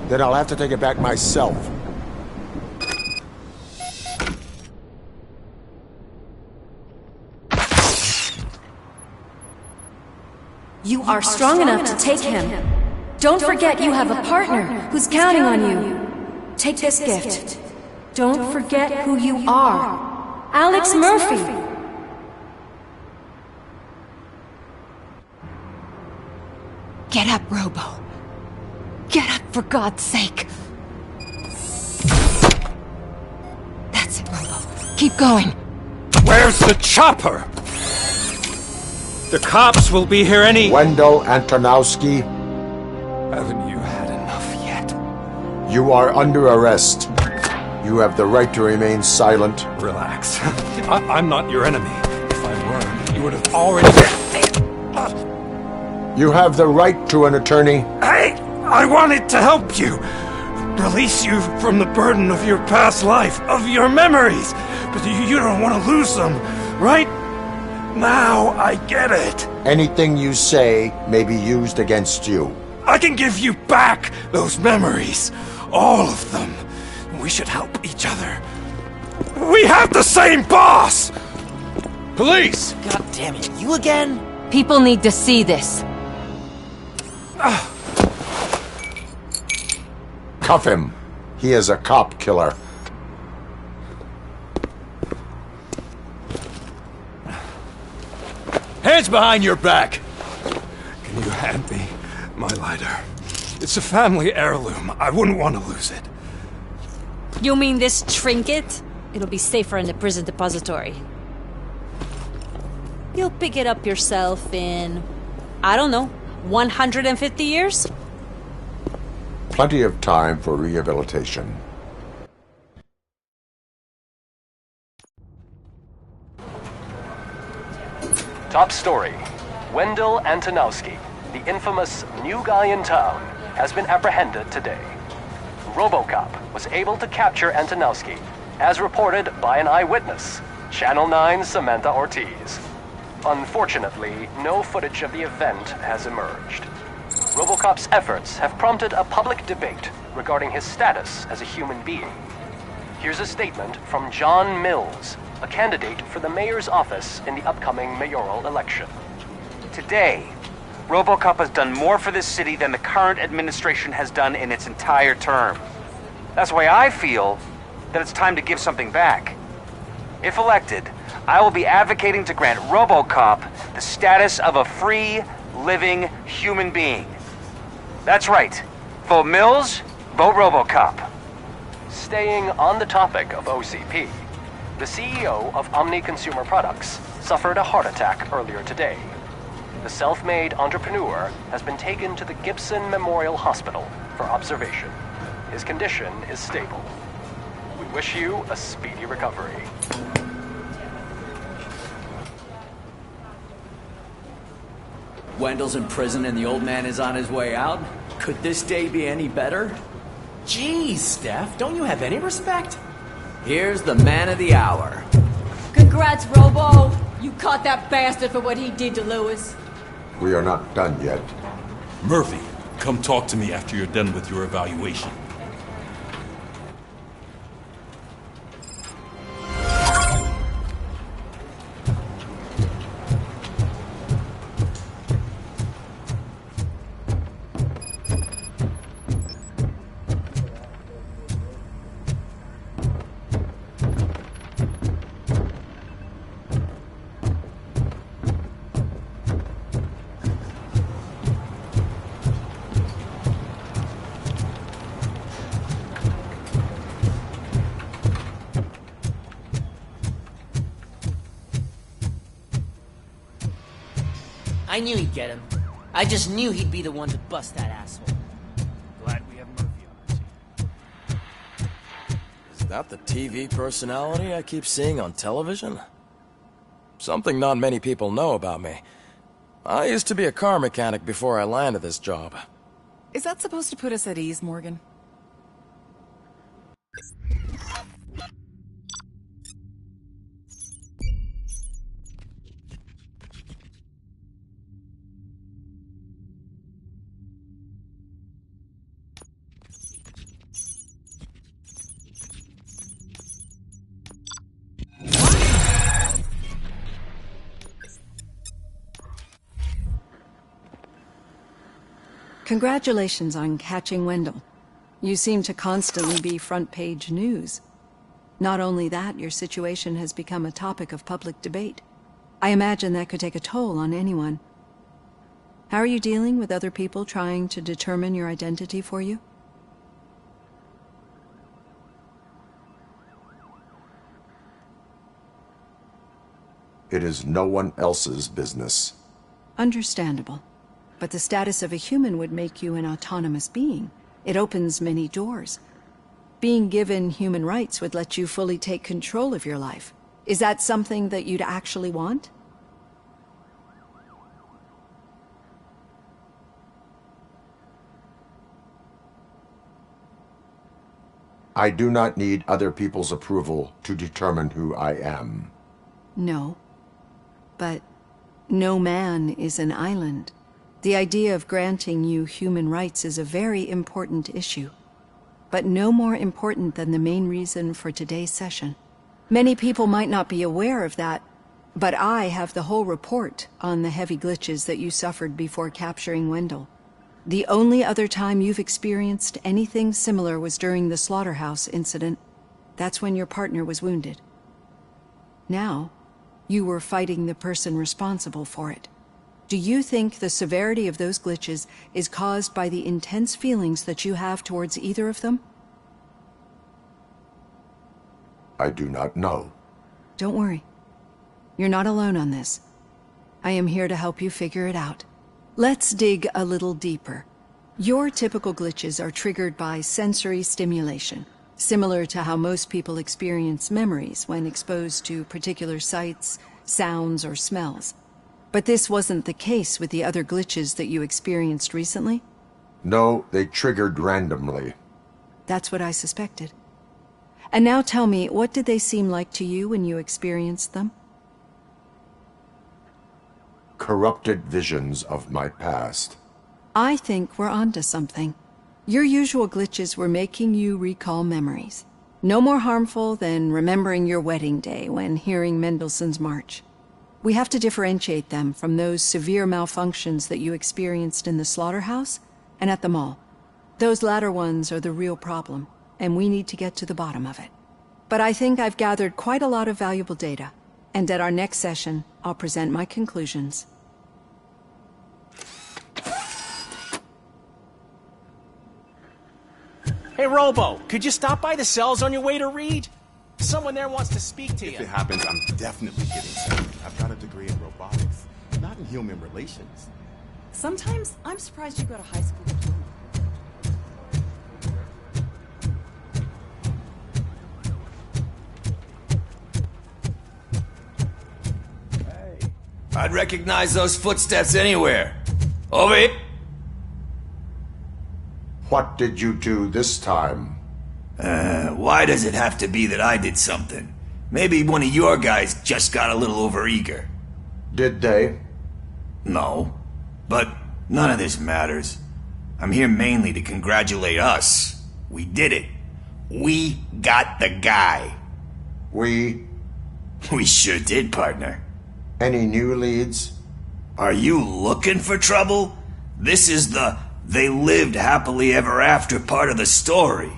Speaker 5: Then I'll have to take it back myself.
Speaker 8: You are strong enough to take him. Don't forget you have a partner who's counting on you. Take this gift. Don't forget who you are. Alex Murphy.
Speaker 19: Get up, Robo. Get up, for God's sake. That's it, Robo. Keep going.
Speaker 22: Where's the chopper? The cops will be here any...
Speaker 5: Wendell Antonowski.
Speaker 22: Haven't you had enough yet?
Speaker 5: You are under arrest. You have the right to remain silent.
Speaker 22: Relax. I'm not your enemy. If I were, you would have already...
Speaker 5: You have the right to an attorney.
Speaker 22: Hey! I wanted to help you! Release you from the burden of your past life, of your memories! But you don't want to lose them, right? Now I get it.
Speaker 5: Anything you say may be used against you.
Speaker 22: I can give you back those memories. All of them. We should help each other. We have the same boss!
Speaker 2: Police! God damn it, you again?
Speaker 12: People need to see this.
Speaker 5: Cuff him. He is a cop killer.
Speaker 11: Hands behind your back!
Speaker 22: Can you hand me my lighter? It's a family heirloom. I wouldn't want to lose it.
Speaker 14: You mean this trinket? It'll be safer in the prison depository. You'll pick it up yourself in, I don't know, 150 years?
Speaker 5: Plenty of time for rehabilitation.
Speaker 16: Top story. Wendell Antonowski, the infamous new guy in town, has been apprehended today. RoboCop was able to capture Antonowski, as reported by an eyewitness, Channel 9's Samantha Ortiz. Unfortunately, no footage of the event has emerged. RoboCop's efforts have prompted a public debate regarding his status as a human being. Here's a statement from John Mills, a candidate for the mayor's office in the upcoming mayoral election.
Speaker 21: Today, RoboCop has done more for this city than the current administration has done in its entire term. That's why I feel that it's time to give something back. If elected, I will be advocating to grant RoboCop the status of a free, living human being. That's right. Vote Mills, vote RoboCop.
Speaker 16: Staying on the topic of OCP, the CEO of Omni Consumer Products suffered a heart attack earlier today. The self-made entrepreneur has been taken to the Gibson Memorial Hospital for observation. His condition is stable. We wish you a speedy recovery.
Speaker 4: Wendell's in prison and the old man is on his way out? Could this day be any better?
Speaker 6: Jeez, Steph, don't you have any respect?
Speaker 4: Here's the man of the hour.
Speaker 18: Congrats, Robo! You caught that bastard for what he did to Lewis.
Speaker 5: We are not done yet.
Speaker 23: Murphy, come talk to me after you're done with your evaluation.
Speaker 2: I knew he'd get him. I just knew he'd be the one to bust that asshole.
Speaker 11: Glad we have Murphy on the team.
Speaker 25: Is that the TV personality I keep seeing on television? Something not many people know about me. I used to be a car mechanic before I landed this job.
Speaker 26: Is that supposed to put us at ease, Morgan?
Speaker 8: Congratulations on catching Wendell. You seem to constantly be front-page news. Not only that, your situation has become a topic of public debate. I imagine that could take a toll on anyone. How are you dealing with other people trying to determine your identity for you?
Speaker 5: It is no one else's business.
Speaker 8: Understandable. But the status of a human would make you an autonomous being. It opens many doors. Being given human rights would let you fully take control of your life. Is that something that you'd actually want?
Speaker 5: I do not need other people's approval to determine who I am.
Speaker 8: No. But no man is an island. The idea of granting you human rights is a very important issue, but no more important than the main reason for today's session. Many people might not be aware of that, but I have the whole report on the heavy glitches that you suffered before capturing Wendell. The only other time you've experienced anything similar was during the slaughterhouse incident. That's when your partner was wounded. Now, you were fighting the person responsible for it. Do you think the severity of those glitches is caused by the intense feelings that you have towards either of them?
Speaker 5: I do not know.
Speaker 8: Don't worry. You're not alone on this. I am here to help you figure it out. Let's dig a little deeper. Your typical glitches are triggered by sensory stimulation, similar to how most people experience memories when exposed to particular sights, sounds, or smells. But this wasn't the case with the other glitches that you experienced recently?
Speaker 5: No, they triggered randomly.
Speaker 8: That's what I suspected. And now tell me, what did they seem like to you when you experienced them?
Speaker 5: Corrupted visions of my past.
Speaker 8: I think we're onto something. Your usual glitches were making you recall memories. No more harmful than remembering your wedding day when hearing Mendelssohn's March.
Speaker 1: We have to differentiate them from those severe malfunctions that you experienced in the slaughterhouse and at the mall. Those latter ones are the real problem, and we need to get to the bottom of it. But I think I've gathered quite a lot of valuable data, and at our next session, I'll present my conclusions.
Speaker 6: Hey, Robo, could you stop by the cells on your way to Reed? Someone there wants to speak to you.
Speaker 3: If it happens, I'm definitely getting saved. I've got a degree in robotics, not in human relations.
Speaker 26: Sometimes I'm surprised you got a high school diploma.
Speaker 10: I'd recognize those footsteps anywhere. Over here.
Speaker 5: What did you do this time?
Speaker 10: Why does it have to be that I did something? Maybe one of your guys just got a little overeager.
Speaker 5: Did they?
Speaker 10: No. But none of this matters. I'm here mainly to congratulate us. We did it. We got the guy.
Speaker 5: We
Speaker 10: sure did, partner.
Speaker 5: Any new leads?
Speaker 10: Are you looking for trouble? This is the "they lived happily ever after" part of the story.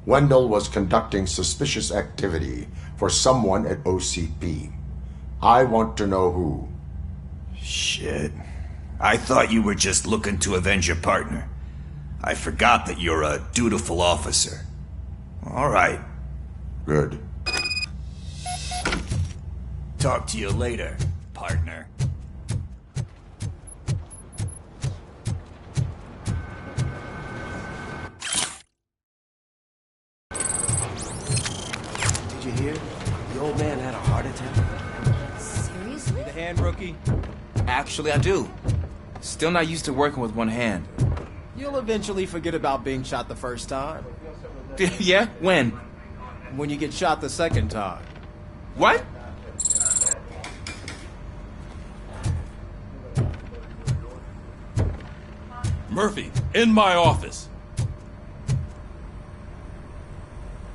Speaker 5: Wendell was conducting suspicious activity for someone at OCP. I want to know who.
Speaker 10: Shit. I thought you were just looking to avenge your partner. I forgot that you're a dutiful officer. All right.
Speaker 5: Good.
Speaker 10: Talk to you later, partner.
Speaker 6: Did you hear? The old man had a heart attack.
Speaker 18: Seriously?
Speaker 11: The hand, rookie?
Speaker 13: Actually, I do. Still not used to working with one hand.
Speaker 11: You'll eventually forget about being shot the first time.
Speaker 13: Yeah? When?
Speaker 11: When you get shot the second time.
Speaker 13: What?
Speaker 23: Murphy, in my office.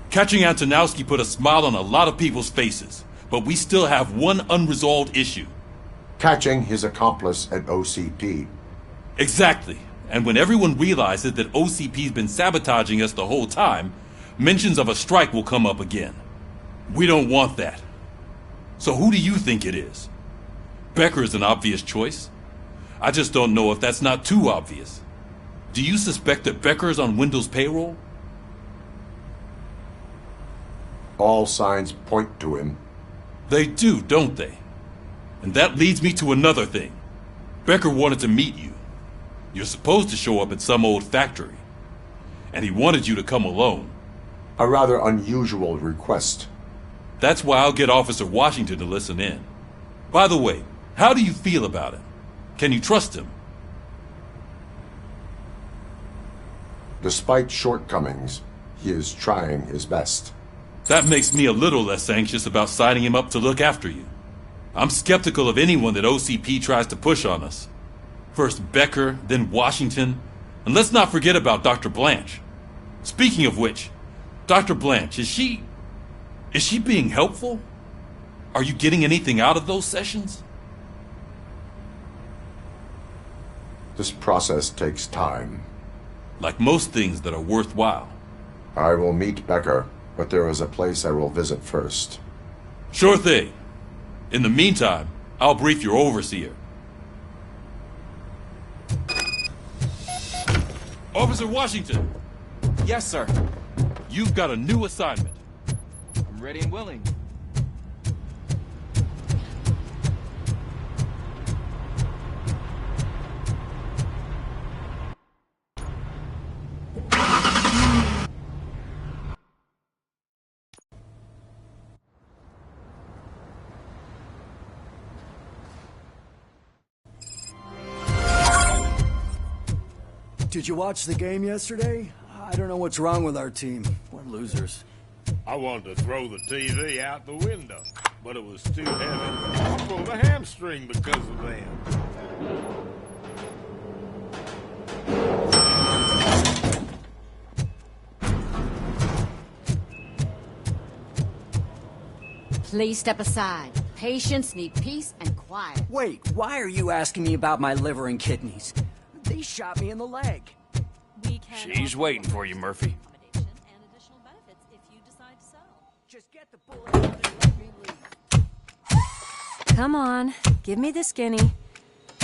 Speaker 23: Catching Antonowski put a smile on a lot of people's faces, but we still have one unresolved issue.
Speaker 5: Catching his accomplice at OCP.
Speaker 23: Exactly. And when everyone realizes that OCP's been sabotaging us the whole time, mentions of a strike will come up again. We don't want that. So who do you think it is? Becker is an obvious choice. I just don't know if that's not too obvious. Do you suspect that Becker is on Wendell's payroll?
Speaker 5: All signs point to him.
Speaker 23: They do, don't they? And that leads me to another thing. Becker wanted to meet you. You're supposed to show up at some old factory. And he wanted you to come alone.
Speaker 5: A rather unusual request.
Speaker 23: That's why I'll get Officer Washington to listen in. By the way, how do you feel about him? Can you trust him?
Speaker 5: Despite shortcomings, he is trying his best.
Speaker 23: That makes me a little less anxious about signing him up to look after you. I'm skeptical of anyone that OCP tries to push on us. First Becker, then Washington, and let's not forget about Dr. Blanche. Speaking of which, Dr. Blanche, is she being helpful? Are you getting anything out of those sessions?
Speaker 5: This process takes time.
Speaker 23: Like most things that are worthwhile.
Speaker 5: I will meet Becker, but there is a place I will visit first.
Speaker 23: Sure thing. In the meantime, I'll brief your overseer. Officer Washington!
Speaker 13: Yes, sir.
Speaker 23: You've got a new assignment.
Speaker 13: I'm ready and willing.
Speaker 20: Did you watch the game yesterday? I don't know what's wrong with our team. We're losers.
Speaker 24: I wanted to throw the TV out the window, but it was too heavy. I pulled a hamstring because of that.
Speaker 18: Please step aside. Patients need peace and
Speaker 7: quiet.
Speaker 11: Wait, why are you asking me about my liver and kidneys? They shot me in the leg.
Speaker 13: She's waiting for you, Murphy.
Speaker 11: Just get the bullet out and let me leave.
Speaker 8: Come on, give me the skinny.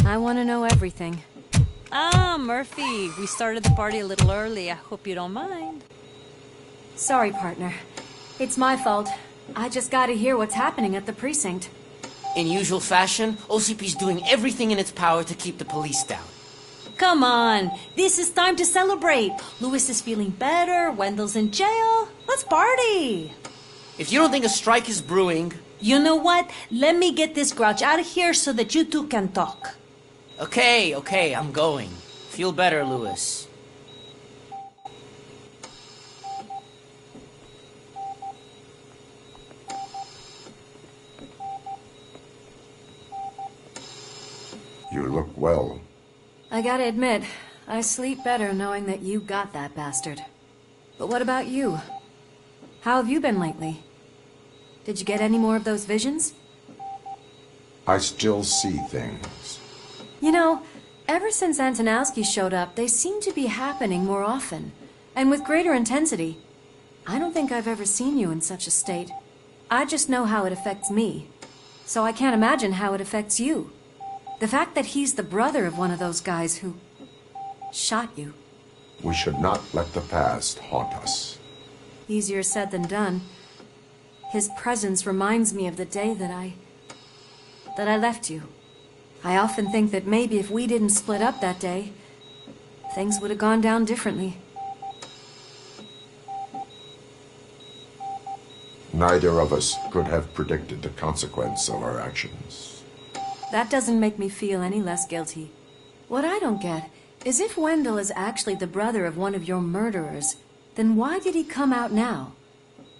Speaker 8: I want to know everything.
Speaker 14: Ah, Murphy, we started the party a little early. I hope you don't mind.
Speaker 8: Sorry, partner. It's my fault. I just gotta hear what's happening at the precinct.
Speaker 2: In usual fashion, OCP's doing everything in its power to keep the police down.
Speaker 14: Come on, this is time to celebrate. Louis is feeling better, Wendell's in jail. Let's party.
Speaker 2: If you don't think a strike is brewing...
Speaker 14: You know what? Let me get this grouch out of here so that you two can talk.
Speaker 2: Okay, I'm going. Feel better, Louis.
Speaker 5: You look well.
Speaker 8: I gotta admit, I sleep better knowing that you got that bastard. But what about you? How have you been lately? Did you get any more of those visions?
Speaker 5: I still see things.
Speaker 8: You know, ever since Antonowski showed up, they seem to be happening more often, and with greater intensity. I don't think I've ever seen you in such a state. I just know how it affects me, so I can't imagine how it affects you. The fact that he's the brother of one of those guys who shot you.
Speaker 5: We should not let the past haunt us.
Speaker 8: Easier said than done. His presence reminds me of the day that I left you. I often think that maybe if we didn't split up that day, things would have gone down differently.
Speaker 5: Neither of us could have predicted the consequence of our actions.
Speaker 8: That doesn't make me feel any less guilty. What I don't get is if Wendell is actually the brother of one of your murderers, then why did he come out now?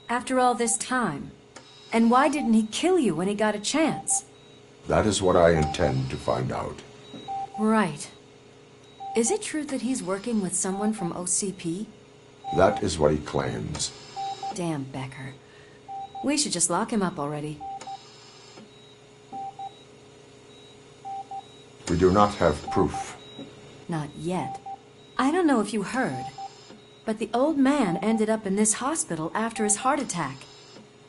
Speaker 8: After all this time? And why didn't he kill you when he got a chance?
Speaker 5: That is what I intend to find out.
Speaker 8: Right. Is it true that he's working with someone from OCP?
Speaker 5: That is what he claims.
Speaker 8: Damn Becker. We should just lock him up already.
Speaker 5: We do not have proof.
Speaker 8: Not yet. I don't know if you heard, but the old man ended up in this hospital after his heart attack.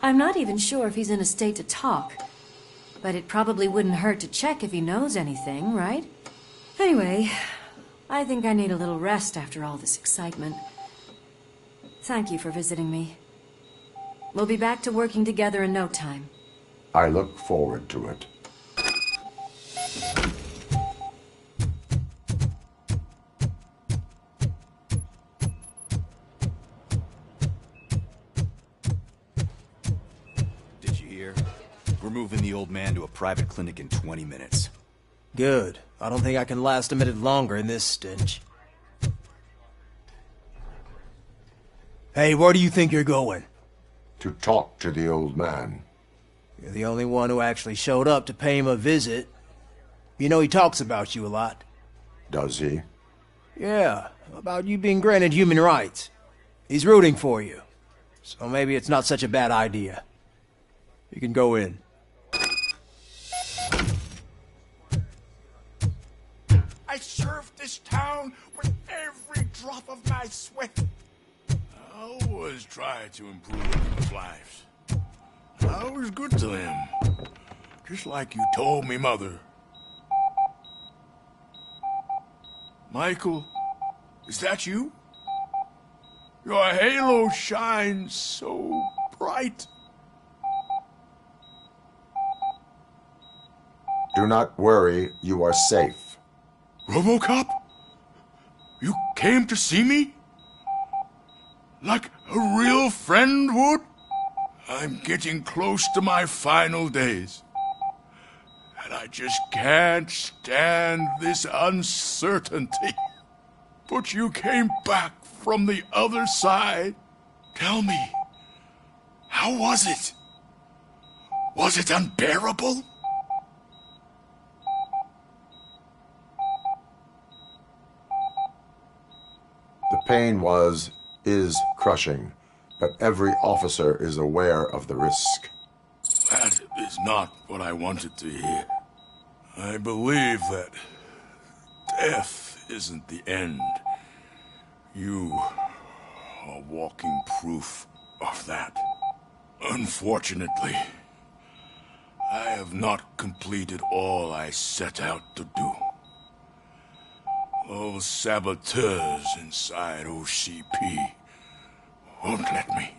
Speaker 8: I'm not even sure if he's in a state to talk, but it probably wouldn't hurt to check if he knows anything, right? Anyway, I think I need a little rest after all this excitement. Thank you for visiting me. We'll be back to working together in no time.
Speaker 5: I look forward to it.
Speaker 9: Did you hear? We're moving the old man to a private clinic in 20 minutes.
Speaker 11: Good. I don't think I can last a minute longer in this stench. Hey, where do you think you're going?
Speaker 5: To talk to the old man.
Speaker 11: You're the only one who actually showed up to pay him a visit. You know he talks about you a lot.
Speaker 5: Does he?
Speaker 11: Yeah, about you being granted human rights. He's rooting for you. So maybe it's not such a bad idea. You can go in.
Speaker 10: I served this town with every drop of my sweat.
Speaker 24: I always try to improve people's lives. I was good to them. Just like you told me, Mother. Michael, is that you? Your halo shines so bright.
Speaker 5: Do not worry, you are safe.
Speaker 24: RoboCop? You came to see me? Like a real friend would? I'm getting close to my final days. And I just can't stand this uncertainty. But you came back from the other side. Tell me, how was it? Was it unbearable?
Speaker 5: The pain is crushing, but every officer is aware of the risk.
Speaker 24: That is not what I wanted to hear. I believe that death isn't the end. You are walking proof of that. Unfortunately, I have not completed all I set out to do. Those saboteurs inside OCP won't let me.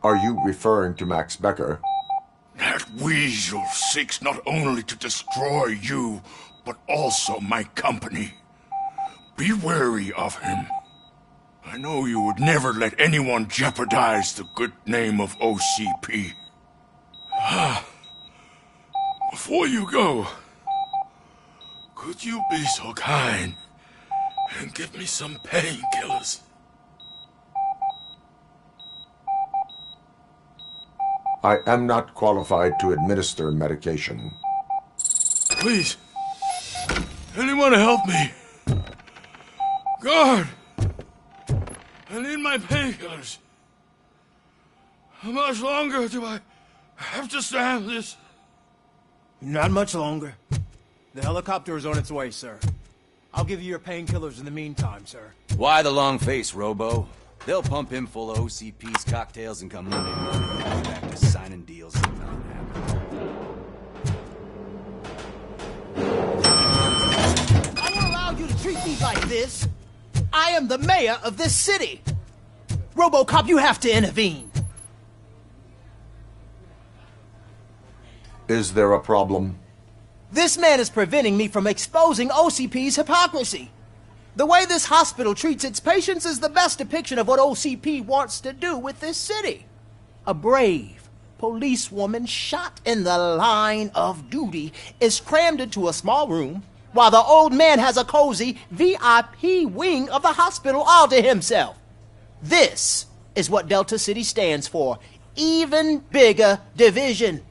Speaker 5: Are you referring to Max Becker?
Speaker 24: That weasel seeks not only to destroy you, but also my company. Be wary of him. I know you would never let anyone jeopardize the good name of OCP. Before you go, could you be so kind and give me some painkillers?
Speaker 5: I am not qualified to administer medication.
Speaker 24: Please, anyone help me? Guard! I need my painkillers. How much longer do I have to stand this?
Speaker 11: Not much longer. The helicopter is on its way, sir. I'll give you your painkillers in the meantime, sir.
Speaker 9: Why the long face, Robo? They'll pump him full of OCP's cocktails and come Monday morning and go back to signing deals and nothing happened.
Speaker 6: I won't allow you to treat me like this. I am the mayor of this city. RoboCop, you have to intervene.
Speaker 5: Is there a problem?
Speaker 6: This man is preventing me from exposing OCP's hypocrisy. The way this hospital treats its patients is the best depiction of what OCP wants to do with this city. A brave policewoman shot in the line of duty is crammed into a small room, while the old man has a cozy VIP wing of the hospital all to himself. This is what Delta City stands for. Even bigger division.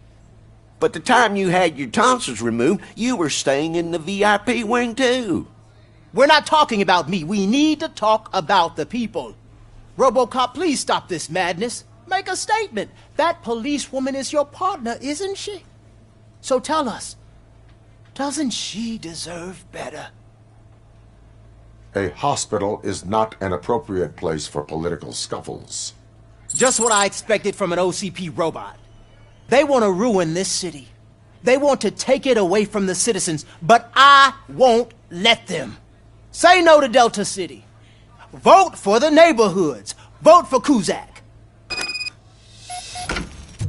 Speaker 7: But the time you had your tonsils removed, you were staying in the VIP wing too.
Speaker 6: We're not talking about me. We need to talk about the people. RoboCop, please stop this madness. Make a statement. That policewoman is your partner, isn't she? So tell us, doesn't she deserve better?
Speaker 5: A hospital is not an appropriate place for political scuffles.
Speaker 6: Just what I expected from an OCP robot. They want to ruin this city. They want to take it away from the citizens, but I won't let them. Say no to Delta City. Vote for the neighborhoods. Vote for Kuzak.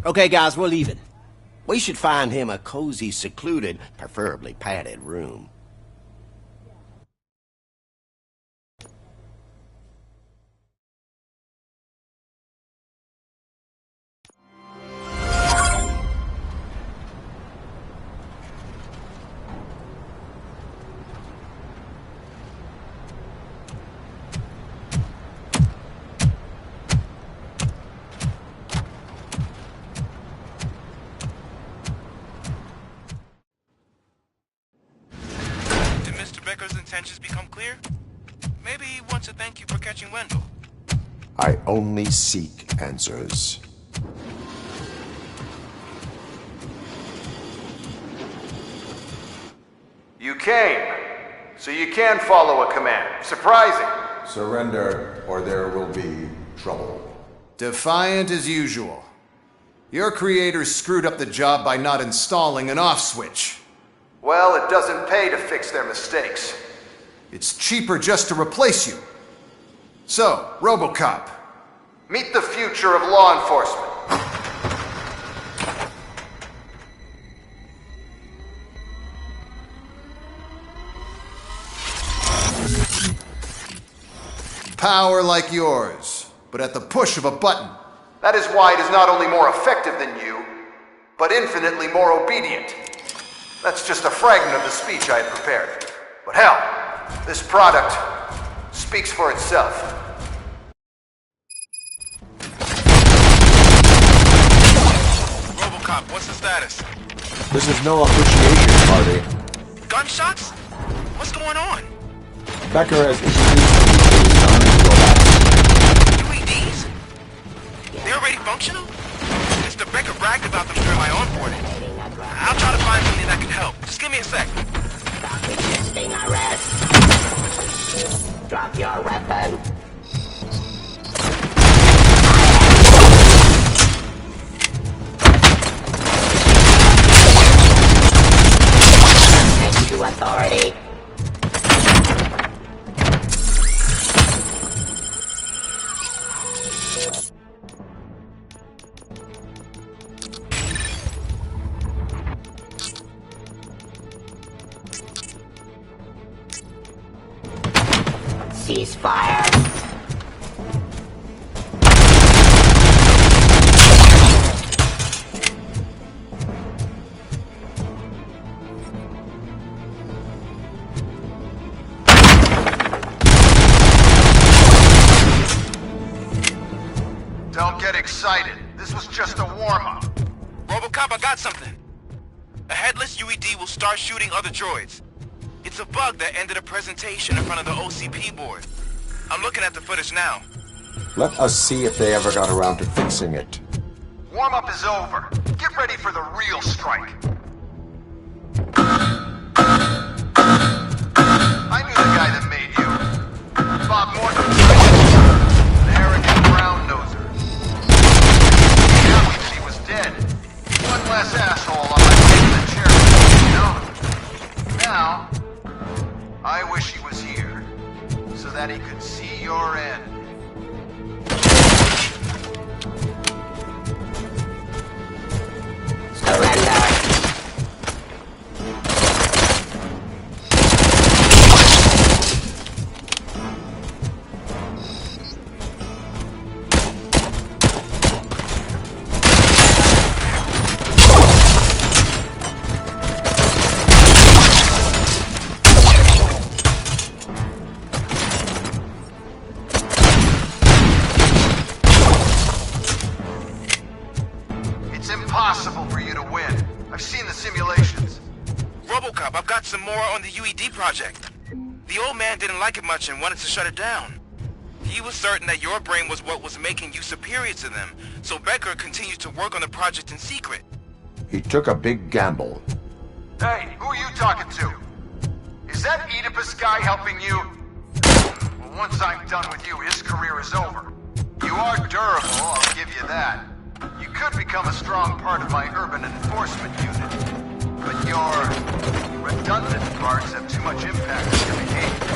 Speaker 6: Okay, guys, we're leaving.
Speaker 7: We should find him a cozy, secluded, preferably padded room.
Speaker 13: Intentions become clear? Maybe he wants to thank you for catching Wendell.
Speaker 5: I only seek answers.
Speaker 12: You came, so you can follow a command. Surprising.
Speaker 5: Surrender, or there will be trouble.
Speaker 12: Defiant as usual. Your creators screwed up the job by not installing an off switch. Well, it doesn't pay to fix their mistakes. It's cheaper just to replace you. So, RoboCop, meet the future of law enforcement. Power like yours, but at the push of a button. That is why it is not only more effective than you, but infinitely more obedient. That's just a fragment of the speech I had prepared. But hell, this product speaks for itself.
Speaker 13: RoboCop, what's the status?
Speaker 5: This is no appreciation party.
Speaker 13: Gunshots? What's going on?
Speaker 5: Becker has introduced
Speaker 13: UEDs? They're already functional? Mr. Becker bragged about them during my onboarding. I'll try to find something that can help. Just give me me a sec.
Speaker 15: Resisting arrest. Drop your weapon. Take to authority. Ceasefire!
Speaker 12: Don't get excited. This was just a warm-up.
Speaker 13: Robocop, I got something. A headless UED will start shooting other droids. It's a bug that ended a presentation in front of the OCP board. I'm looking at the footage now.
Speaker 5: Let us see if they ever got around to fixing it.
Speaker 12: Warm-up is over. Get ready for the real strike. I knew the guy that made you. Bob Morton. An arrogant brown-noser. Now he was dead. One less asshole on my side of the chair, you know? Now, I wish he was here, so that he could see your end. It's impossible for you to win. I've seen the simulations.
Speaker 13: Robocop, I've got some more on the UED project. The old man didn't like it much and wanted to shut it down. He was certain that your brain was what was making you superior to them, so Becker continued to work on the project in secret.
Speaker 5: He took a big gamble.
Speaker 12: Hey, who are you talking to? Is that Oedipus guy helping you? Well, once I'm done with you, his career is over. You are durable, I'll give you that. You could become a strong part of my urban enforcement unit. But your redundant parts have too much impact on your behavior.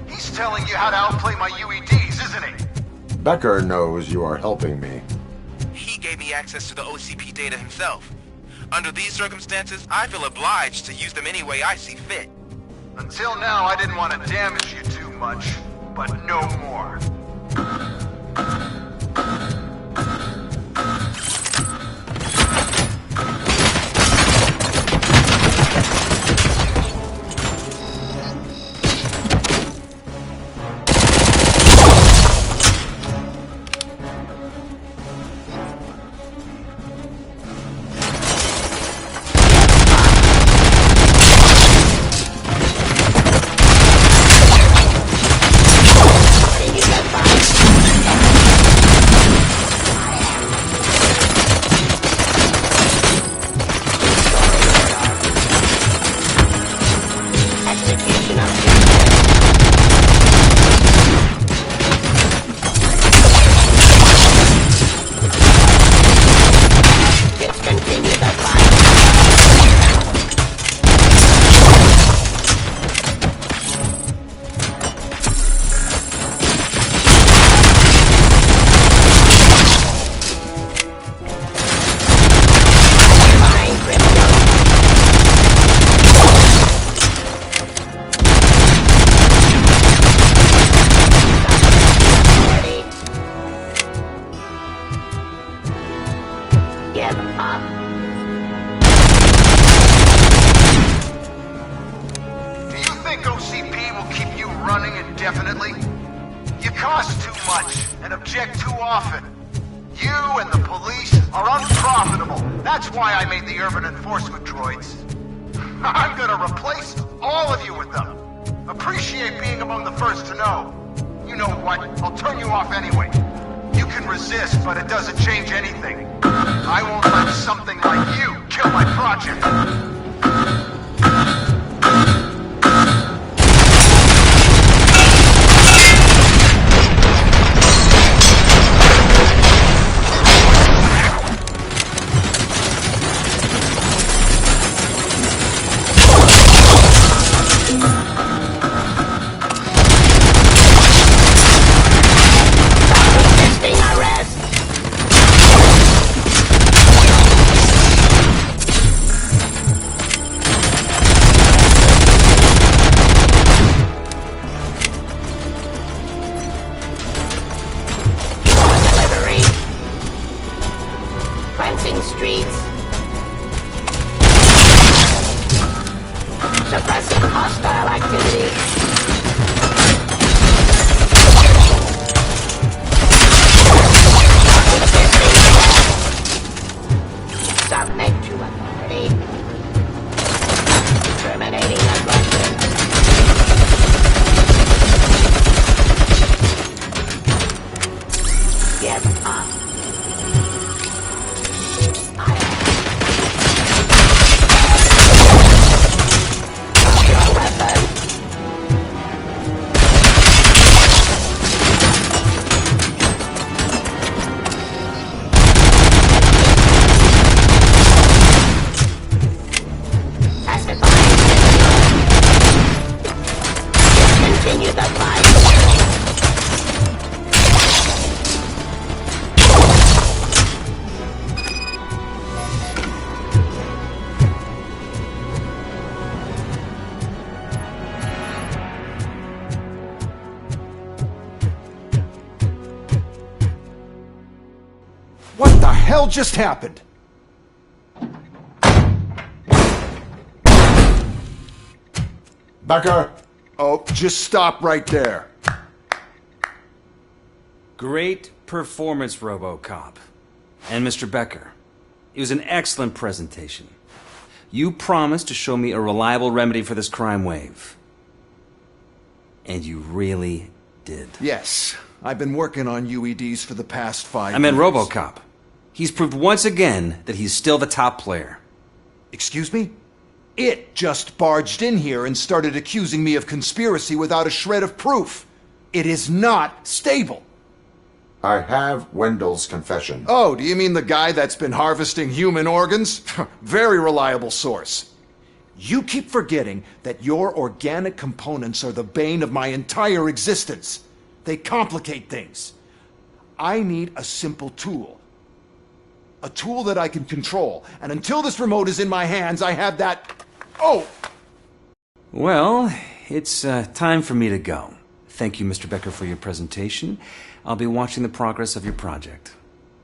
Speaker 12: He's telling you how to outplay my UEDs, isn't he?
Speaker 5: Becker knows you are helping me.
Speaker 13: He gave me access to the OCP data himself. Under these circumstances, I feel obliged to use them any way I see fit.
Speaker 12: Until now, I didn't want to damage you too much.
Speaker 4: but no more.
Speaker 12: What the hell just happened?
Speaker 5: Becker!
Speaker 12: Oh, just stop right there.
Speaker 9: Great performance, RoboCop. And Mr. Becker, it was an excellent presentation. You promised to show me a reliable remedy for this crime wave. And you really did.
Speaker 12: Yes, I've been working on UEDs for the past 5 years.
Speaker 9: I meant RoboCop. He's proved once again that he's still the top player.
Speaker 12: Excuse me? It just barged in here and started accusing me of conspiracy without a shred of proof. It is not stable.
Speaker 5: I have Wendell's confession.
Speaker 12: Oh, do you mean the guy that's been harvesting human organs? Very reliable source. You keep forgetting that your organic components are the bane of my entire existence. They complicate things. I need a simple tool. A tool that I can control. And until this remote is in my hands, I have that... Oh!
Speaker 9: Well, it's time for me to go. Thank you, Mr. Becker, for your presentation. I'll be watching the progress of your project.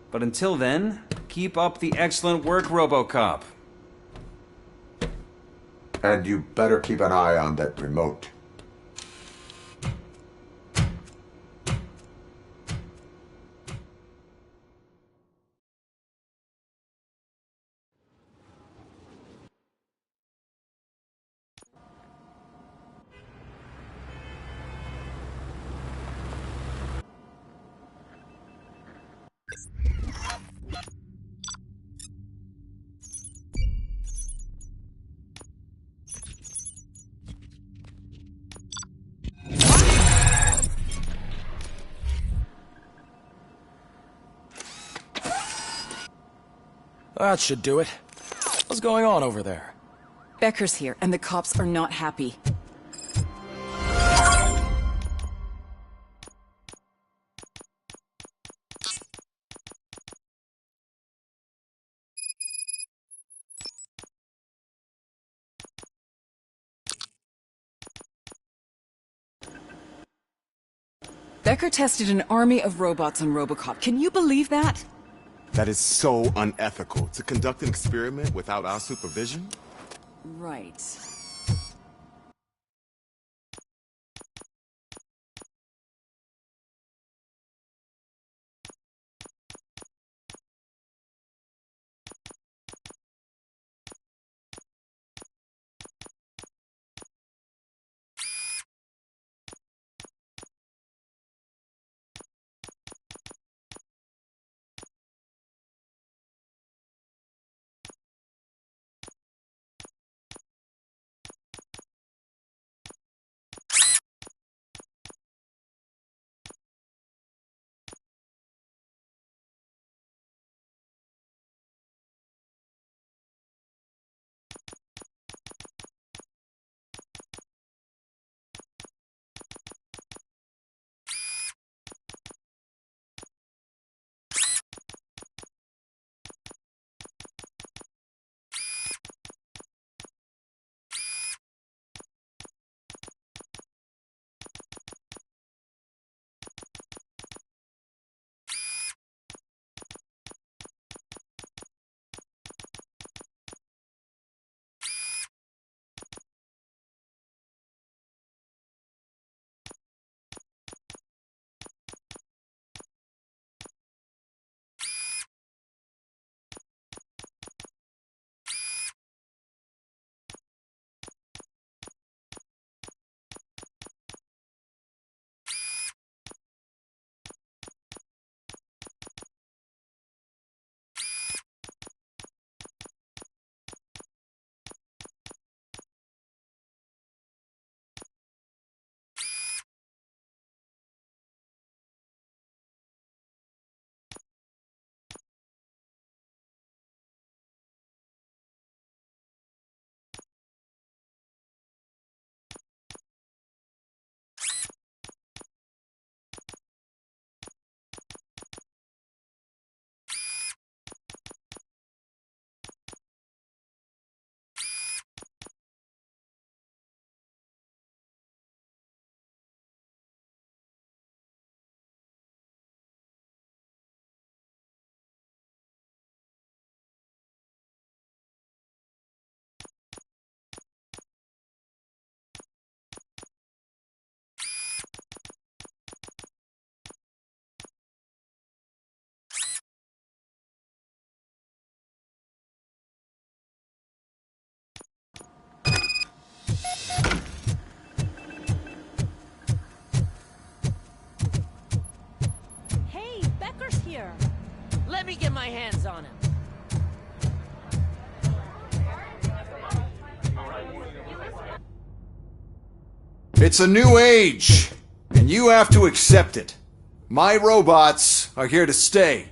Speaker 9: But until then, keep up the excellent work, RoboCop.
Speaker 5: And you better keep an eye on that remote.
Speaker 25: That should do it. What's going on over there?
Speaker 18: Becker's here, and the cops are not happy. Becker tested an army of robots on RoboCop. Can you believe that?
Speaker 3: That is so unethical. To conduct an experiment without our supervision?
Speaker 18: Right.
Speaker 2: Let me get my hands on him.
Speaker 12: It's a new age, and you have to accept it. My robots are here to stay.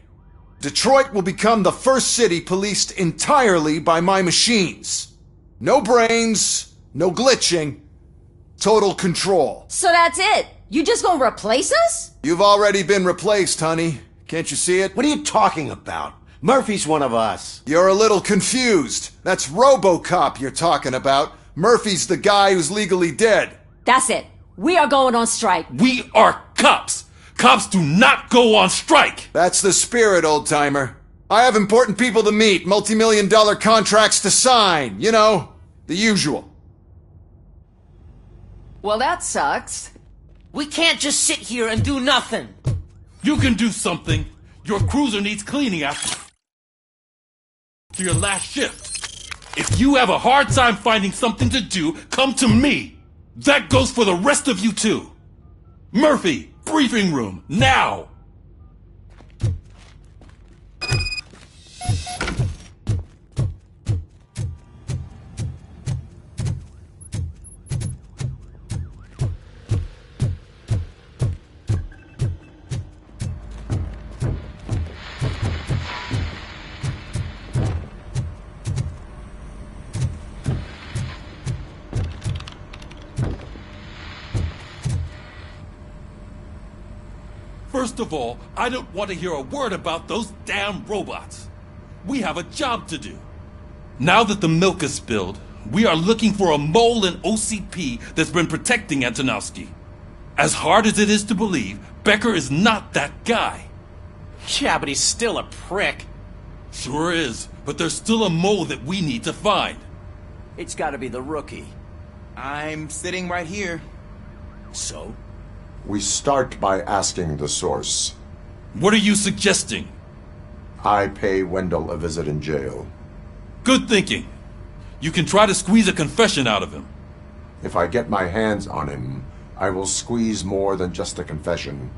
Speaker 12: Detroit will become the first city policed entirely by my machines. No brains, no glitching, total control.
Speaker 18: So that's it? You just gonna replace us?
Speaker 12: You've already been replaced, honey. Can't you see it?
Speaker 7: What are you talking about? Murphy's one of us.
Speaker 12: You're a little confused. That's RoboCop you're talking about. Murphy's the guy who's legally dead.
Speaker 18: That's it. We are going on strike.
Speaker 23: We are cops. Cops do not go on strike.
Speaker 12: That's the spirit, old-timer. I have important people to meet, multi-million-dollar contracts to sign. You know, the usual.
Speaker 18: Well, that sucks.
Speaker 2: We can't just sit here and do nothing.
Speaker 23: You can do something. Your cruiser needs cleaning after your last shift. If you have a hard time finding something to do, come to me. That goes for the rest of you too. Murphy, briefing room, now! First of all, I don't want to hear a word about those damn robots. We have a job to do. Now that the milk is spilled, we are looking for a mole in OCP that's been protecting Antonowski. As hard as it is to believe, Becker is not that guy.
Speaker 6: Yeah, but he's still a prick.
Speaker 23: Sure is, but there's still a mole that we need to find.
Speaker 11: It's gotta be the rookie.
Speaker 4: I'm sitting right here.
Speaker 11: So?
Speaker 5: We start by asking the source.
Speaker 23: What are you suggesting?
Speaker 5: I pay Wendell a visit in jail.
Speaker 23: Good thinking. You can try to squeeze a confession out of him.
Speaker 5: If I get my hands on him, I will squeeze more than just a confession.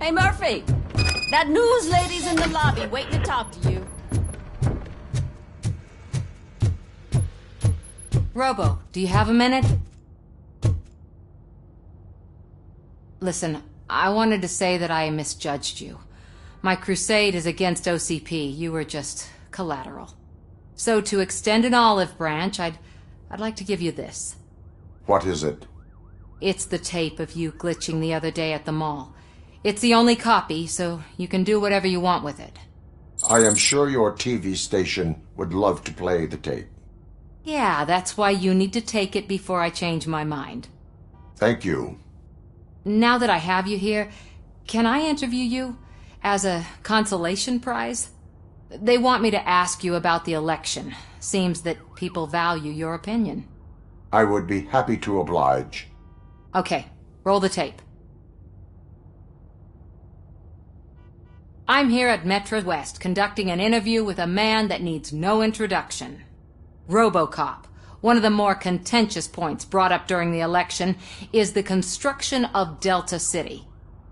Speaker 18: Hey, Murphy! That news lady's in the lobby waiting to talk to you.
Speaker 8: Robo, do you have a minute? Listen, I wanted to say that I misjudged you. My crusade is against OCP. You were just collateral. So to extend an olive branch, I'd like to give you this.
Speaker 5: What is it?
Speaker 8: It's the tape of you glitching the other day at the mall. It's the only copy, so you can do whatever you want with it.
Speaker 5: I am sure your TV station would love to play the tape.
Speaker 8: Yeah, that's why you need to take it before I change my mind.
Speaker 5: Thank you.
Speaker 8: Now that I have you here, can I interview you as a consolation prize? They want me to ask you about the election. Seems that people value your opinion.
Speaker 5: I would be happy to oblige.
Speaker 8: Okay, roll the tape. I'm here at Metro West conducting an interview with a man that needs no introduction. RoboCop. One of the more contentious points brought up during the election is the construction of Delta City.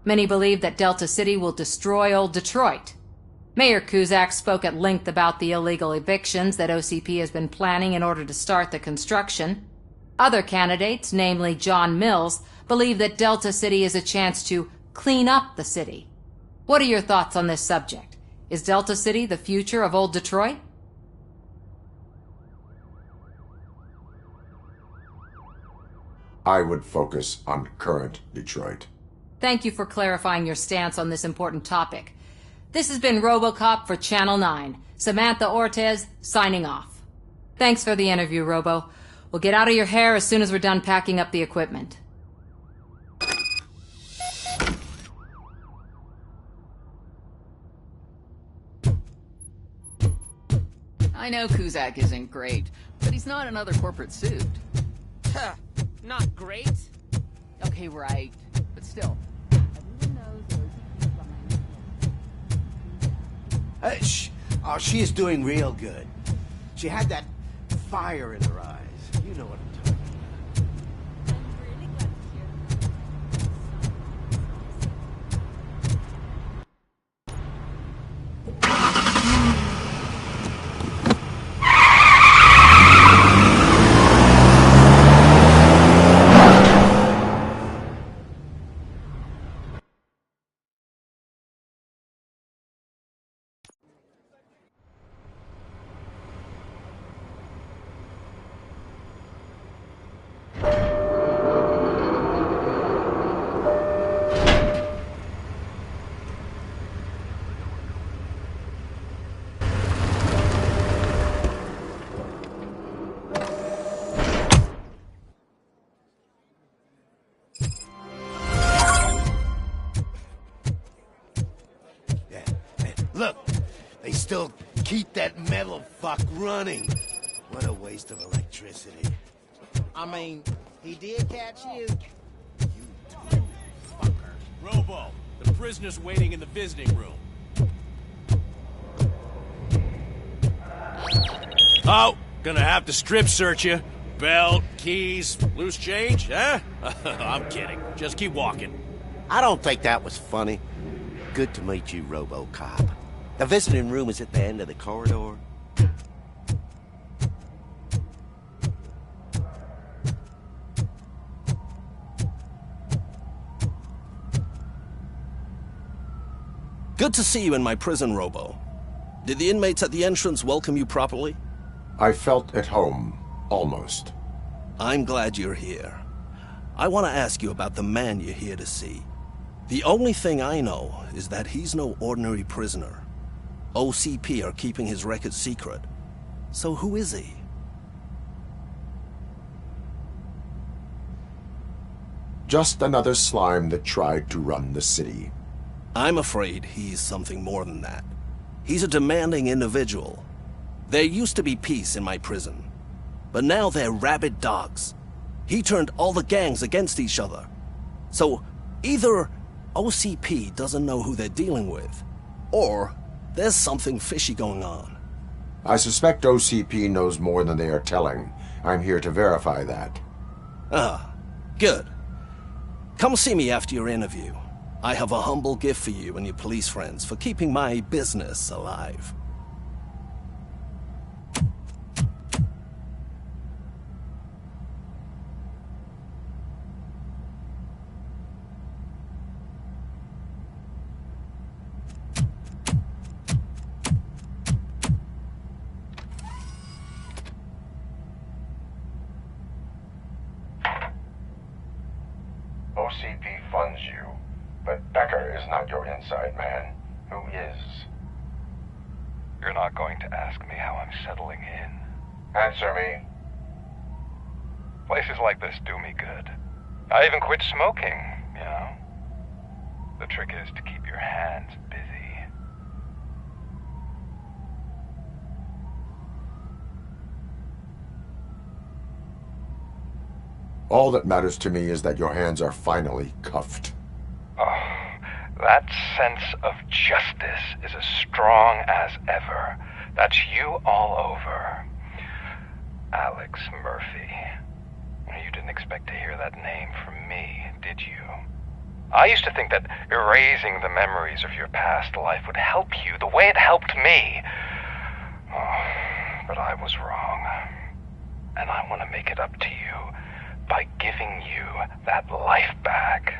Speaker 8: Many believe that Delta City will destroy old Detroit. Mayor Cusack spoke at length about the illegal evictions that OCP has been planning in order to start the construction. Other candidates, namely John Mills, believe that Delta City is a chance to clean up the city. What are your thoughts on this subject? Is Delta City the future of old Detroit?
Speaker 5: I would focus on current Detroit.
Speaker 8: Thank you for clarifying your stance on this important topic. This has been RoboCop for Channel 9. Samantha Ortez, signing off. Thanks for the interview, Robo. We'll get out of your hair as soon as we're done packing up the equipment.
Speaker 26: I know Cusack isn't great, but he's not another corporate suit.
Speaker 2: Not great.
Speaker 26: Okay, right, but still.
Speaker 16: Oh, she is doing real good. She had that fire in her eyes. You know what I'm talking still keep that metal fuck running. What a waste of electricity.
Speaker 6: I mean, he did catch you.
Speaker 1: Robo, the prisoner's waiting in the visiting room. Oh, gonna have to strip search you. Belt, keys, loose change, huh? I'm kidding. Just keep walking.
Speaker 7: I don't think that was funny. Good to meet you, RoboCop. The visiting room is at the end of the corridor.
Speaker 17: Good to see you in my prison, Robo. Did the inmates at the entrance welcome you properly?
Speaker 5: I felt at home, almost.
Speaker 17: I'm glad you're here. I want to ask you about the man you're here to see. The only thing I know is that he's no ordinary prisoner. OCP are keeping his record secret. So who is he?
Speaker 5: Just another slime that tried to run the city.
Speaker 17: I'm afraid he's something more than that. He's a demanding individual. There used to be peace in my prison, but now they're rabid dogs. He turned all the gangs against each other. So either OCP doesn't know who they're dealing with, or there's something fishy going on.
Speaker 5: I suspect OCP knows more than they are telling. I'm here to verify that.
Speaker 17: Ah, good. Come see me after your interview. I have a humble gift for you and your police friends for keeping my business alive.
Speaker 5: OCP funds you, but Becker is not your inside man. Who is?
Speaker 19: You're not going to ask me how I'm settling in.
Speaker 5: Answer me.
Speaker 19: Places like this do me good. I even quit smoking, you know? The trick is to keep your hands busy.
Speaker 5: All that matters to me is that your hands are finally cuffed.
Speaker 19: Oh, that sense of justice is as strong as ever. That's you all over. Alex Murphy. You didn't expect to hear that name from me, did you? I used to think that erasing the memories of your past life would help you the way it helped me. Oh, but I was wrong. And I want to make it up to you by giving you that life back.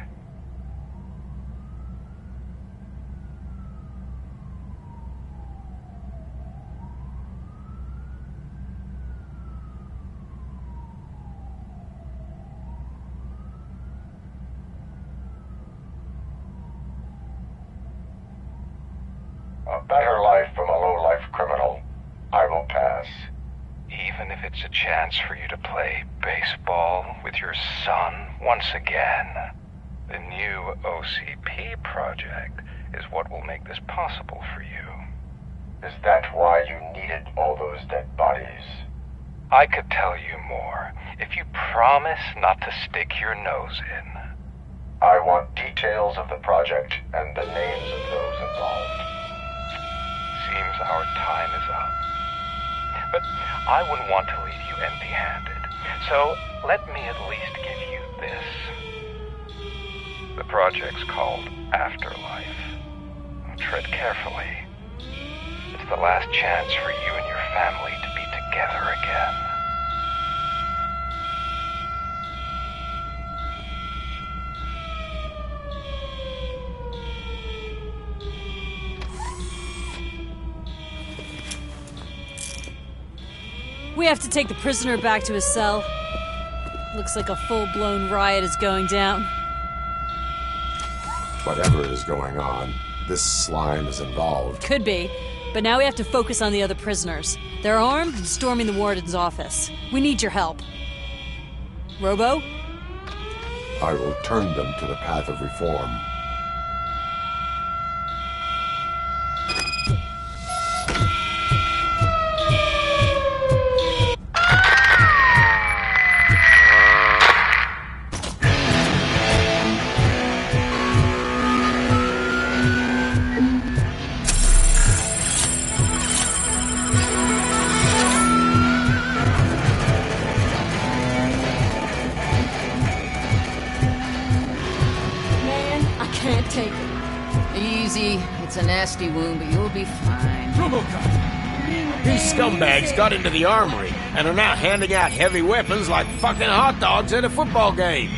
Speaker 5: A better life from a low-life criminal. I will pass.
Speaker 19: Even if it's a chance for you to play baseball with your son once again. The new OCP project is what will make this possible for you.
Speaker 5: Is that why you needed all those dead bodies?
Speaker 19: I could tell you more if you promise not to stick your nose in.
Speaker 5: I want details of the project and the names of those involved.
Speaker 19: Seems our time is up. But I wouldn't want to leave you empty-handed. So let me at least give you this. The project's called Afterlife. Tread carefully. It's the last chance for you and your family to be together again.
Speaker 14: We have to take the prisoner back to his cell. Looks like a full-blown riot is going down.
Speaker 5: Whatever is going on, this slime is involved.
Speaker 14: Could be, but now we have to focus on the other prisoners. They're armed and storming the warden's office. We need your help. Robo?
Speaker 5: I will turn them to the path of reform.
Speaker 26: take it. Easy. It's a nasty wound, but you'll be fine.
Speaker 10: These scumbags got into the armory and are now handing out heavy weapons like fucking hot dogs at a football game.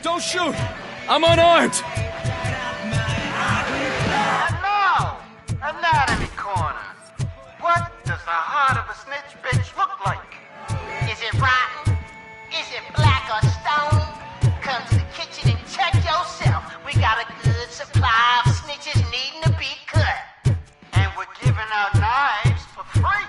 Speaker 10: Don't shoot! I'm unarmed!
Speaker 15: And now, Anatomy Corner. What does the heart of a snitch bitch look like?
Speaker 20: Is it rotten? Is it black or stone? Come to the kitchen and check yourself. We got a good supply of snitches needing to be cut.
Speaker 15: And we're giving out knives for free.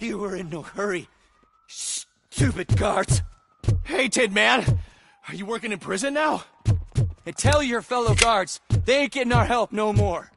Speaker 1: You were in no hurry. Stupid guards. Hey, Tin Man. Are you working in prison now?
Speaker 11: And tell your fellow guards, they ain't getting our help no more.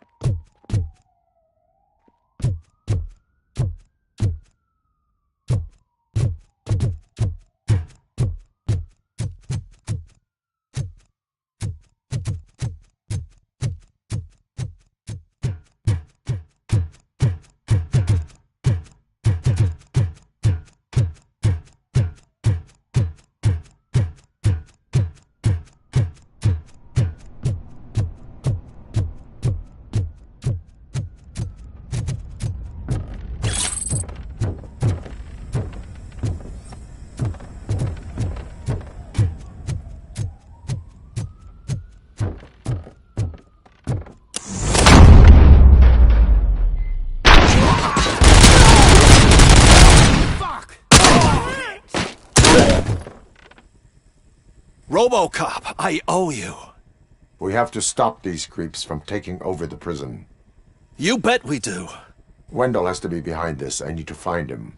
Speaker 17: RoboCop, I owe you.
Speaker 5: We have to stop these creeps from taking over the prison.
Speaker 17: You bet we do.
Speaker 5: Wendell has to be behind this. I need to find him.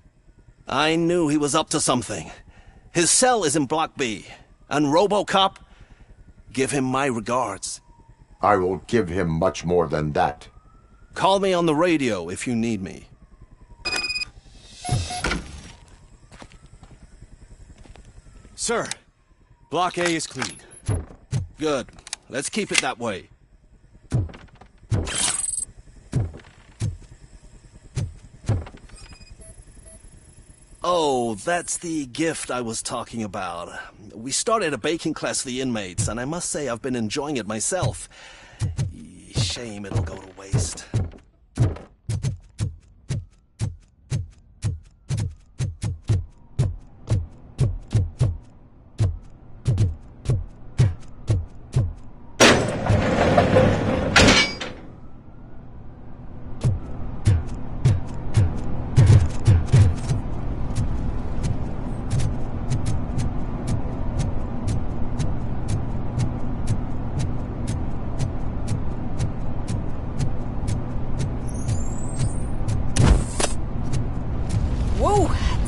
Speaker 17: I knew he was up to something. His cell is in Block B. And RoboCop, give him my regards.
Speaker 5: I will give him much more than that.
Speaker 17: Call me on the radio if you need me.
Speaker 11: Sir, Block A is clean.
Speaker 17: Good. Let's keep it that way. Oh, that's the gift I was talking about. We started a baking class for the inmates, and I must say I've been enjoying it myself. Shame it'll go to waste.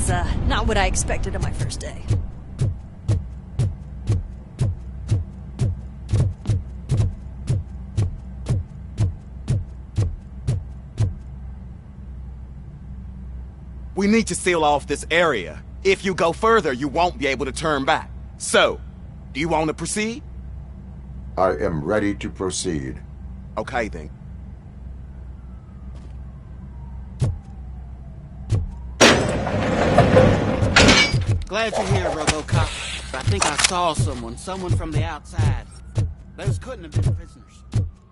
Speaker 9: That's not what I expected on my first day.
Speaker 12: We need to seal off this area. If you go further, you won't be able to turn back. So, do you want to proceed?
Speaker 5: I am ready to proceed.
Speaker 12: Okay, then.
Speaker 16: Glad you're here, RoboCop. I think I saw someone from the outside. Those couldn't have been prisoners.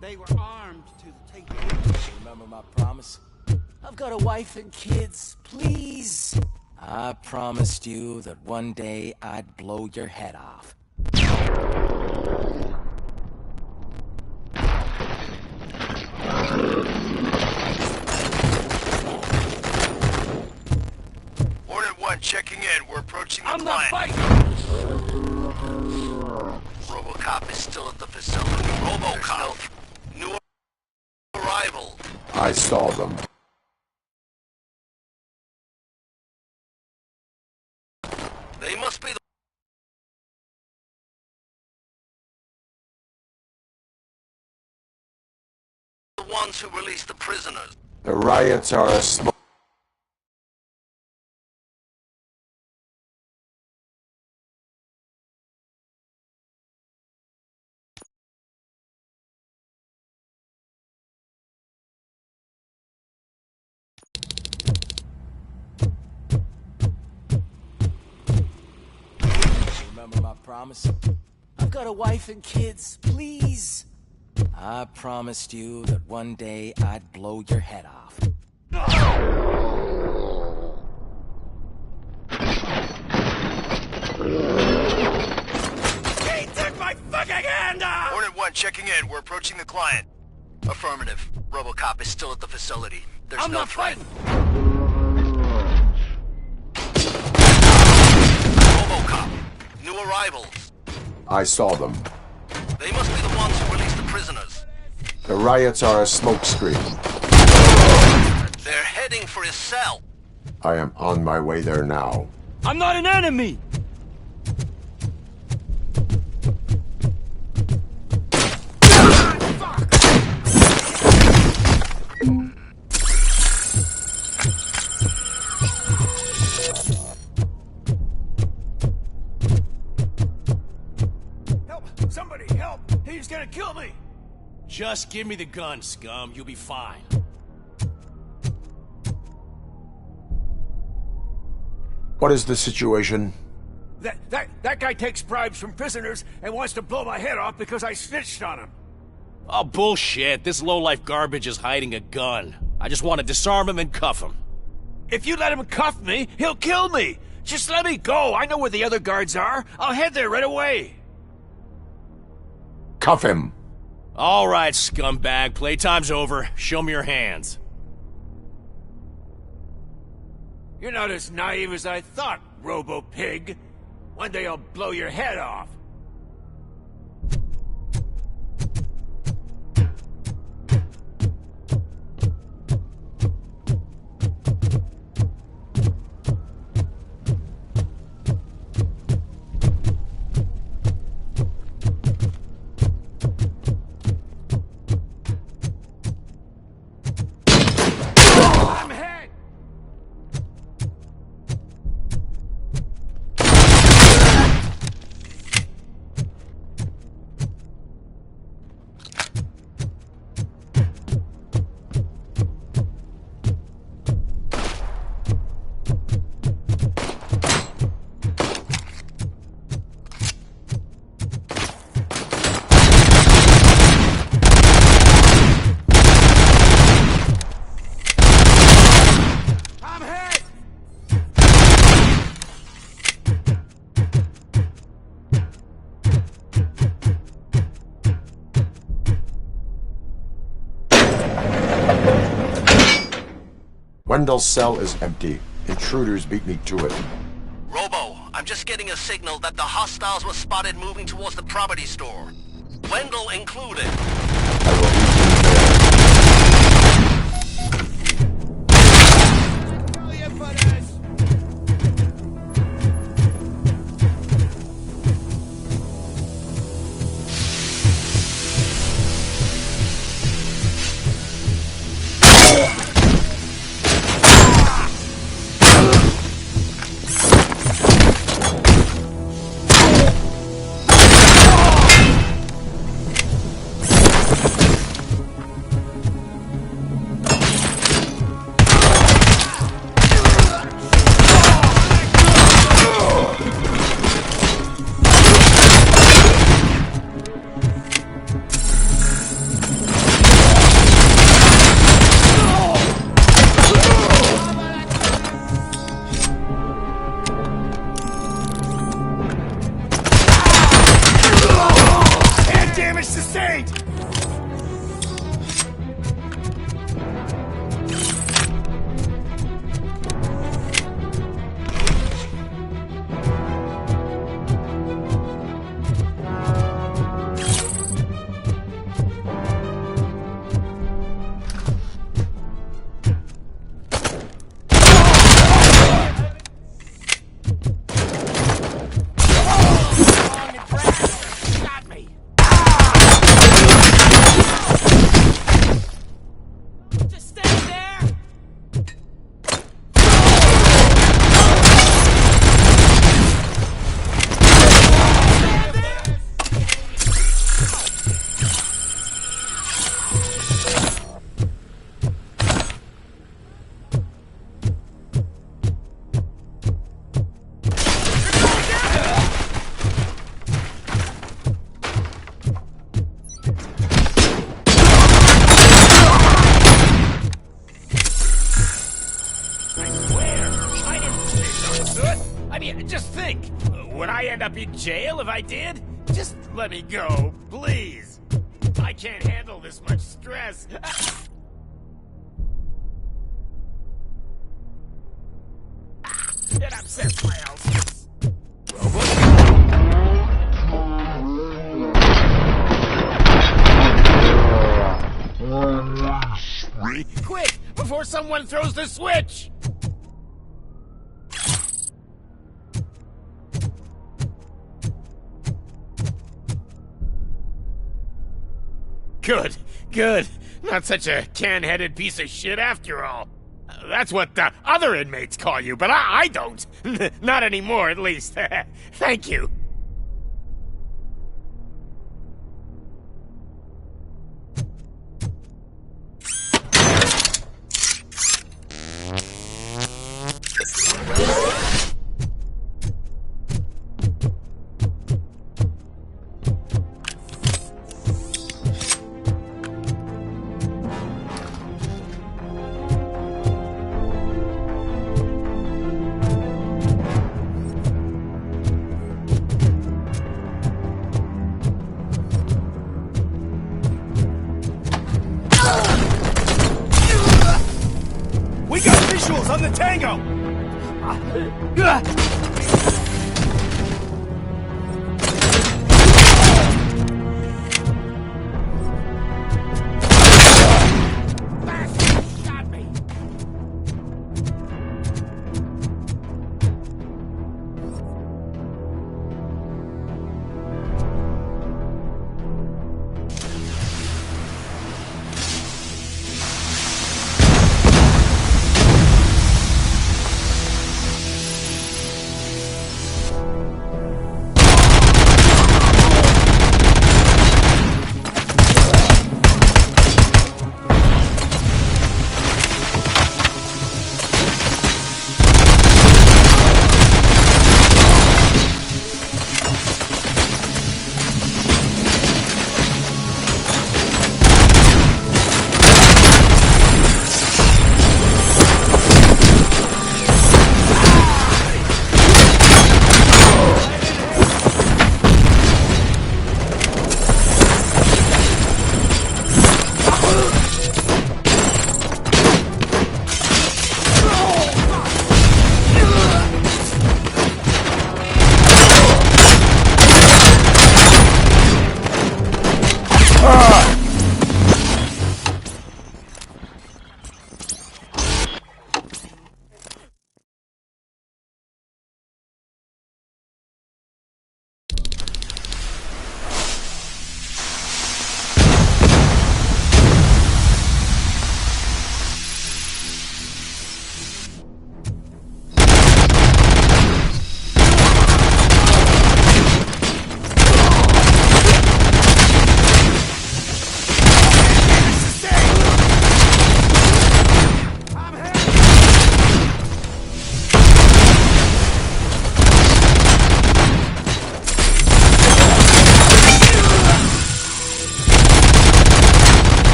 Speaker 16: They were armed to the teeth.
Speaker 11: Remember my promise? I've got a wife and kids, please. I promised you that one day I'd blow your head off.
Speaker 13: Hornet 1 checking in. We're approaching the
Speaker 10: I'm not
Speaker 13: client.
Speaker 10: fighting!
Speaker 13: RoboCop is still at the facility. RoboCop! New arrival.
Speaker 5: I saw them.
Speaker 13: They must be the ones who released the prisoners.
Speaker 5: The riots are a smoke.
Speaker 11: Remember my promise? I've got a wife and kids, please. I promised you that one day I'd blow your head off.
Speaker 13: He took my fucking hand off! Hornet 1 checking in. We're approaching the client. Affirmative. RoboCop is still at the facility. There's
Speaker 10: I'm
Speaker 13: no
Speaker 10: not
Speaker 13: threat.
Speaker 10: fighting!
Speaker 13: RoboCop. New arrivals.
Speaker 5: I saw them.
Speaker 13: They must be the ones who released the prisoners.
Speaker 5: The riots are a smokescreen.
Speaker 13: They're heading for his cell.
Speaker 5: I am on my way there now.
Speaker 10: I'm not an enemy!
Speaker 1: Somebody help! He's gonna kill me! Just give me the gun, scum. You'll be fine.
Speaker 5: What is the situation?
Speaker 10: That guy takes bribes from prisoners and wants to blow my head off because I snitched on him.
Speaker 1: Oh, bullshit. This lowlife garbage is hiding a gun. I just want to disarm him and cuff him.
Speaker 10: If you let him cuff me, he'll kill me. Just let me go. I know where the other guards are. I'll head there right away.
Speaker 5: Cuff him.
Speaker 1: All right, scumbag. Playtime's over. Show me your hands.
Speaker 10: You're not as naive as I thought, Robo-Pig. One day I'll blow your head off.
Speaker 5: Wendell's cell is empty. Intruders beat me to it.
Speaker 13: Robo, I'm just getting a signal that the hostiles were spotted moving towards the property store. Wendell included.
Speaker 10: Yeah, just think. Would I end up in jail if I did? Just let me go, please. I can't handle this much stress. It upsets my else's. Quick, before someone throws the switch! Good, good. Not such a can-headed piece of shit after all. That's what the other inmates call you, but I don't. Not anymore, at least. Thank you.
Speaker 1: We got visuals on the Tango!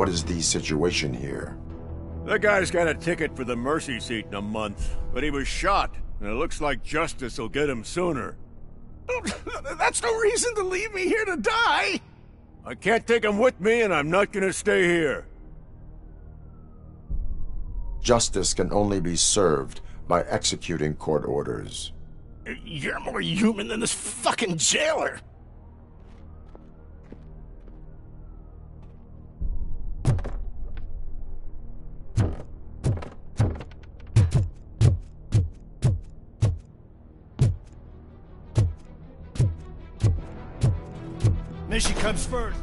Speaker 5: What is the situation here?
Speaker 1: The guy's got a ticket for the mercy seat in a month, but he was shot, and it looks like justice will get him sooner.
Speaker 10: That's no reason to leave me here to die!
Speaker 1: I can't take him with me, and I'm not gonna stay here.
Speaker 5: Justice can only be served by executing court orders.
Speaker 10: You're more human than this fucking jailer!
Speaker 1: Mission comes first.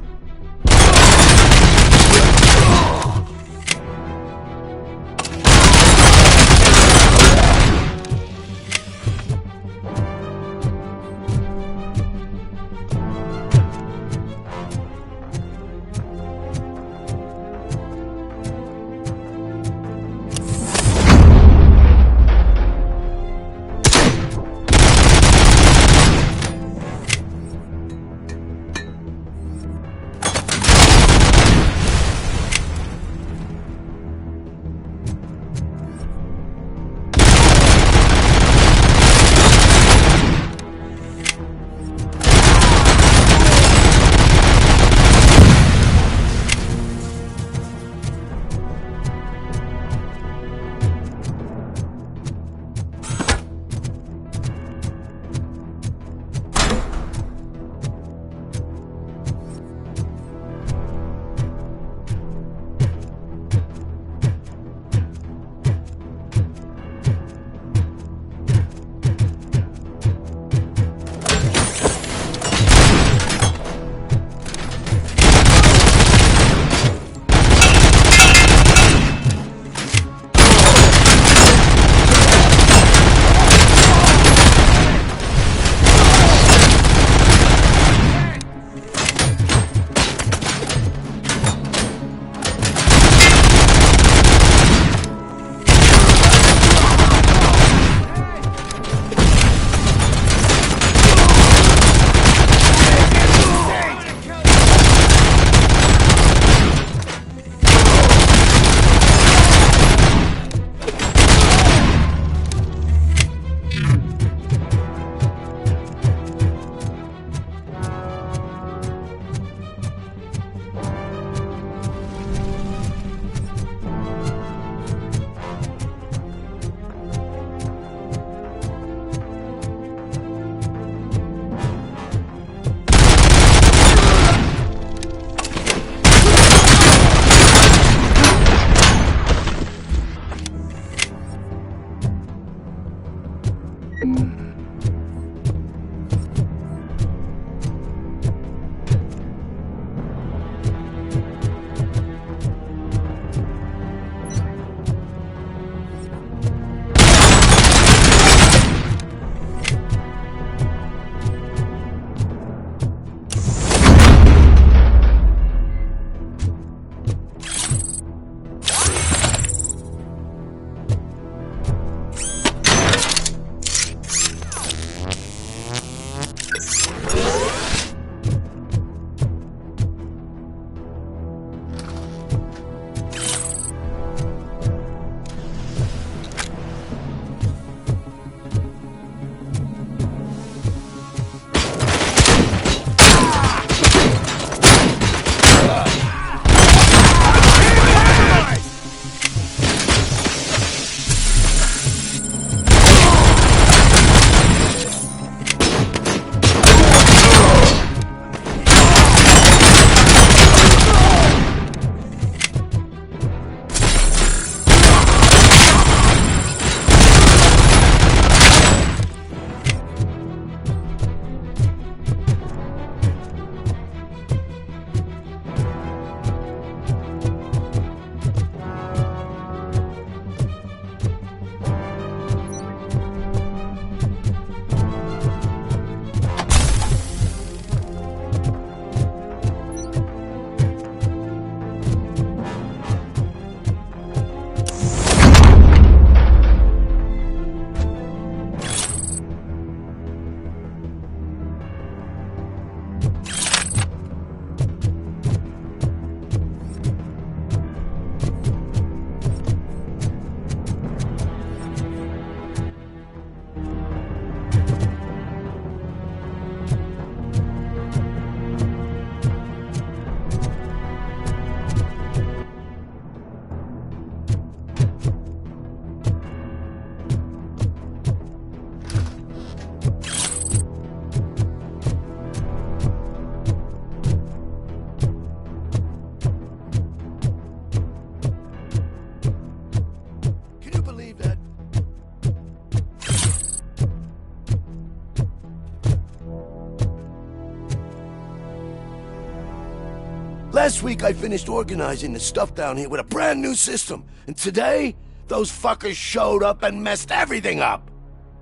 Speaker 7: Last week I finished organizing the stuff down here with a brand new system. And today, those fuckers showed up and messed everything up.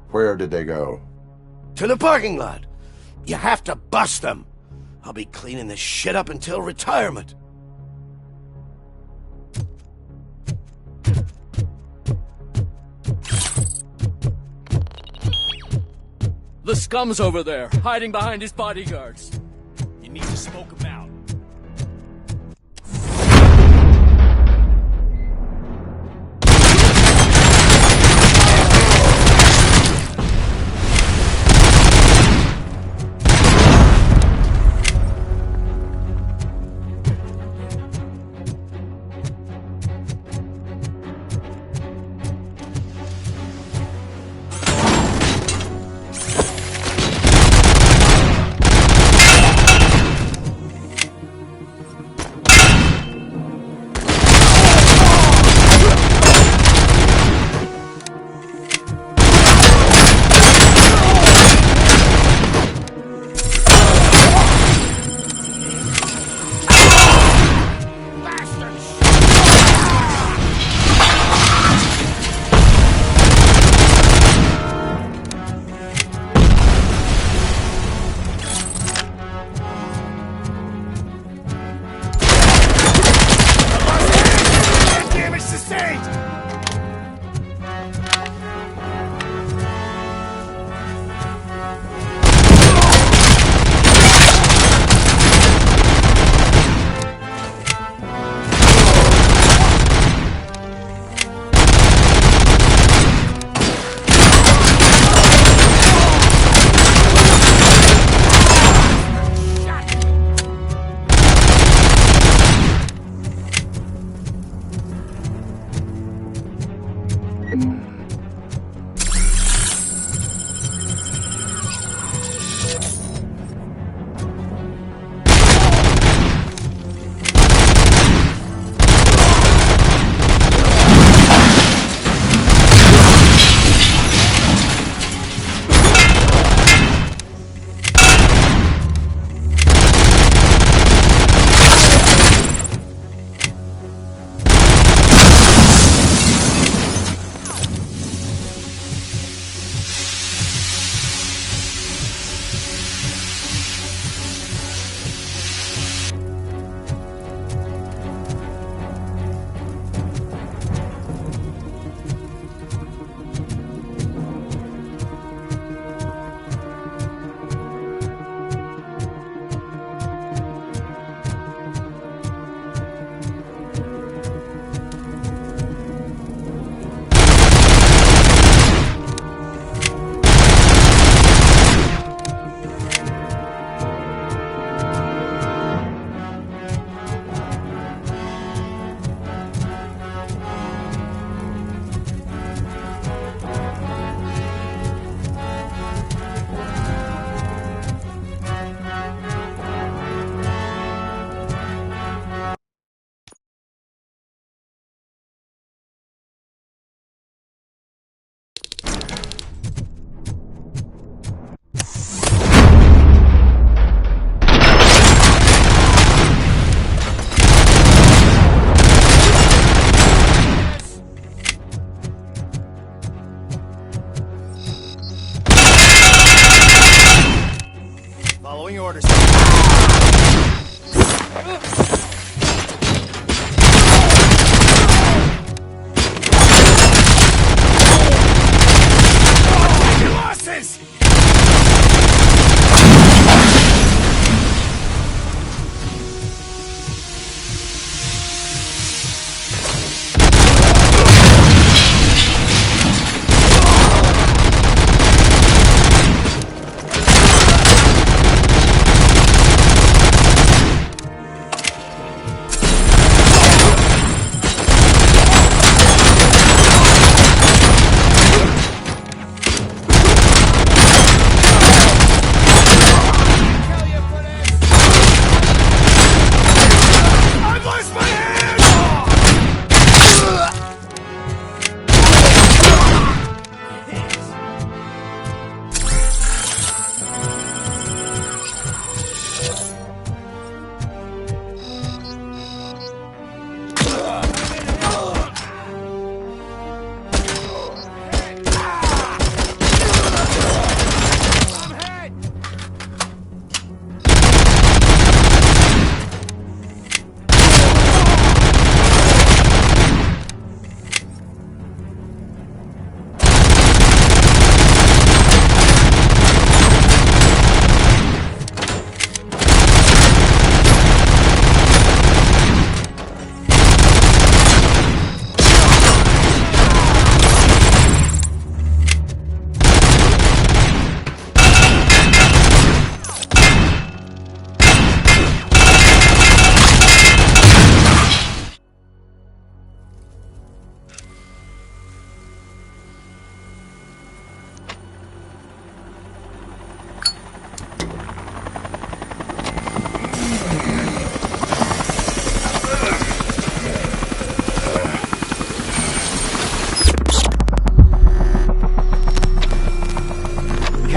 Speaker 5: Where did they go?
Speaker 7: To the parking lot. You have to bust them. I'll be cleaning this shit up until retirement.
Speaker 3: The scum's over there, hiding behind his bodyguards.
Speaker 1: You need to smoke him out.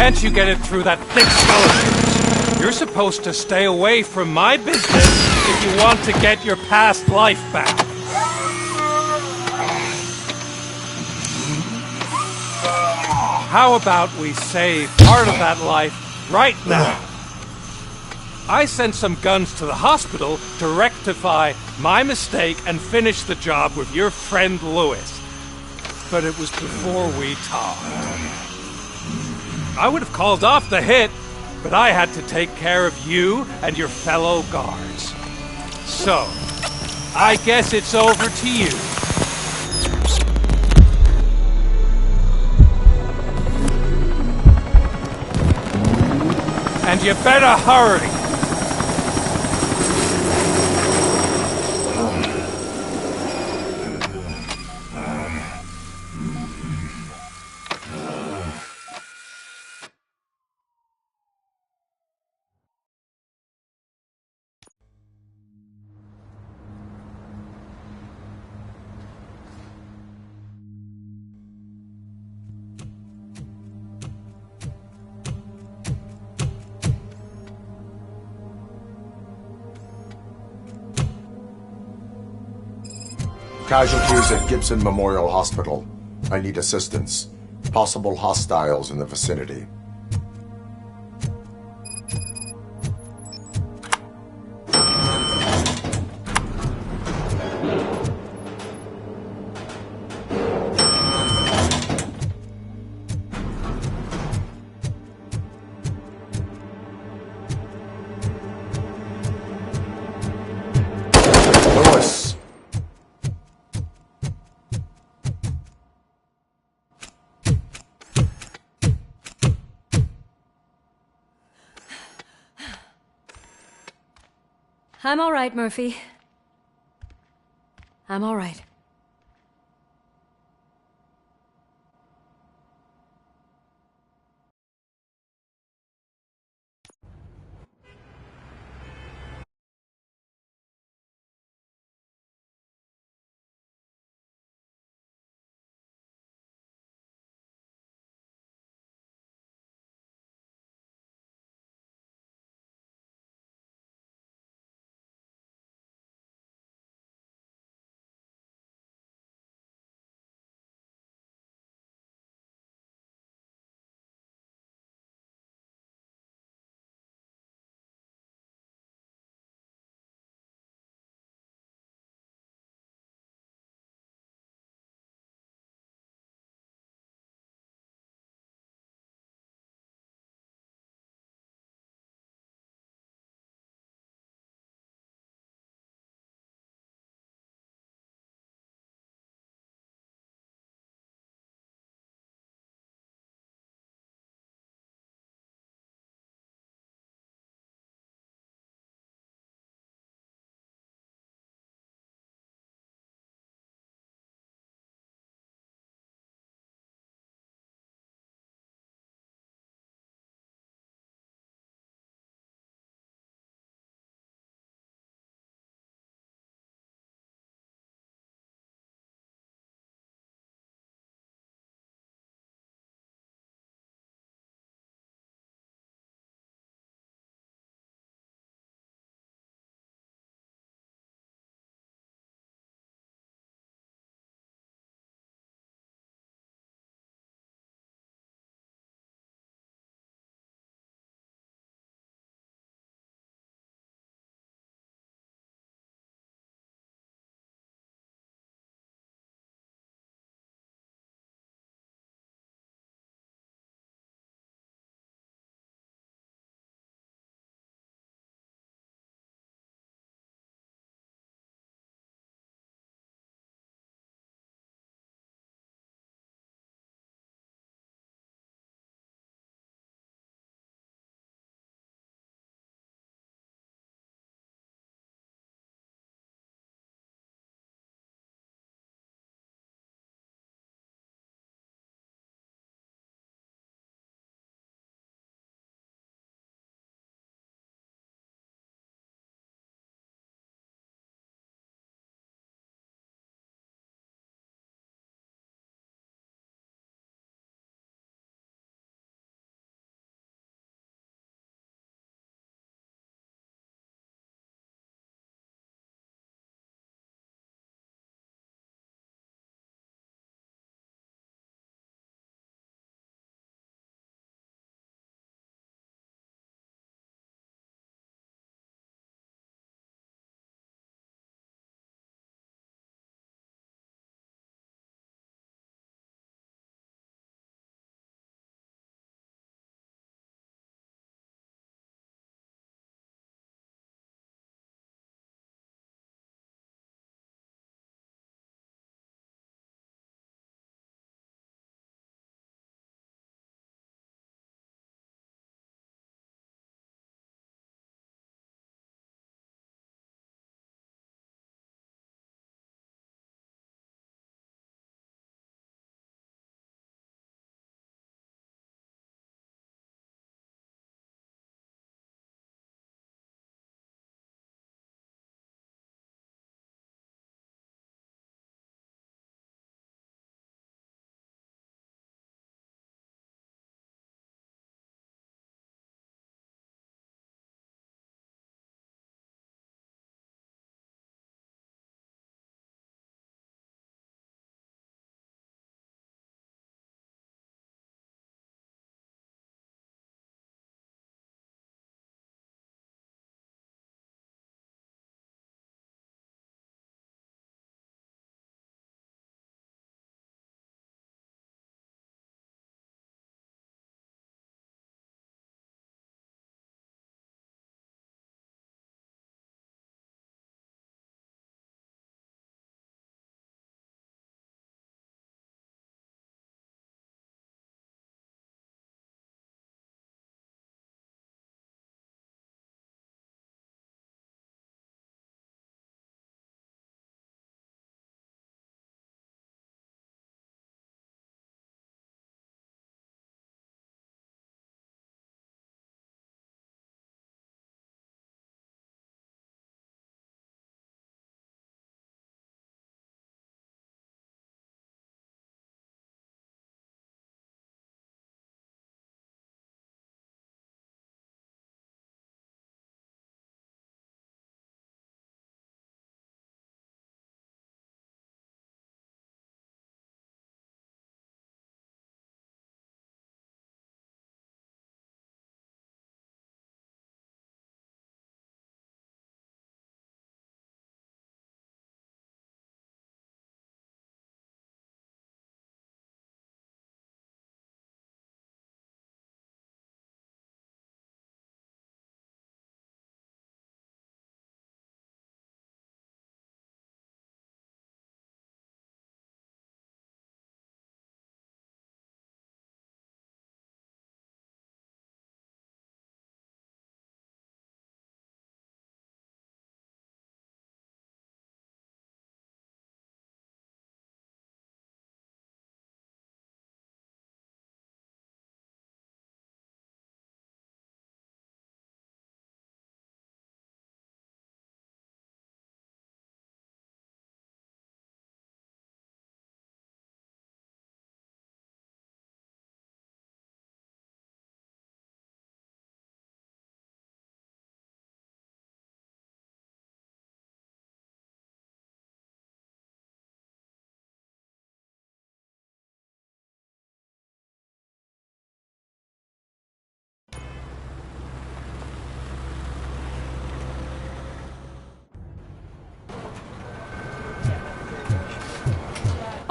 Speaker 4: can't you get it through that thick skull of yours? You're supposed to stay away from my business if you want to get your past life back. How about we save part of that life right now? I sent some guns to the hospital to rectify my mistake and finish the job with your friend Lewis. But it was before we talked. I would have called off the hit, but I had to take care of you and your fellow guards. So, I guess it's over to you. And you better hurry.
Speaker 5: Casualties at Gibson Memorial Hospital. I need assistance. Possible hostiles in the vicinity. Lewis!
Speaker 8: I'm all right, Murphy. I'm all right.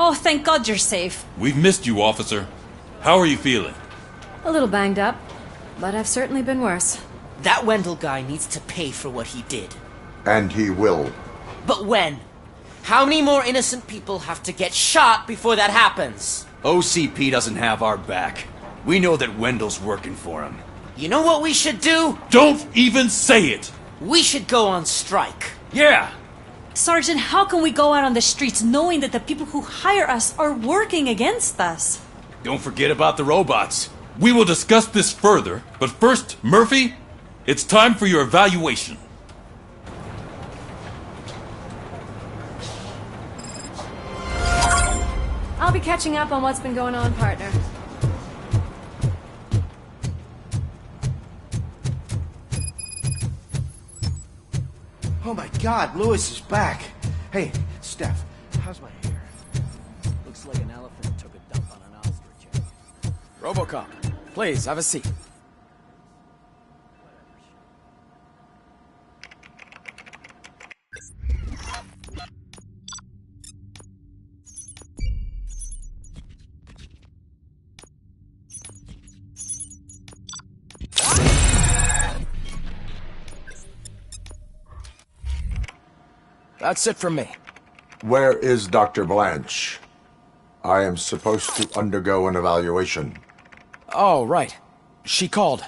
Speaker 14: Oh, thank God you're safe.
Speaker 18: We've missed you, officer. How are you feeling?
Speaker 8: A little banged up, but I've certainly been worse.
Speaker 2: That Wendell guy needs to pay for what he did.
Speaker 5: And he will.
Speaker 2: But when? How many more innocent people have to get shot before that happens?
Speaker 21: OCP doesn't have our back. We know that Wendell's working for him.
Speaker 2: You know what we should do?
Speaker 18: Don't even say it!
Speaker 2: We should go on strike.
Speaker 21: Yeah!
Speaker 14: Sergeant, how can we go out on the streets knowing that the people who hire us are working against us?
Speaker 21: Don't forget about the robots.
Speaker 18: We will discuss this further, but first, Murphy, it's time for your evaluation.
Speaker 8: I'll be catching up on what's been going on, partner.
Speaker 16: Oh my God, Lewis is back. Hey, Steph, how's my hair?
Speaker 3: Looks like an elephant took a dump on an ostrich. RoboCop, please, have a seat. That's it from me.
Speaker 5: Where is Dr. Blanche? I am supposed to undergo an evaluation.
Speaker 3: Oh, right. She called.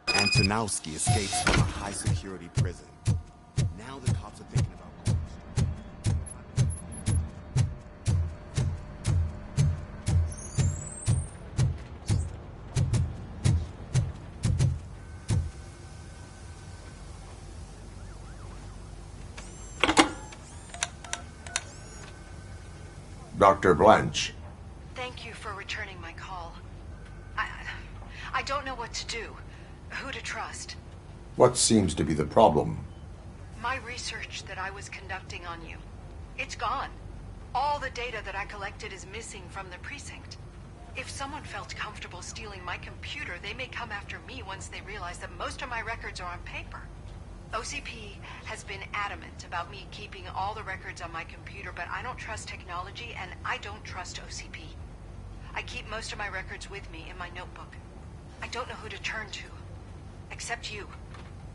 Speaker 22: Antonowski escapes from a high-security prison. Now the cops are thinking about...
Speaker 5: Dr. Blanche.
Speaker 23: Thank you for returning my call. I don't know what to do. Who to trust.
Speaker 5: What seems to be the problem?
Speaker 23: My research that I was conducting on you. It's gone. All the data that I collected is missing from the precinct. If someone felt comfortable stealing my computer, they may come after me once they realize that most of my records are on paper. OCP has been adamant about me keeping all the records on my computer, but I don't trust technology and I don't trust OCP. I keep most of my records with me in my notebook. I don't know who to turn to, except you.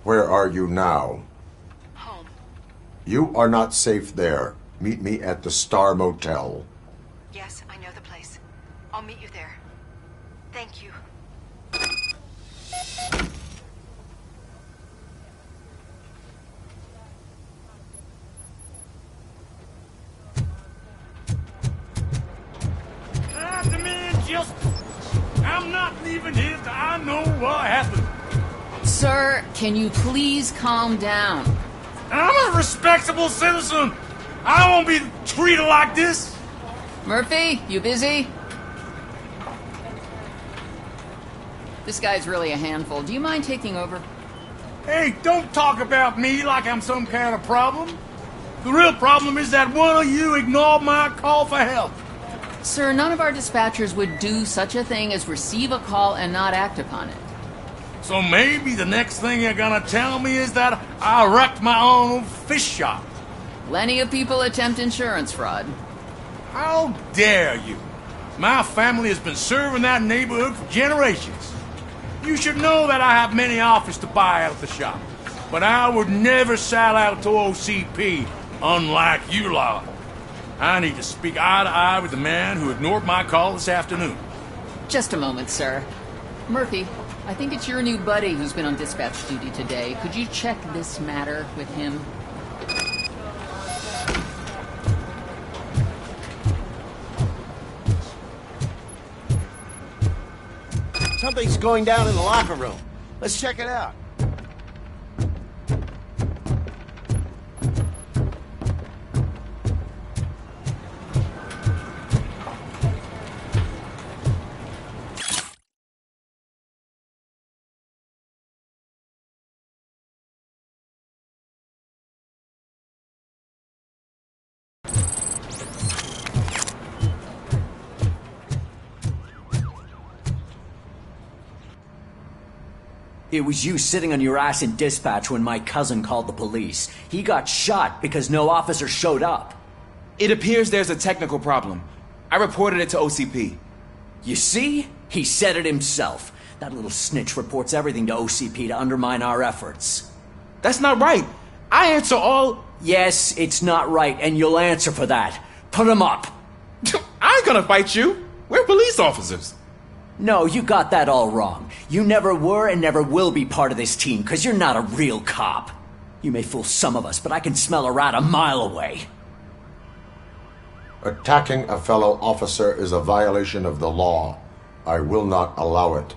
Speaker 5: Where are you now?
Speaker 23: Home.
Speaker 5: You are not safe there. Meet me at the Star Motel.
Speaker 23: Yes, I know the place. I'll meet you there. Thank you.
Speaker 1: I'm not leaving here till I know what happened.
Speaker 26: Sir, can you please calm down?
Speaker 1: I'm a respectable citizen. I won't be treated like this.
Speaker 26: Murphy, you busy? This guy's really a handful. Do you mind taking over?
Speaker 1: Hey, don't talk about me like I'm some kind of problem. The real problem is that one of you ignored my call for help.
Speaker 26: Sir, none of our dispatchers would do such a thing as receive a call and not act upon it.
Speaker 1: So maybe the next thing you're gonna tell me is that I wrecked my own fish shop.
Speaker 26: Plenty of people attempt insurance fraud.
Speaker 1: How dare you? My family has been serving that neighborhood for generations. You should know that I have many offers to buy out the shop. But I would never sell out to OCP, unlike you lot. I need to speak eye to eye with the man who ignored my call this afternoon.
Speaker 26: Just a moment, sir. Murphy, I think it's your new buddy who's been on dispatch duty today. Could you check this matter with him?
Speaker 7: Something's going down in the locker room. Let's check it out.
Speaker 3: It was you sitting on your ass in dispatch when my cousin called the police. He got shot because no officer showed up.
Speaker 6: It appears there's a technical problem. I reported it to OCP.
Speaker 3: You see? He said it himself. That little snitch reports everything to OCP to undermine our efforts.
Speaker 6: That's not right. I answer all...
Speaker 3: Yes, it's not right, and you'll answer for that. Put him up.
Speaker 6: I ain't gonna fight you. We're police officers.
Speaker 3: No, you got that all wrong. You never were and never will be part of this team, because you're not a real cop. You may fool some of us, but I can smell a rat a mile away.
Speaker 5: Attacking a fellow officer is a violation of the law. I will not allow it.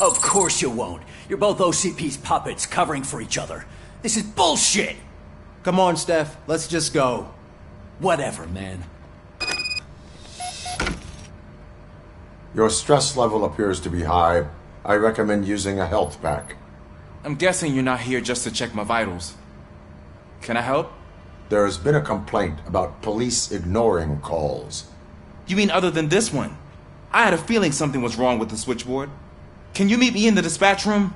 Speaker 3: Of course you won't. You're both OCP's puppets, covering for each other. This is bullshit!
Speaker 11: Come on, Steph. Let's just go.
Speaker 3: Whatever, man.
Speaker 5: Your stress level appears to be high. I recommend using a health pack.
Speaker 6: I'm guessing you're not here just to check my vitals. Can I help?
Speaker 5: There has been a complaint about police ignoring calls.
Speaker 6: You mean other than this one? I had a feeling something was wrong with the switchboard. Can you meet me in the dispatch room?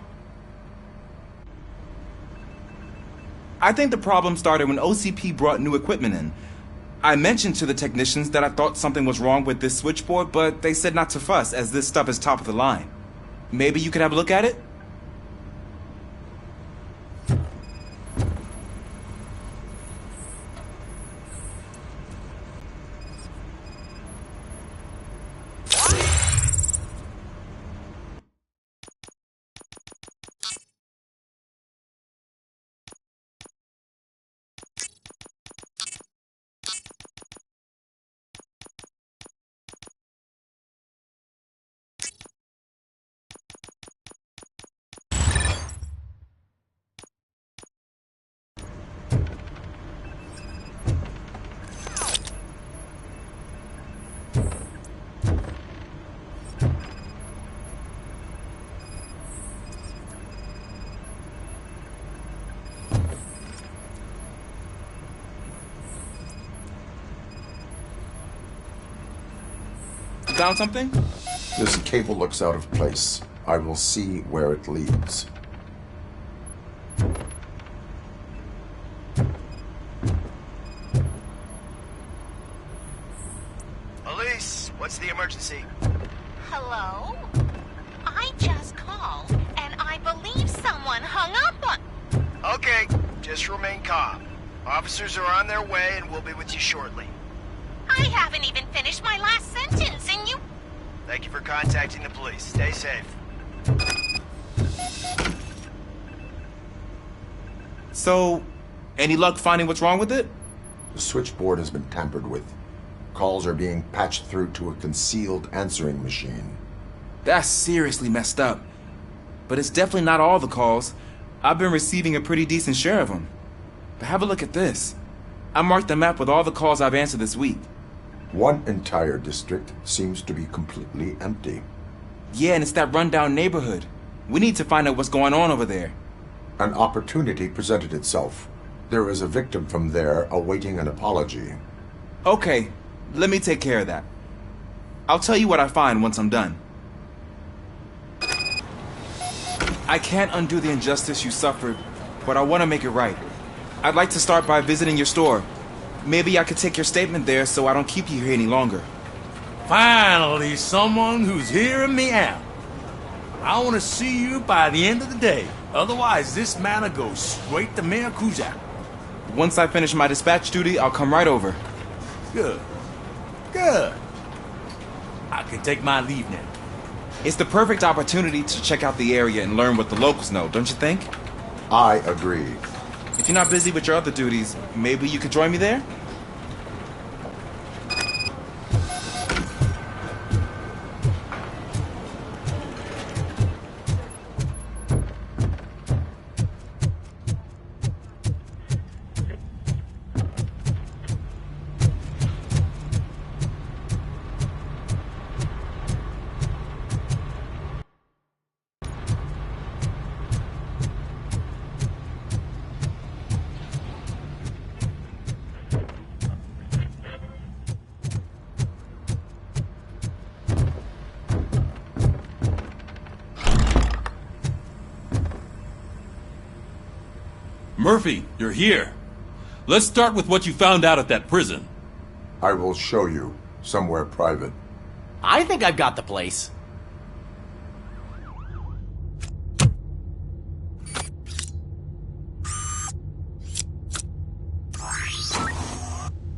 Speaker 6: I think the problem started when OCP brought new equipment in. I mentioned to the technicians that I thought something was wrong with this switchboard, but they said not to fuss, as this stuff is top of the line. Maybe you could have a look at it? Found something?
Speaker 5: This cable looks out of place. I will see where it leads.
Speaker 13: Elise, what's the emergency?
Speaker 15: Hello? I just called, and I believe someone hung up on...
Speaker 13: Okay, just remain calm. Officers are on their way and we'll be with you shortly.
Speaker 15: I haven't even finished my last sentence, and you...
Speaker 13: Thank you for contacting the police. Stay safe.
Speaker 6: So, any luck finding what's wrong with it?
Speaker 5: The switchboard has been tampered with. Calls are being patched through to a concealed answering machine.
Speaker 6: That's seriously messed up. But it's definitely not all the calls. I've been receiving a pretty decent share of them. But have a look at this. I marked the map with all the calls I've answered this week.
Speaker 5: One entire district seems to be completely empty.
Speaker 6: Yeah, and it's that rundown neighborhood. We need to find out what's going on over there.
Speaker 5: An opportunity presented itself. There is a victim from there awaiting an apology.
Speaker 6: Okay, let me take care of that. I'll tell you what I find once I'm done. I can't undo the injustice you suffered, but I want to make it right. I'd like to start by visiting your store. Maybe I could take your statement there so I don't keep you here any longer.
Speaker 1: Finally, someone who's hearing me out. I want to see you by the end of the day. Otherwise, this matter goes straight to Mayor Kuzak.
Speaker 6: Once I finish my dispatch duty, I'll come right over.
Speaker 1: Good. Good. I can take my leave now.
Speaker 6: It's the perfect opportunity to check out the area and learn what the locals know, don't you think?
Speaker 5: I agree.
Speaker 6: If you're not busy with your other duties, maybe you could join me there?
Speaker 18: Murphy, you're here. Let's start with what you found out at that prison.
Speaker 5: I will show you, somewhere private.
Speaker 2: I think I've got the place.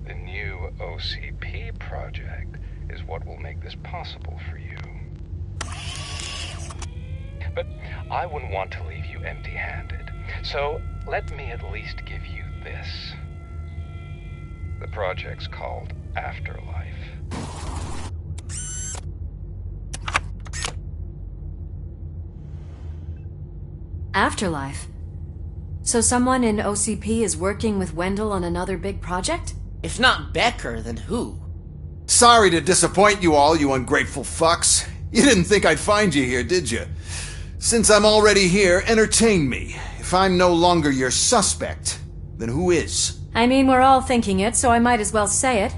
Speaker 9: The new OCP project is what will make this possible for you. But I wouldn't want to leave you empty-handed, so let me at least give you this. The project's called Afterlife.
Speaker 8: Afterlife? So someone in OCP is working with Wendell on another big project?
Speaker 2: If not Becker, then who?
Speaker 12: Sorry to disappoint you all, you ungrateful fucks. You didn't think I'd find you here, did you? Since I'm already here, entertain me. If I'm no longer your suspect, then who is?
Speaker 8: I mean, we're all thinking it, so I might as well say it.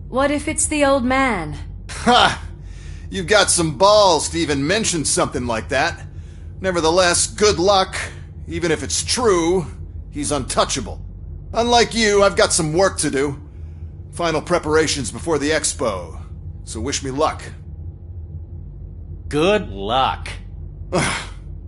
Speaker 8: What if it's the old man?
Speaker 12: Ha! You've got some balls to even mention something like that. Nevertheless, good luck. Even if it's true, he's untouchable. Unlike you, I've got some work to do. Final preparations before the expo. So wish me luck.
Speaker 2: Good luck.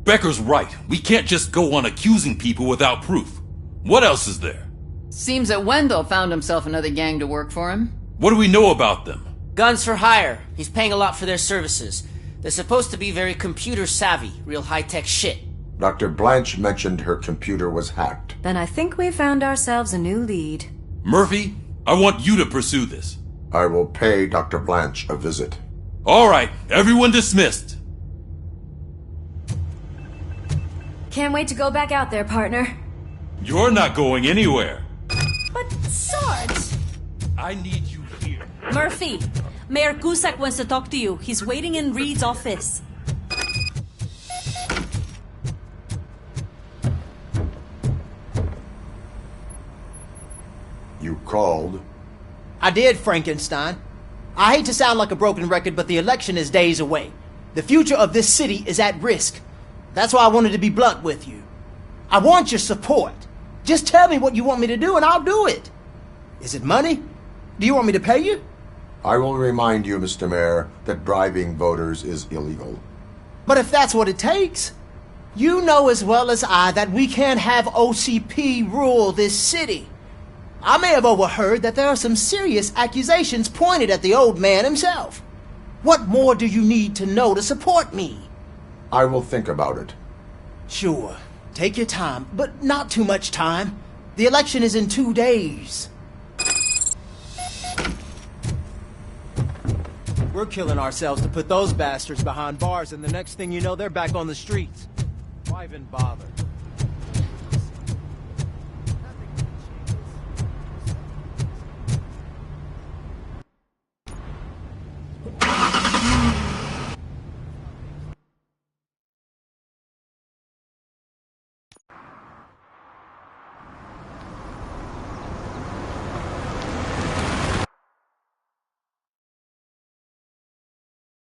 Speaker 18: Becker's right. We can't just go on accusing people without proof. What else is there?
Speaker 26: Seems that Wendell found himself another gang to work for him.
Speaker 18: What do we know about them?
Speaker 2: Guns for hire. He's paying a lot for their services. They're supposed to be very computer savvy, real high-tech shit.
Speaker 5: Dr. Blanche mentioned her computer was hacked.
Speaker 8: Then I think we found ourselves a new lead.
Speaker 18: Murphy, I want you to pursue this.
Speaker 5: I will pay Dr. Blanche a visit.
Speaker 18: All right, everyone dismissed.
Speaker 8: Can't wait to go back out there, partner.
Speaker 18: You're not going anywhere.
Speaker 14: But, Sarge!
Speaker 18: I need you here.
Speaker 14: Murphy, Mayor Cusack wants to talk to you. He's waiting in Reed's office.
Speaker 5: You called?
Speaker 11: I did, Frankenstein. I hate to sound like a broken record, but the election is days away. The future of this city is at risk. That's why I wanted to be blunt with you. I want your support. Just tell me what you want me to do and I'll do it. Is it money? Do you want me to pay you?
Speaker 5: I will remind you, Mr. Mayor, that bribing voters is illegal.
Speaker 11: But if that's what it takes, you know as well as I that we can't have OCP rule this city. I may have overheard that there are some serious accusations pointed at the old man himself. What more do you need to know to support me?
Speaker 5: I will think about it.
Speaker 11: Sure. Take your time, but not too much time. The election is in 2 days. We're killing ourselves to put those bastards behind bars, and the next thing you know, they're back on the streets. Why even bother?